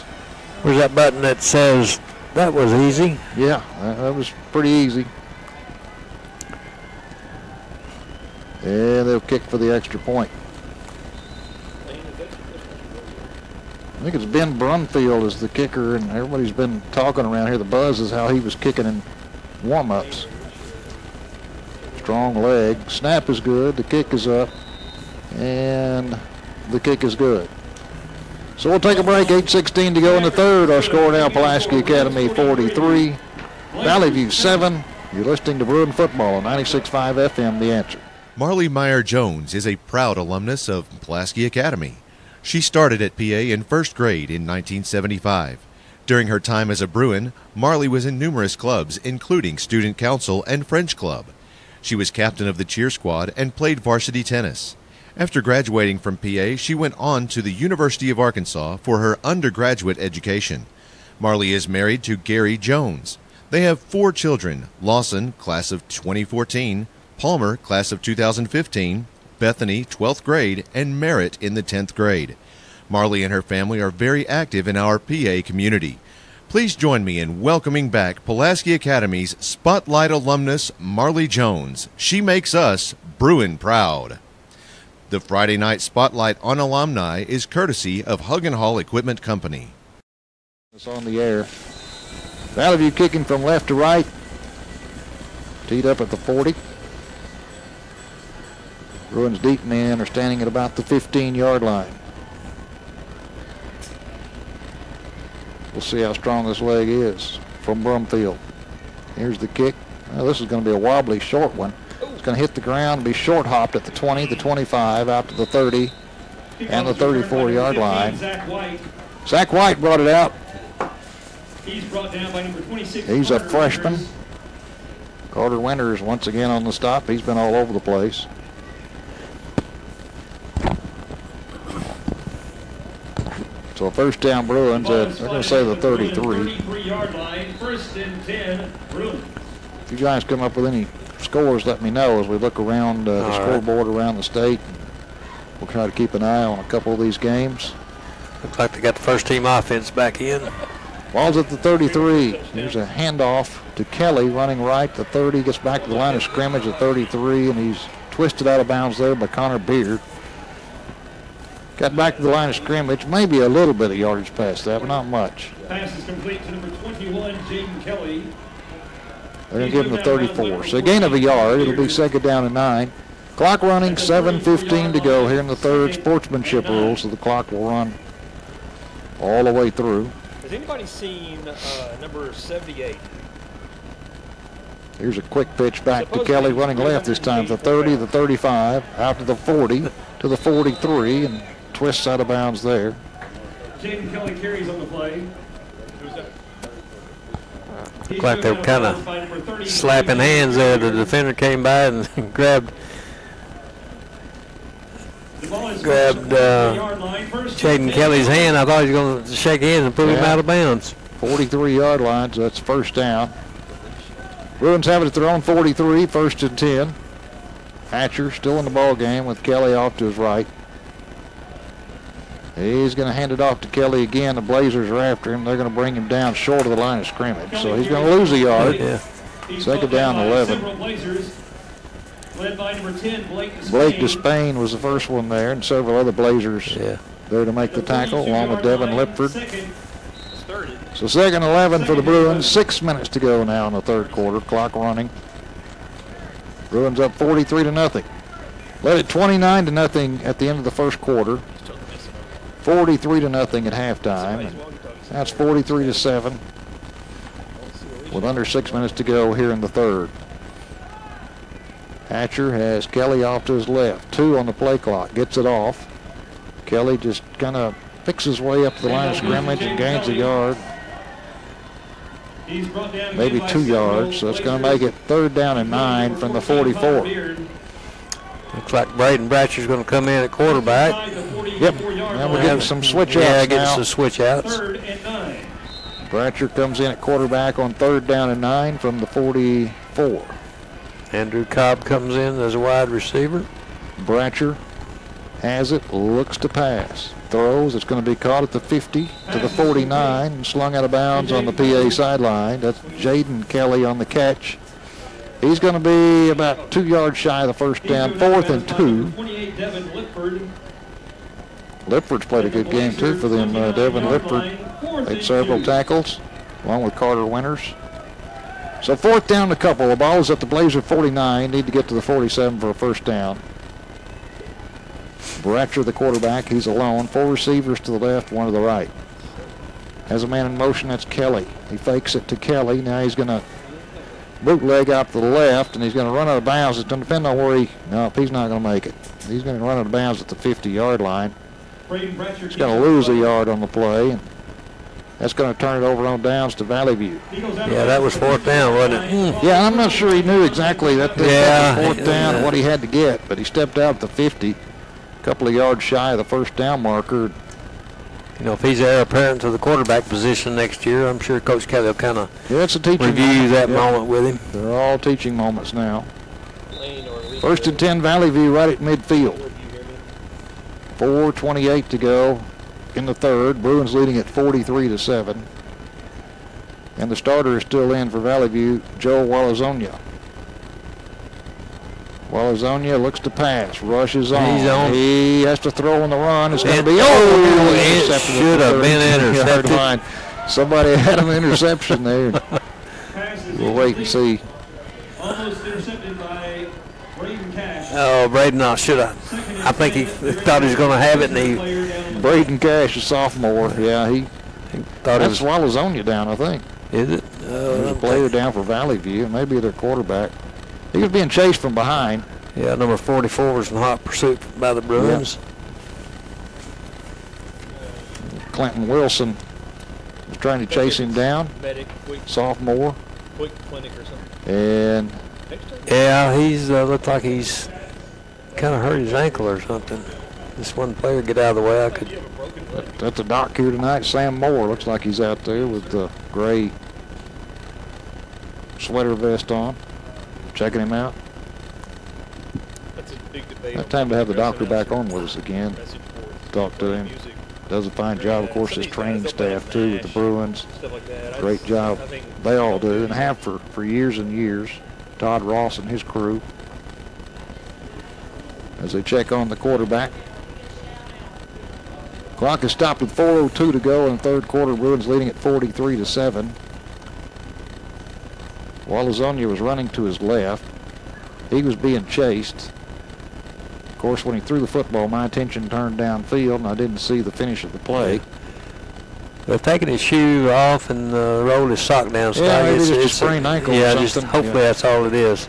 Where's that button that says that was easy? Yeah, that was pretty easy. And they'll kick for the extra point. I think it's Ben Brunfield is the kicker, and everybody's been talking around here. The buzz is how he was kicking in warm-ups. Strong leg. Snap is good. The kick is up. And the kick is good. So we'll take a break. 8:16 to go in the third. Our score now, Pulaski Academy 43, Valley View 7. You're listening to Bruin Football on 96.5 FM, The Answer. Marley Meyer Jones is a proud alumnus of Pulaski Academy. She started at PA in first grade in 1975. During her time as a Bruin, Marley was in numerous clubs, including Student Council and French Club. She was captain of the cheer squad and played varsity tennis. After graduating from PA, she went on to the University of Arkansas for her undergraduate education. Marley is married to Gary Jones. They have 4 children: Lawson, class of 2014, Palmer, class of 2015, Bethany, 12th grade, and Merritt in the 10th grade. Marley and her family are very active in our PA community. Please join me in welcoming back Pulaski Academy's Spotlight alumnus, Marley Jones. She makes us Bruin proud. The Friday night Spotlight on Alumni is courtesy of Hug & Hall Equipment Company. It's on the air. Valley View kicking from left to right. Teed up at the 40. Bruins deep men are standing at about the 15-yard line. We'll see how strong this leg is from Brumfield. Here's the kick. Well, this is going to be a wobbly short one. It's going to hit the ground and be short hopped at the 20, the 25, out to the 30, and the 34-yard line. Zach White brought it out. He's brought down by number 26. He's a freshman. Carter Winters once again on the stop. He's been all over the place. So first down Bruins at, they're going to say the 33. 33-yard line, first and 10, Bruins. If you guys come up with any scores, let me know as we look around the scoreboard around the state. We'll try to keep an eye on a couple of these games. Looks like they got the first team offense back in. Ball's at the 33. Here's a handoff to Kelly running right. The 30 gets back to the line of scrimmage at 33, and he's twisted out of bounds there by Connor Beard. Got back to the line of scrimmage, maybe a little bit of yardage past that, but not much. Pass is complete to number 21, Jaden Kelly. They're going to give him the 34. So a gain of a yard. It'll be second down and 9. Clock running, 7:15 to go here in the third. Sportsmanship rules, so the clock will run all the way through. Has anybody seen number 78? Here's a quick pitch back to Kelly, running left this time. The 30, the 35, out to the 40, to the 43, and twists out of bounds there. Jaden Kelly carries on the play. Looked like they were kind of slapping hands there. The defender came by and grabbed Jaden Kelly's hand. I thought he was going to shake hands and put him out of bounds. 43-yard line, so that's first down. Bruins have it at their own 43, first and 10. Hatcher still in the ball game with Kelly off to his right. He's going to hand it off to Kelly again. The Blazers are after him. They're going to bring him down short of the line of scrimmage. So he's going to lose a yard. Yeah. Second down, 11. Led by number 10, Blake Despain was the first one there, and several other Blazers there to make the tackle, along with Devin Lipford. So second 11 for the Bruins. 6 minutes to go now in the third quarter. Clock running. Bruins up 43-0. Led it 29-0 at the end of the first quarter. 43-0 at halftime. And that's 43-7 with under 6 minutes to go here in the third. Hatcher has Kelly off to his left. 2 on the play clock. Gets it off. Kelly just kind of picks his way up to the line of scrimmage and gains a yard. Maybe 2 yards. So it's going to make it third down and 9 from the 44. Looks like Braden Bratcher's going to come in at quarterback. Yep. Now we're getting some switch outs. Yeah, getting some switch outs. Bratcher comes in at quarterback on third down and 9 from the 44. Andrew Cobb comes in as a wide receiver. Bratcher has it, looks to pass. Throws, it's going to be caught at the 50 to the 49 and slung out of bounds on the PA sideline. That's Jaden Kelly on the catch. He's going to be about 2 yards shy of the first down, 4th and 2. Lipford's played a good game too for them. Devin Lipford made several tackles along with Carter Winters. So 4th down a couple. The ball is at the Blazer 49. Need to get to the 47 for a first down. Bratcher, the quarterback, he's alone. 4 receivers to the left, 1 to the right. Has a man in motion, that's Kelly. He fakes it to Kelly. Now he's going to bootleg out to the left, and he's going to run out of bounds. It's going to depend on where he's not going to make it. He's going to run out of bounds at the 50-yard line. He's going to lose a yard on the play, and that's going to turn it over on downs to Valley View. Yeah, that was 4th down, wasn't it? Yeah, I'm not sure he knew exactly that was 4th down and what he had to get, but he stepped out at the 50, a couple of yards shy of the first down marker. You know, if he's heir apparent to the quarterback position next year, I'm sure Coach Kelly will kind of it's a teaching review that moment with him. They're all teaching moments now. First and 10, Valley View right at midfield. 4:28 to go in the third. Bruins leading at 43-7. And the starter is still in for Valley View, Joe Walazonia. Walazonia looks to pass, rushes on. He's on. He has to throw on the run. It's going to be it should have been intercepted. Somebody had an interception there. We'll wait and see. Almost intercepted by Braden Cash. Oh, Braden, should have. I think he thought he was going to have it, and he. Braden Cash, a sophomore. Yeah, he thought that's Walazonia down, I think. Is it? There's a player down for Valley View. Maybe their quarterback. He was being chased from behind. Yeah, number 44 was in hot pursuit by the Bruins. Yeah. Clinton Wilson was trying to chase him down. Sophomore. Quick clinic or something. And yeah, he's looked like he's kind of hurt his ankle or something. This one player get out of the way. I could. At the dock here tonight, Sam Moore looks like he's out there with the gray sweater vest on. Checking him out. That's a big debate. That time to have the doctor back on with us again. Talk to him. Does a fine job, of course, his training staff too with the Bruins. Great job. They all do and have for years and years. Todd Ross and his crew. As they check on the quarterback. Clock is stopped with 4:02 to go in the third quarter. Bruins leading at 43-7. Walazonia was running to his left. He was being chased. Of course, when he threw the football, my attention turned downfield, and I didn't see the finish of the play. They're taking his shoe off and rolled his sock down. Yeah, maybe just a sprained ankle or something. Just hopefully that's all it is.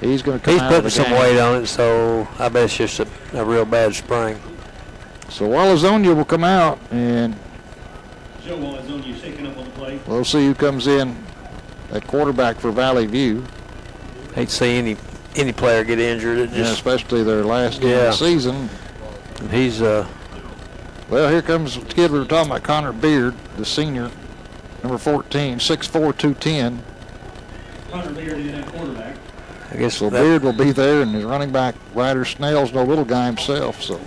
He's going to come out of the He's putting some weight on it, so I bet it's just a real bad sprain. So Walazonia will come out, and Joe Walazonia shaking up on the play. we'll see who comes in at quarterback for Valley View. Hate to see any player get injured. Especially their last game of the season. And he's well, here comes the kid we were talking about, Connor Beard, the senior, number 14, 6'4", 210. Connor Beard is at quarterback. I guess so. Beard will be there, and his running back, Ryder Snell's no little guy himself. So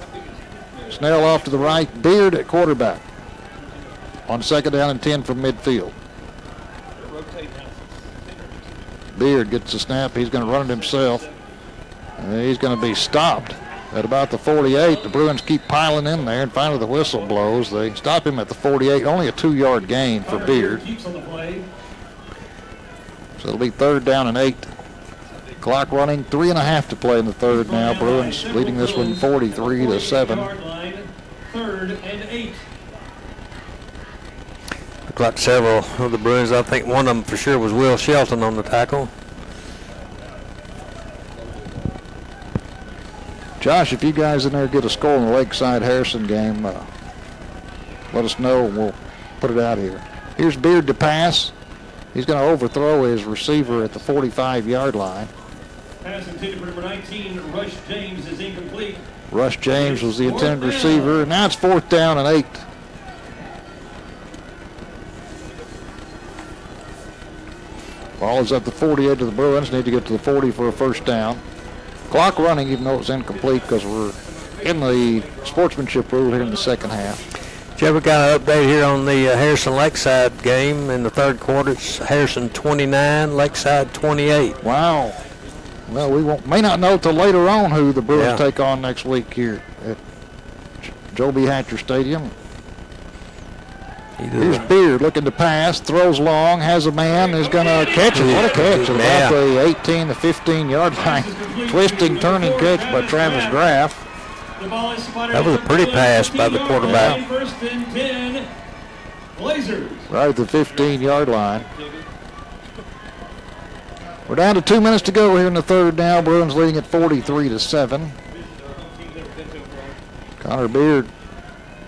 Snell off to the right, Beard at quarterback on 2nd down and 10 from midfield. Beard gets the snap. He's going to run it himself. He's going to be stopped at about the 48. The Bruins keep piling in there, and finally the whistle blows. They stop him at the 48. Only a 2-yard gain for Beard. So it'll be 3rd down and 8. Clock running, 3.5 to play in the third now. Bruins leading this one 43-7. 3rd and 8. Looked like several of the Bruins. I think one of them for sure was Will Shelton on the tackle. Josh, if you guys in there get a score in the Lakeside Harrison game, let us know and we'll put it out here. Here's Beard to pass. He's going to overthrow his receiver at the 45-yard line. Pass intended for number 19, Rush James, is incomplete. Rush James was the intended receiver, and now it's 4th down and 8. Ball is at the 48 of the Bruins. Need to get to the 40 for a 1st down. Clock running, even though it's incomplete, because we're in the sportsmanship rule here in the second half. Jeff, we got an update here on the Harrison Lakeside game in the 3rd quarter. It's Harrison 29, Lakeside 28. Wow. Well, we may not know till later on who the Bruins take on next week here at Joe B. Hatcher Stadium. Here's Beard looking to pass, throws long, has a man, is going to catch it. What a catch at about the 18 to 15-yard line. Twisting, turning catch by Travis Graff. That was a pretty pass by the quarterback. 1st and 10, Blazers. Right at the 15-yard line. We're down to 2 minutes to go here in the third now. Bruins leading at 43-7. Connor Beard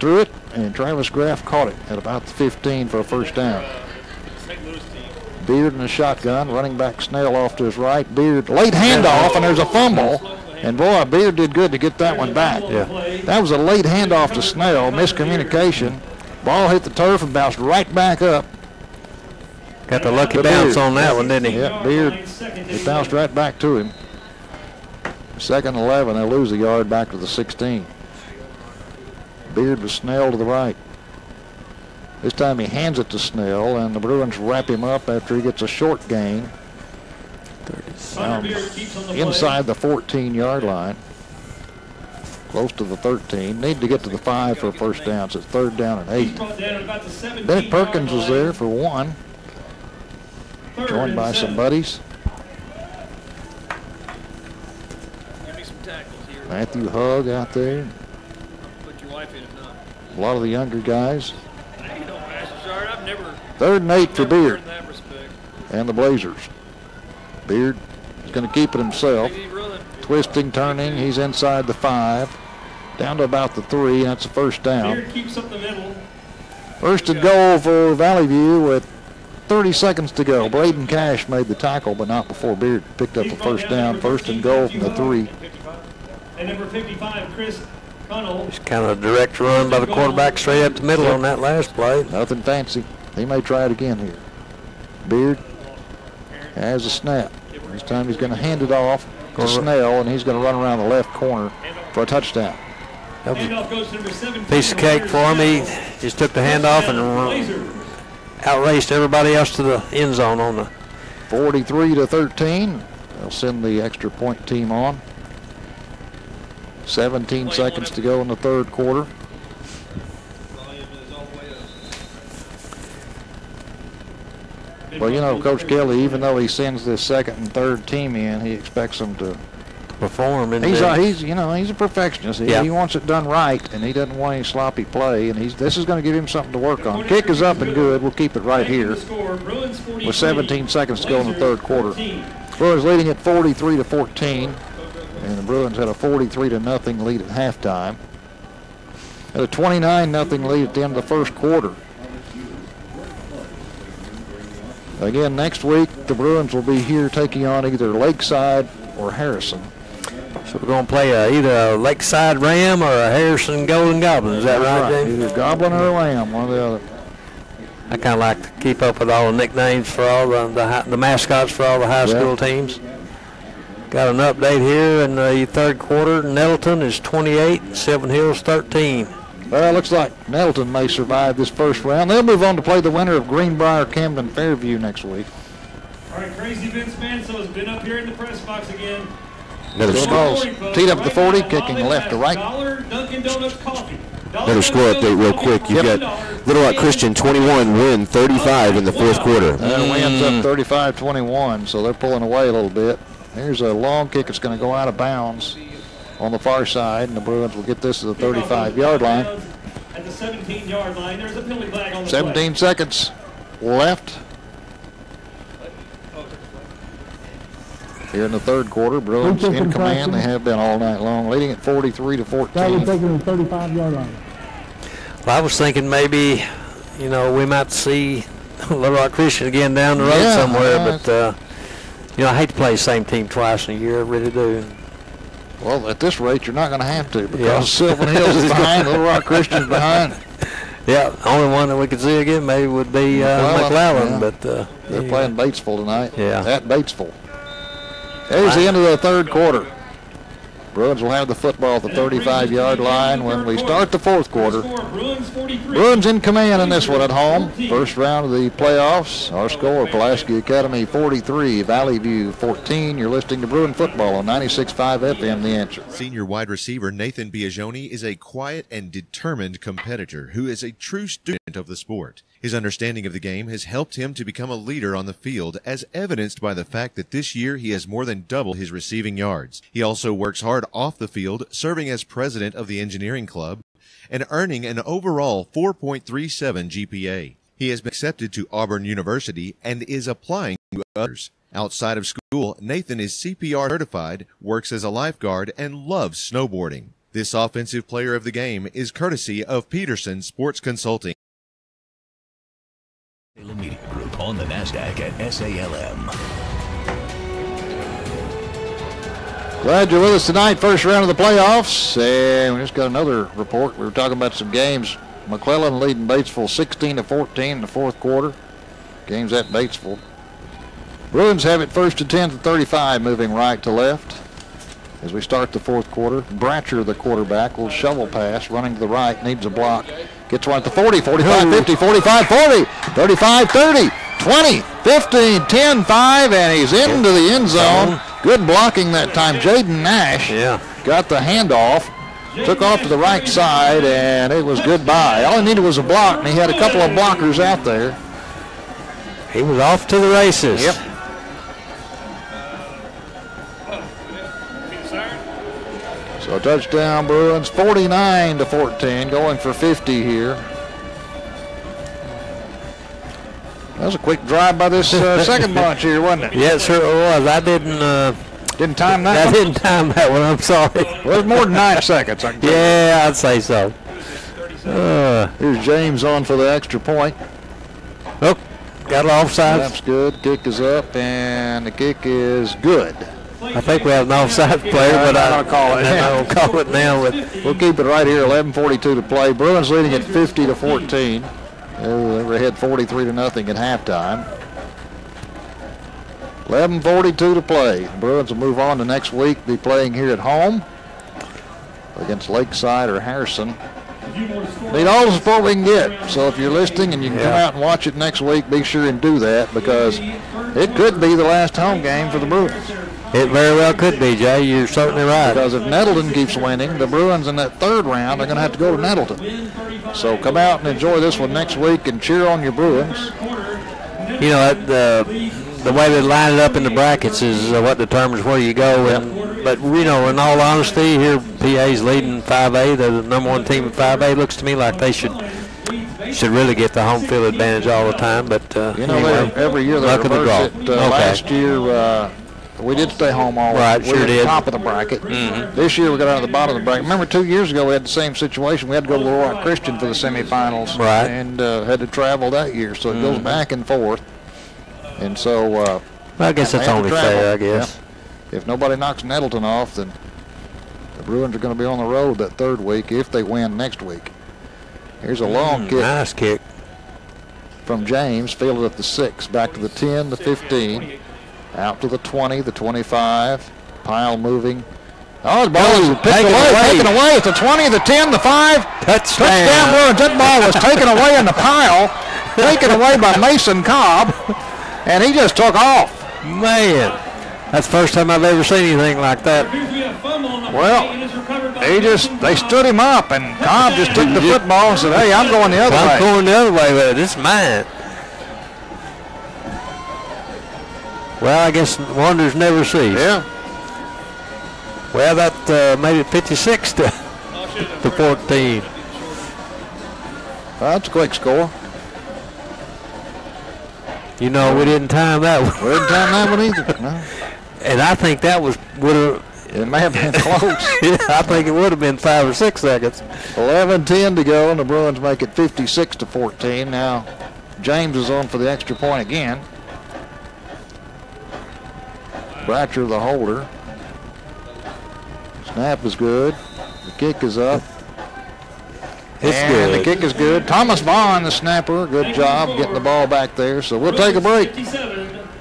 threw it, and Travis Graff caught it at about the 15 for a 1st down. Beard in the shotgun, running back Snell off to his right. Beard, late handoff, and there's a fumble. And boy, Beard did good to get that one back. That was a late handoff to Snell, miscommunication. Ball hit the turf and bounced right back up. Got the lucky bounce on that one, didn't he? Yeah, Beard, it bounced right back to him. 2nd and 11, they'll lose a yard back to the 16. Beard was Snell to the right. This time he hands it to Snell, and the Bruins wrap him up after he gets a short gain. Inside the 14-yard line. Close to the 13. Need to get to the 5 for a 1st down, so it's 3rd down and 8. Bennett Perkins was there for 1. Joined by some buddies. Matthew Hugg out there. A lot of the younger guys. 3rd and 8 for Beard and the Blazers. Beard is going to keep it himself. Twisting, turning. He's inside the 5. Down to about the 3. That's a 1st down. Beard keeps up the middle. 1st and goal for Valley View with 30 seconds to go. Braden Cash made the tackle, but not before Beard picked up a 1st down. 1st and goal from the 3. And number 55, Chris Connell. Just kind of a direct run by the quarterback straight up the middle on that last play. Nothing fancy. He may try it again here. Beard has a snap. This time he's going to hand it off to Snell, and he's going to run around the left corner for a touchdown. That was a piece of cake for him. He just took the handoff and outraced everybody else to the end zone on the 43-13. They'll send the extra point team on. 17 seconds to go in the 3rd quarter. Well, you know, Coach Kelly, even though he sends this second and third team in, he expects them to perform. And he's a perfectionist. He wants it done right, and he doesn't want any sloppy play. And this is going to give him something to work on. Kick is up and good. We'll keep it right here with 17 seconds to go in the third quarter. Bruins leading at 43-14, and the Bruins had a 43-0 lead at halftime. Had a 29-0 lead at the end of the first quarter. Again, next week, the Bruins will be here taking on either Lakeside or Harrison. So we're going to play either a Lakeside Ram or a Harrison Golden Goblin. Is that right, James? Either Goblin or a Ram, one or the other. I kind of like to keep up with all the nicknames for all the mascots for all the high school teams. Got an update here in the third quarter. Nettleton is 28, Seven Hills 13. Well, it looks like Nettleton may survive this first round. They'll move on to play the winner of Greenbrier, Camden, Fairview next week. All right, Crazy Vince Manso has been up here in the press box again. Another score. Teed up at the 40, kicking left to right. Another score update real quick. You've got Little Rock Christian 21, Wynn 35 in the fourth quarter. Wynn's up 35-21, so they're pulling away a little bit. Here's a long kick. It's going to go out of bounds on the far side, and the Bruins will get this to the 35-yard line. At the 17-yard line, there's a penalty flag on the 17 seconds left. Here in the third quarter, Bruins in command. They have been all night long, leading at 43-14. Taking the 35-yard line. Well, I was thinking maybe, we might see Little Rock Christian again down the road somewhere, but, I hate to play the same team twice in a year. I really do. Well, at this rate, you're not going to have to because Sylvan Hills is behind, Little Rock Christian's behind. Yeah, the only one that we could see again maybe would be McClellan. But they're playing Batesville tonight. Yeah. At Batesville. There's the end of the third quarter. Bruins will have the football at the 35-yard line when we start the fourth quarter. Bruins in command in this one at home. First round of the playoffs. Our score, Pulaski Academy 43, Valley View 14. You're listening to Bruin football on 96.5 FM, The Answer. Senior wide receiver Nathan Biagioni is a quiet and determined competitor who is a true student of the sport. His understanding of the game has helped him to become a leader on the field, as evidenced by the fact that this year he has more than doubled his receiving yards. He also works hard off the field, serving as president of the engineering club and earning an overall 4.37 GPA. He has been accepted to Auburn University and is applying to others. Outside of school, Nathan is CPR certified, works as a lifeguard, and loves snowboarding. This offensive player of the game is courtesy of Peterson Sports Consulting. Media Group on the NASDAQ at SALM. Glad you're with us tonight. First round of the playoffs. And we just got another report. We were talking about some games. McClellan leading Batesville 16-14 in the fourth quarter. Games at Batesville. Bruins have it first and 10 to 35, moving right to left. As we start the fourth quarter, Bratcher, the quarterback, will shovel pass, running to the right, needs a block. Gets one at the 40, 45, 50, 45, 40, 35, 30, 20, 15, 10, 5, and he's into the end zone. Good blocking that time. Jaden Nash got the handoff, took off to the right side, and it was goodbye. All he needed was a block, and he had a couple of blockers out there. He was off to the races. Yep. So touchdown Bruins, 49-14, going for 50 here. That was a quick drive by this second bunch here, wasn't it? Yeah, it sure was. I didn't time that one? I didn't time that one, I'm sorry. Well, it was more than 9 seconds. I can yeah, I'd say so. Here's James on for the extra point. Oh, got it offside. That's good. Kick is up, and the kick is good. I think we have an offside player, but I don't call it. I don't call it now. We'll keep it right here. 11:42 to play. Bruins leading at 50-14. They were ahead 43-0 at halftime. 11:42 to play. The Bruins will move on to next week. Be playing here at home against Lakeside or Harrison. Need all the support we can get. So if you're listening and you can come out and watch it next week, be sure and do that, because it could be the last home game for the Bruins. It very well could be, Jay. You're certainly right. Because if Nettleton keeps winning, the Bruins in that third round are going to have to go to Nettleton. So come out and enjoy this one next week and cheer on your Bruins. you know, the way they line it up in the brackets is what determines where you go. But, you know, in all honesty, here PA's leading 5A. They're the number one team in 5A. Looks to me like they should really get the home field advantage all the time. But, you know, anyway, every year they luck of the reverse draw. it. Last year, we did stay home all right. We Sure were at did. the top of the bracket. This year we got out of the bottom of the bracket. Remember 2 years ago we had the same situation. We had to go to Little Rock Christian for the semifinals. Right. And had to travel that year. So it goes back and forth. And so I guess that's only fair, I guess. Yeah. If nobody knocks Nettleton off, then the Bruins are going to be on the road that third week if they win next week. Here's a long kick. Nice kick. From James, fielded at the 6, back to the 10, the 15, out to the 20, the 25. Pile moving. Oh, the ball is taken away at the 20, the 10, the 5. Touchdown Bruins. That ball was taken away in the pile, taken away by Mason Cobb, and he just took off. Man, that's the first time I've ever seen anything like that. Well, they stood him up, and Cobb just took the football and said, hey, I'm going the other way. I'm going the other way with it. This is mine. Well, I guess wonders never cease. Yeah. Well, that made it 56 to 14. That's a quick score. You know, we didn't time that one. We didn't time that one either. No. And I think that would have. It may have been close. Yeah, I think it would have been 5 or 6 seconds. 11:10 to go, and the Bruins make it 56 to 14. Now, James is on for the extra point again. Bratcher, the holder. Snap is good. The kick is up. It's and good. The kick is good. Thomas Vaughn, the snapper, good job getting the ball back there. So we'll take a break.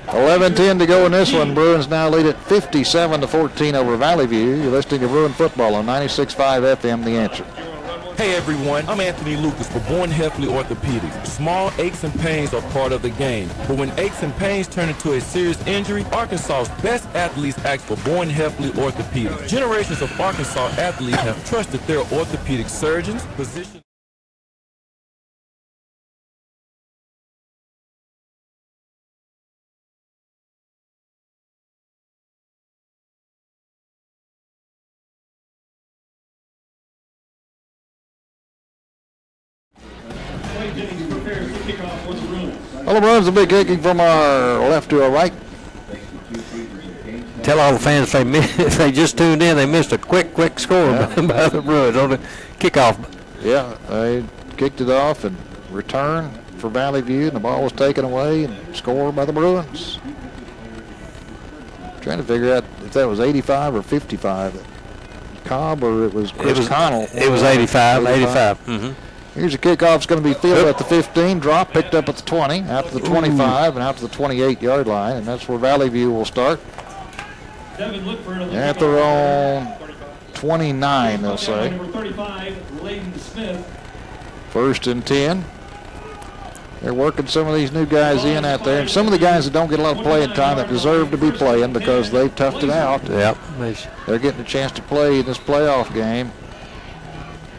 11:10 to go in this one. Bruins now lead it 57 to 14 over Valley View. You're listening to Bruin Football on 96.5 FM, The Answer. Hey everyone, I'm Anthony Lucas for Bourne Hefley Orthopedics. Small aches and pains are part of the game, but when aches and pains turn into a serious injury, Arkansas's best athletes ask for Bourne Hefley Orthopedics. Generations of Arkansas athletes have trusted their orthopedic surgeons, physicians. Well, the Bruins will be kicking from our left to our right. Tell all the fans if they just tuned in, they missed a quick score by the Bruins on the kickoff. Yeah, they kicked it off and return for Valley View, and the ball was taken away and scored by the Bruins. Trying to figure out if that was 85 or 55. Cobb or it was Chris Connell. It was 85. Mm-hmm. Here's a kickoff. It's going to be fielded at the 15, drop, picked up at the 20, out to the 25, and out to the 28-yard line, and that's where Valley View will start. At their own 29, they'll say. First and 10. They're working some of these new guys in out there, and some of the guys that don't get a lot of playing time that deserve to be playing because they've toughed it out. Yep. They're getting a chance to play in this playoff game.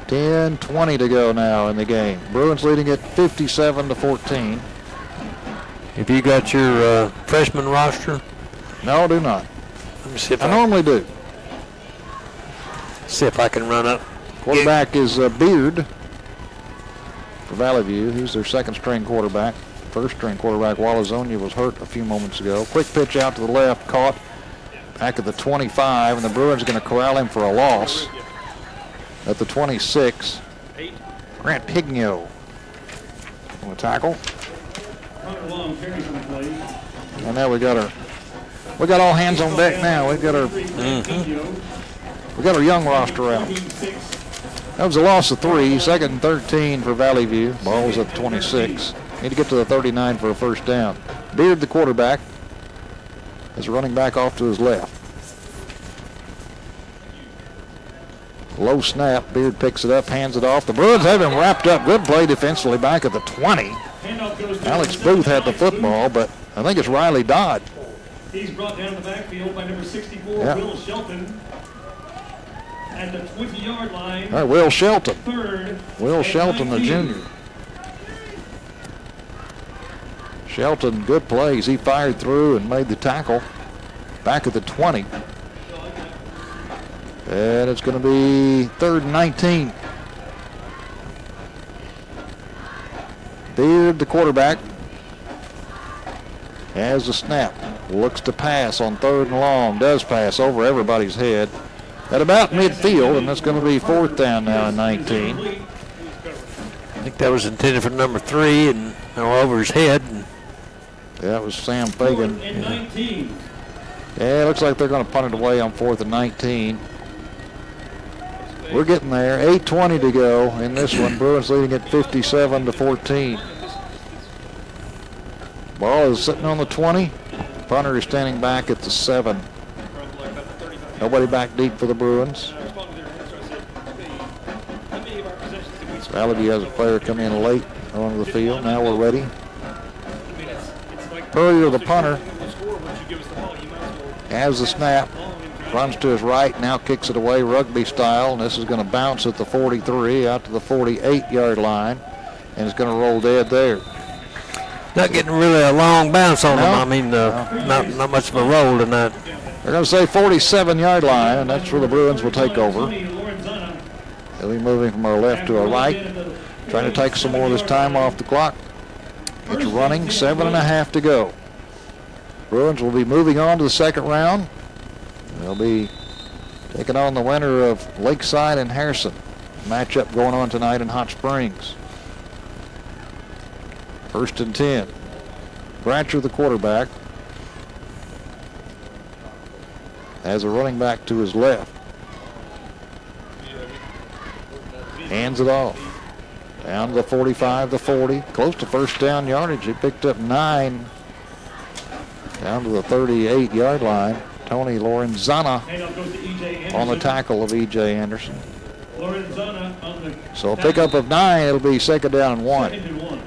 10:20 to go now in the game. Bruins leading it 57 to 14. Have you got your freshman roster? No, I do not. Let me see if I normally do. See if I can run up. Quarterback is Beard for Valley View. He's their second string quarterback. First string quarterback, Walazonia, was hurt a few moments ago. Quick pitch out to the left, caught back at the 25, and the Bruins are going to corral him for a loss. At the 26, Grant Pigno on the tackle. And now we got all hands on deck now. We got our young roster out. That was a loss of 3, second and 13 for Valley View. Ball was at the 26. Need to get to the 39 for a first down. Beard, the quarterback, is running back off to his left. Low snap. Beard picks it up, hands it off. The Bruins have him wrapped up. Good play defensively back at the 20. Alex Booth had the football, but I think it's Riley Dodd. He's brought down the backfield by number 64, Will Shelton. At the 20-yard line. All right, Will Shelton. Third. Will Shelton, the junior. Shelton, good plays. He fired through and made the tackle back at the 20. And it's going to be 3rd and 19. Beard, the quarterback, has the snap. Looks to pass on 3rd and long. Does pass over everybody's head at about midfield, and that's going to be 4th down now and 19. I think that was intended for number 3 and over his head. Yeah, it was Sam Fagan. Yeah, it looks like they're going to punt it away on 4th and 19. We're getting there. 8:20 to go in this one. Bruins leading at 57-14. Ball is sitting on the 20. Punter is standing back at the 7. Nobody back deep for the Bruins. Valley View has a player come in late onto the field. Now we're ready. Purrier, the punter, has the snap. Runs to his right, now kicks it away rugby style, and this is going to bounce at the 43 out to the 48-yard line, and it's going to roll dead there. Not getting really a long bounce on them. I mean, not much of a roll tonight. They're going to say 47-yard line, and that's where the Bruins will take over. They'll be moving from our left to our right, trying to take some more of this time off the clock. It's running, 7.5 to go. Bruins will be moving on to the second round. They'll be taking on the winner of Lakeside and Harrison. Matchup going on tonight in Hot Springs. 1st and 10. Bratcher, the quarterback, has a running back to his left. Hands it off. Down to the 45, the 40. Close to 1st down yardage. He picked up 9. Down to the 38-yard line. Tony Lorenzana on the tackle of E.J. Anderson. So a pickup of 9. It'll be 2nd down and 1.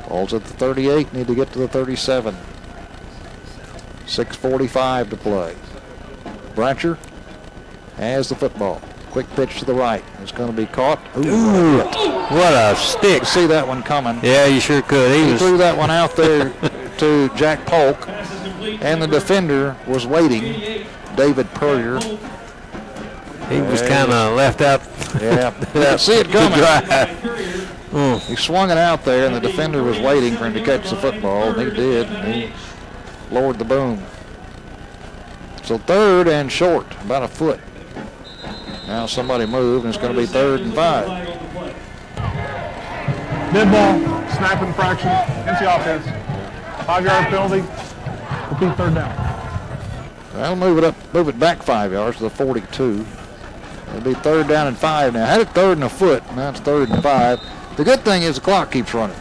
Ball's at the 38. Need to get to the 37. 6:45 to play. Bratcher has the football. Quick pitch to the right. It's going to be caught. Ooh, what a stick. You see that one coming. Yeah, you sure could. He threw that one out there to Jack Polk, and the defender was waiting, David Purrier. He was kind of left out. Yeah, see it coming. He swung it out there, and the defender was waiting for him to catch the football, and he did. And he lowered the boom. So 3rd and short, about a foot. Now somebody moved, and it's going to be 3rd and 5. Dead ball, snap infraction, against the offense. 5-yard penalty, repeat 3rd down. That'll move it back 5 yards to the 42. It'll be 3rd down and 5 now. Had it 3rd and a foot, now it's 3rd and 5. The good thing is the clock keeps running.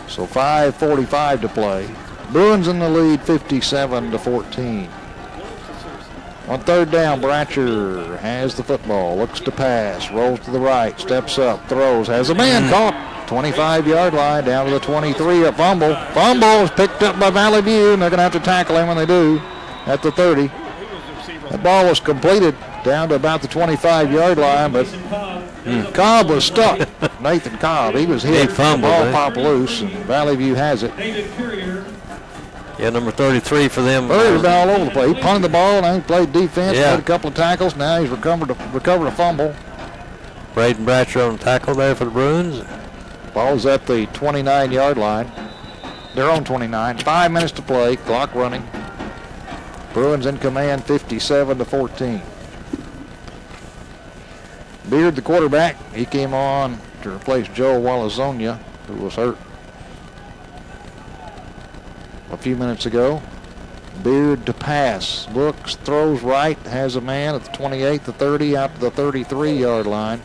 So 5:45 to play. Bruins in the lead, 57-14. On 3rd down, Bratcher has the football, looks to pass, rolls to the right, steps up, throws, has a man caught. 25-yard line down to the 23. A fumble. Fumble is picked up by Valley View, and they're going to have to tackle him when they do at the 30. That ball was completed down to about the 25-yard line, but Cobb was stuck. Nathan Cobb, he was hit. The ball popped loose, and Valley View has it. Yeah, number 33 for them. Purrier's been all over the place. He punted the ball, now he played defense, made a couple of tackles. Now he's recovered a fumble. Braden Bratcher on tackle there for the Bruins. Ball's at the 29-yard line. They're on 29. 5 minutes to play. Clock running. Bruins in command, 57-14. Beard, the quarterback, he came on to replace Joe Walazonia, who was hurt a few minutes ago. Beard to pass. Looks, throws right, has a man at the 28, the 30, out to the 33-yard line.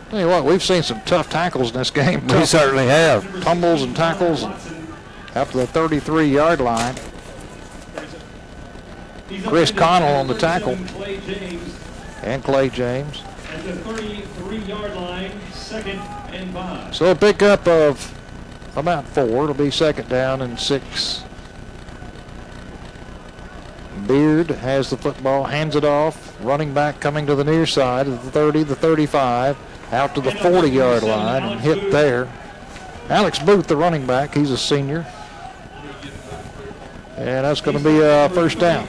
Tell you what, we've seen some tough tackles in this game. We certainly have. Tumbles and tackles out to the 33-yard line. Chris Connell on the tackle. And Clay James. At the 33-yard line, 2nd and 5. So a pickup of about 4. It'll be 2nd down and 6. Beard has the football, hands it off. Running back coming to the near side of the 30, the 35, out to the 40-yard line and hit there. Alex Booth, the running back, he's a senior. And that's going to be a first down.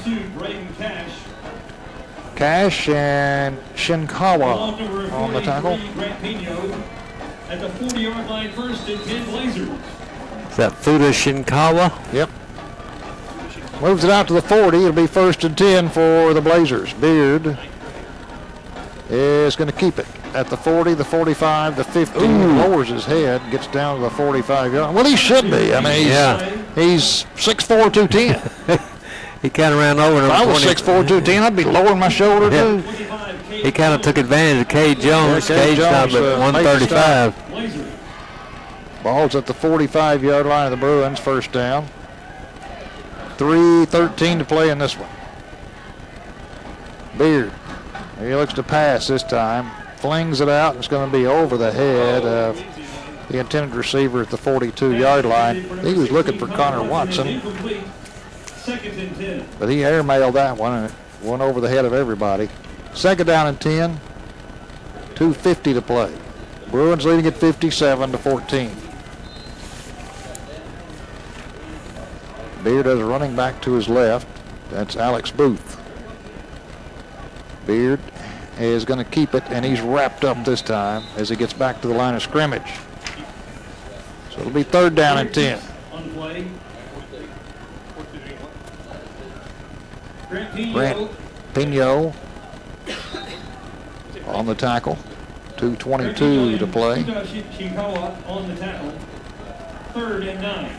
Cash and Shinkawa on the tackle. At the 40-yard line, first and 10 Blazers. Is that Fuda Shinkawa? Yep. Moves it out to the 40. It'll be first and 10 for the Blazers. Beard is going to keep it at the 40, the 45, the 50. Lowers his head, gets down to the 45-yard. Well, he should be. I mean, he's 6'4", 210. He kind of ran over him. If I was 6'4", 210, I'd be lowering my shoulder, too. He kind of took advantage of Cade Jones. Cade's now at 135. Ball's at the 45-yard line of the Bruins, first down. 3:13 to play in this one. Beard, he looks to pass this time. Flings it out. It's going to be over the head of the intended receiver at the 42-yard line. He was looking for Connor Watson, but he airmailed that one, and it went over the head of everybody. Second down and 10. 2:50 to play. Bruins leading at 57-14. Beard has a running back to his left. That's Alex Booth. Beard is going to keep it, and he's wrapped up this time as he gets back to the line of scrimmage. So it'll be third down and 10. Grant Pino on the tackle. 2:22 to play. On the tackle. Third and 9.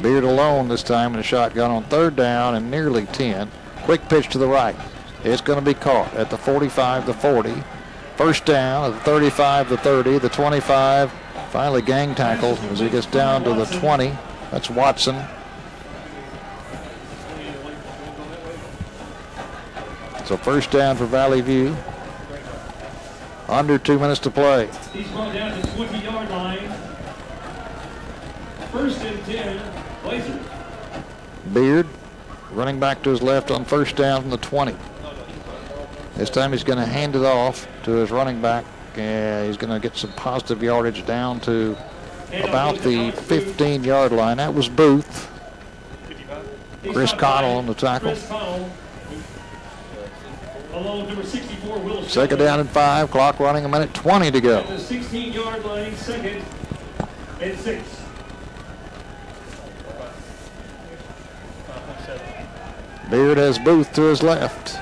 Beard alone this time in a shotgun on third down and nearly 10. Quick pitch to the right. It's going to be caught at the 45, the 40. First down at the 35, the 30, the 25. Finally gang tackled as he gets down to the 20. That's Watson. So first down for Valley View. Under 2 minutes to play. He's brought down to the 20-yard line. First and 10, Blazers. Beard running back to his left on first down from the 20. This time he's going to hand it off to his running back. He's going to get some positive yardage down to about the 15-yard line. That was Booth. Chris Connell on the tackle. Second down and 5. Clock running, 1:20 to go. At the 16-yard line, second and 6. Beard has Booth to his left.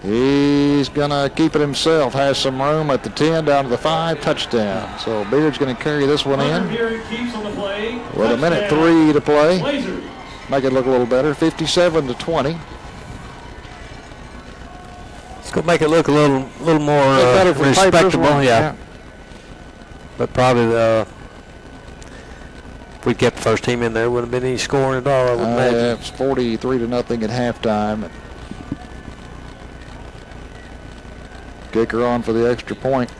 He's going to keep it himself. Has some room at the 10 down to the 5. Touchdown. So Beard's going to carry this one in. With 1:03 to play. Make it look a little better. 57-20. It's going to make it look a little more respectable. Yeah. But probably if we kept the first team in there, wouldn't have been any scoring at all, I would imagine. It's 43-0 at halftime. Kicker on for the extra point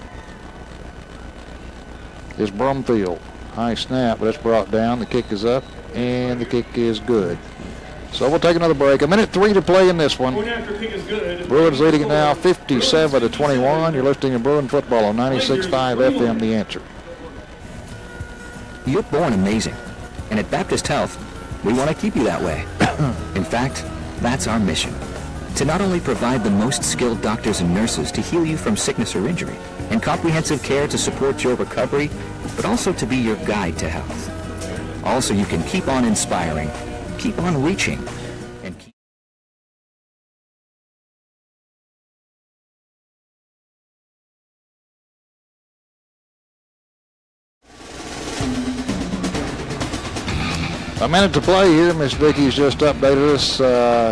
is Brumfield. High snap, but it's brought down. The kick is up, and the kick is good. So we'll take another break. 1:03 to play in this one. Bruins leading it now 57-21. You're listening to Bruin football on 96.5 FM, The Answer. You're born amazing, and at Baptist Health, we want to keep you that way. In fact, that's our mission. To not only provide the most skilled doctors and nurses to heal you from sickness or injury, and comprehensive care to support your recovery, but also to be your guide to health. Also, you can keep on inspiring, keep on reaching, and keep... A minute to play here. Miss Vicky's just updated us.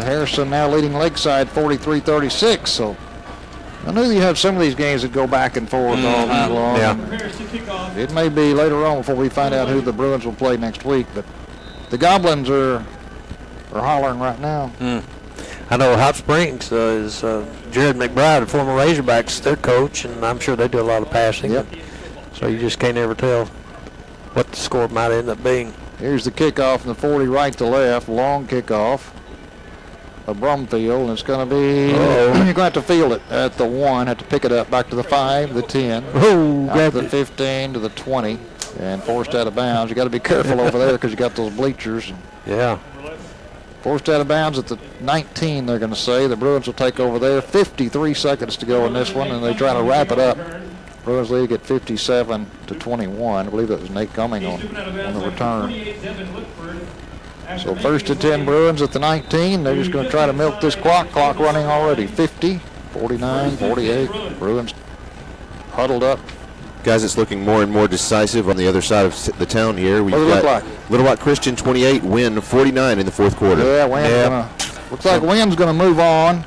Harrison now leading Lakeside 43-36. So I knew you have some of these games that go back and forth all night long. Yeah. It may be later on before we find out who the Bruins will play next week, but the Goblins are hollering right now. I know Hot Springs is Jared McBride, a former Razorbacks, their coach, and I'm sure they do a lot of passing. Yep. So you just can't ever tell what the score might end up being. Here's the kickoff from the 40 right to left. Long kickoff of Brumfield, and it's going to be, you're going to have to field it at the 1, have to pick it up back to the 5, the 10, out to the 15, to the 20. and forced out of bounds. You got to be careful over there because you got those bleachers. Yeah. Forced out of bounds at the 19, they're going to say. The Bruins will take over there. 53 seconds to go in this one, and they try to wrap it up. Bruins lead at 57-21. I believe that was Nate Cumming on the return. So first and 10 Bruins at the 19. They're just going to try to milk this clock. Clock running already. 50, 49, 48. Bruins huddled up. Guys, it's looking more and more decisive on the other side of the town here. We've What does it got look like? Little Rock Christian 28, Wynn 49 in the fourth quarter. Yeah, looks like Wynn's going to move on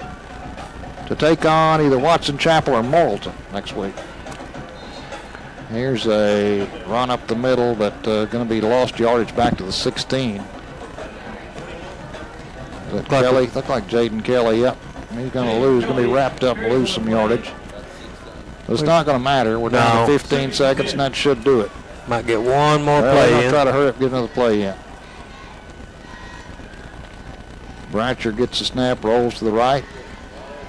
to take on either Watson Chapel or Morrilton next week. Here's a run up the middle, but going to be lost yardage back to the 16. Kelly, look like Jaden Kelly, yep. He's going to lose, going to be wrapped up and lose some yardage. But it's not going to matter. We're down to 15 seconds, and that should do it. Might get one more Well, play they're in. try to hurry up and get another play in. Bratcher gets the snap, rolls to the right,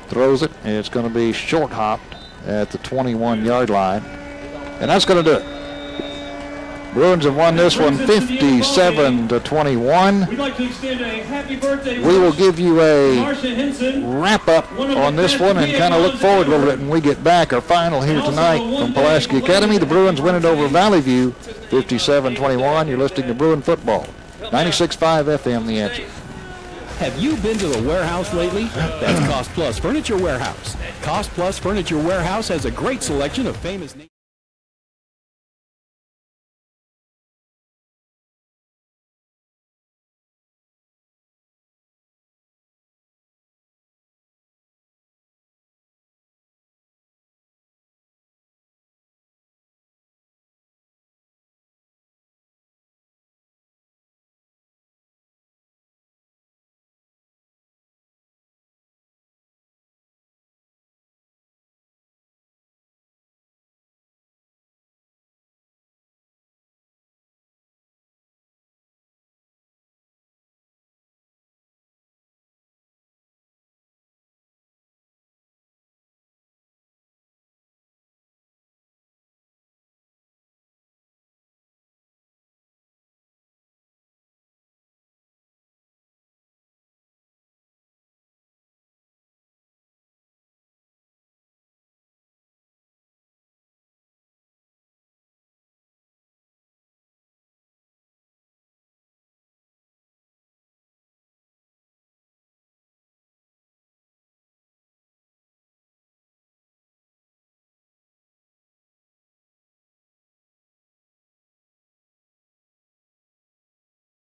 throws it, and it's going to be short hopped at the 21-yard line. And that's going to do it. Bruins have won this one 57-21. We'd like to extend a happy birthday. We will give you a Marsha Henson, wrap-up on this one and kind of look forward a little bit when we get back. Our final here tonight from Pulaski Academy. The Bruins win it over Valley View 57-21. You're listening to Bruin Football. 96.5 FM, The Answer. Have you been to the warehouse lately? That's Cost Plus Furniture Warehouse. Cost Plus Furniture Warehouse has a great selection of famous names.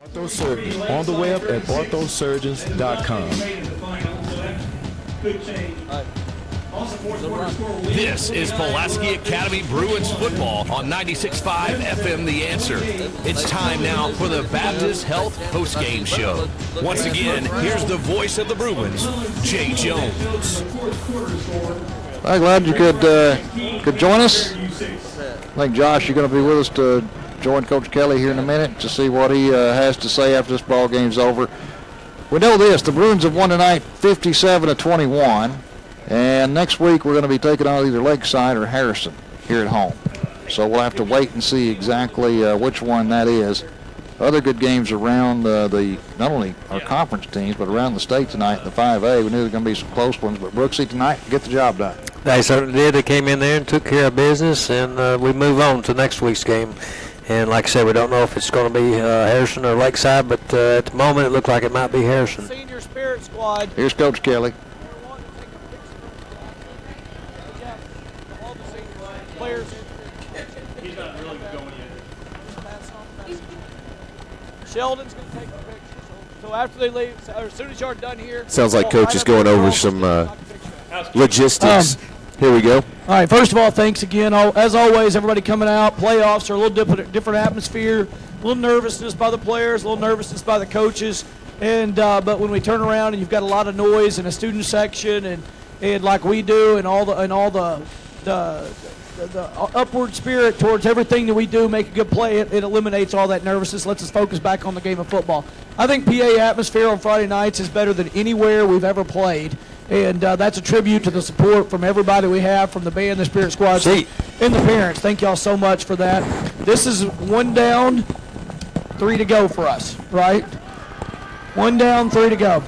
Orthosurgeons on the web at orthosurgeons.com. This is Pulaski Academy Bruins football on 96.5 FM The Answer. It's time now for the Baptist Health postgame show. Once again, here's the voice of the Bruins, Jay Jones. I'm glad you could join us. I think, Josh, you're going to be with us to join Coach Kelly here in a minute to see what he has to say after this ball game's over. We know this, the Bruins have won tonight 57-21, and next week we're going to be taking on either Lakeside or Harrison here at home. So we'll have to wait and see exactly which one that is. Other good games around not only our conference teams, but around the state tonight in the 5A. We knew there were going to be some close ones, but Brooksy tonight get the job done. They certainly did. They came in there and took care of business, and we move on to next week's game. And like I said, we don't know if it's going to be Harrison or Lakeside, but at the moment it looked like it might be Harrison. Senior Spirit Squad. Here's Coach Kelly. Players. He's not really going yet. Sheldon's going to take the picture. So after they leave, or as soon as you're done here. Sounds like Coach is going over some logistics. Here we go. All right, first of all, thanks again. As always, everybody coming out. Playoffs are a little different atmosphere. A little nervousness by the players, a little nervousness by the coaches. And but when we turn around and you've got a lot of noise in a student section and like we do and all the upward spirit towards everything that we do, make a good play, it eliminates all that nervousness, lets us focus back on the game of football. I think PA atmosphere on Friday nights is better than anywhere we've ever played. And that's a tribute to the support from everybody we have, from the band, the Spirit Squad, and the parents. Thank y'all so much for that. This is 1 down, 3 to go for us, right? 1 down, 3 to go.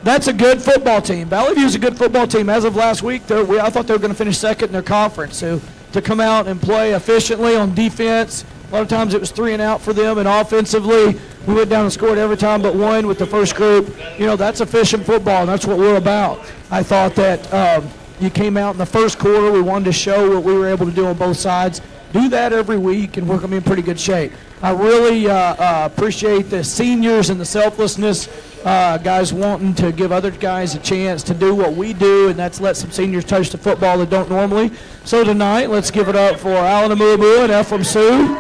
That's a good football team. Valley View's a good football team. As of last week, I thought they were going to finish second in their conference. So to come out and play efficiently on defense, a lot of times it was 3 and out for them, and offensively, we went down and scored every time but one with the first group. You know, that's efficient football, and that's what we're about. I thought that you came out in the first quarter. We wanted to show what we were able to do on both sides. Do that every week, and we're going to be in pretty good shape. I really appreciate the seniors and the selflessness, guys wanting to give other guys a chance to do what we do, and that's let some seniors touch the football that don't normally. So tonight, let's give it up for Alan Amuabu and Ephraim Sue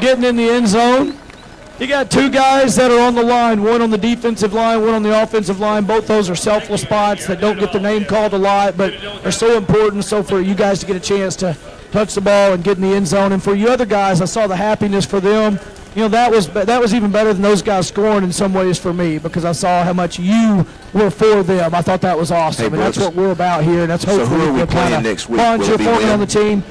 getting in the end zone. You got 2 guys that are on the line, one on the defensive line, one on the offensive line. Both those are selfless spots that don't get their name called a lot, but are so important. So for you guys to get a chance to touch the ball and get in the end zone, and for you other guys, I saw the happiness for them. You know, that was even better than those guys scoring in some ways for me, because I saw how much you were for them. I thought that was awesome, and that's what we're about here. And that's hopefully who are we playing next week? on the team.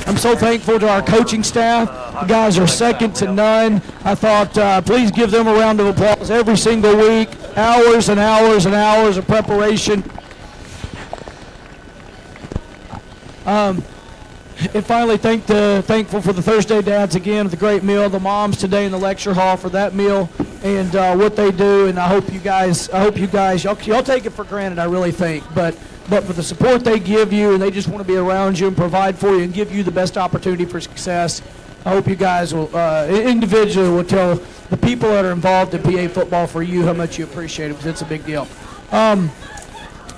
I'm so thankful to our coaching staff. The guys are second to none. I thought, please give them a round of applause every single week. Hours and hours and hours of preparation. And finally, thankful for the Thursday dads again with the great meal, the moms today in the lecture hall for that meal, and what they do. And I hope you guys, y'all take it for granted, I really think, but for the support they give you, and they just want to be around you and provide for you and give you the best opportunity for success. I hope you guys will individually will tell the people that are involved in PA football for you how much you appreciate it, because it's a big deal. I'm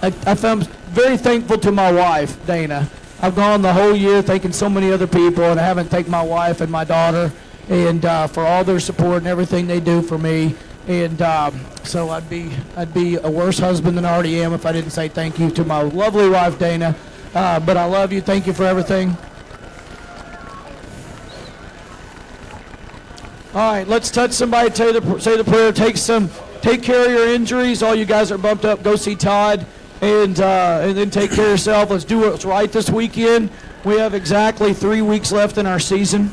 very thankful to my wife, Dana. I've gone the whole year thanking so many other people, and I haven't thanked my wife and my daughter, and for all their support and everything they do for me. And so I'd be a worse husband than I already am if I didn't say thank you to my lovely wife, Dana. But I love you. Thank you for everything. All right, let's touch somebody, say the prayer, take care of your injuries. All you guys are bumped up, go see Todd, and then take care of yourself. Let's do what's right this weekend. We have exactly 3 weeks left in our season.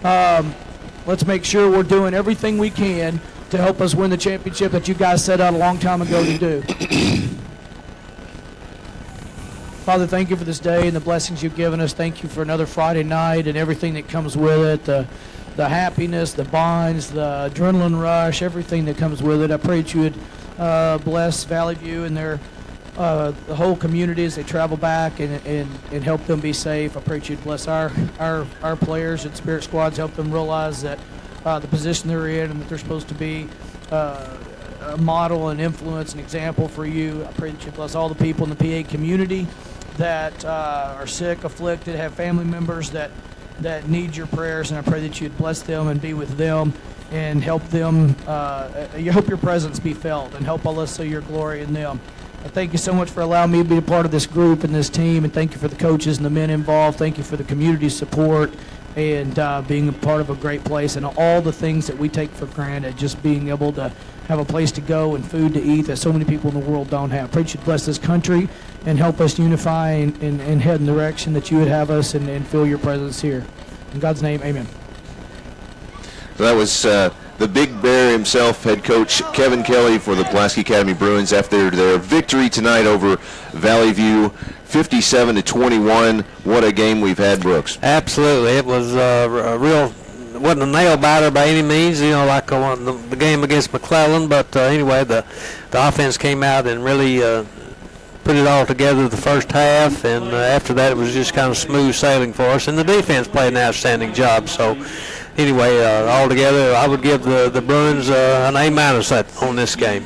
Let's make sure we're doing everything we can to help us win the championship that you guys set out a long time ago to do. Father, thank you for this day and the blessings you've given us. Thank you for another Friday night and everything that comes with it, the happiness, the bonds, the adrenaline rush, everything that comes with it. I pray that you would bless Valley View and their the whole community as they travel back and help them be safe. I pray that you'd bless our players and Spirit Squads, help them realize that the position they're in and that they're supposed to be a model and influence and example for you. I pray that you bless all the people in the PA community that are sick, afflicted, have family members that need your prayers, and I pray that you'd bless them and be with them and help them. You hope your presence be felt and help all us see your glory in them. I thank you so much for allowing me to be a part of this group and this team, and thank you for the coaches and the men involved. Thank you for the community support and being a part of a great place and all the things that we take for granted, just being able to have a place to go and food to eat that so many people in the world don't have. I pray that you'd bless this country and help us unify and head in the direction that you would have us and feel your presence here. In God's name, amen. So that was the Big Bear himself, head coach Kevin Kelly for the Pulaski Academy Bruins after their victory tonight over Valley View, 57-21. What a game we've had, Brooks. Absolutely. It was a real, wasn't a nail biter by any means, you know, like the game against McClellan, but anyway, the offense came out and really put it all together the first half, and after that it was just kind of smooth sailing for us, and the defense played an outstanding job. So anyway, altogether, I would give the Bruins an A- on this game.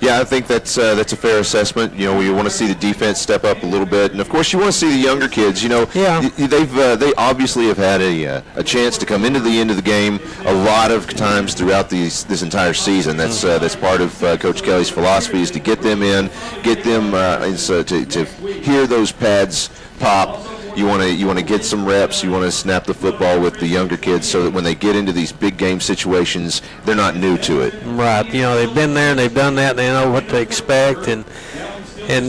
Yeah, I think that's a fair assessment. You know, you want to see the defense step up a little bit, and of course, you want to see the younger kids. You know, they obviously have had a chance to come into the end of the game a lot of times throughout this entire season. That's part of Coach Kelly's philosophy, is to get them in, get them to hear those pads pop. You want to get some reps. You want to snap the football with the younger kids so that when they get into these big game situations, they're not new to it. Right. You know, they've been there and they've done that, and they know what to expect, and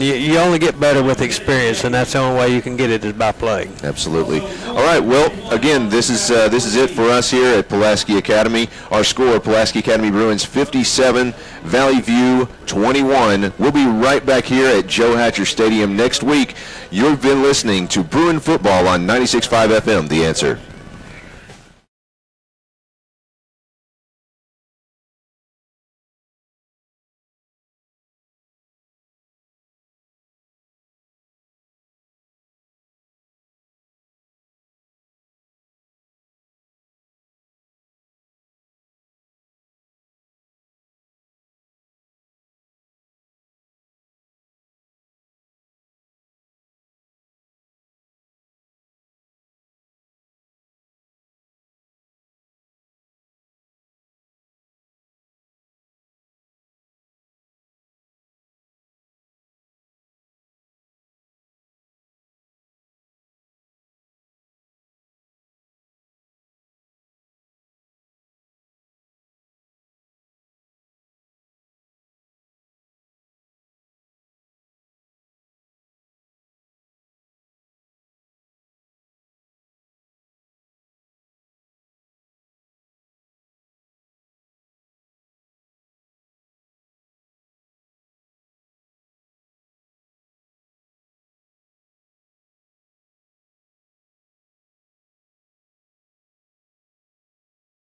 you only get better with experience, and that's the only way you can get it is by playing. Absolutely. All right. Well, again, this is it for us here at Pulaski Academy. Our score: Pulaski Academy Bruins 57, Valley View 21. We'll be right back here at Joe Hatcher Stadium next week. You've been listening to Bruin Football on 96.5 FM. The Answer.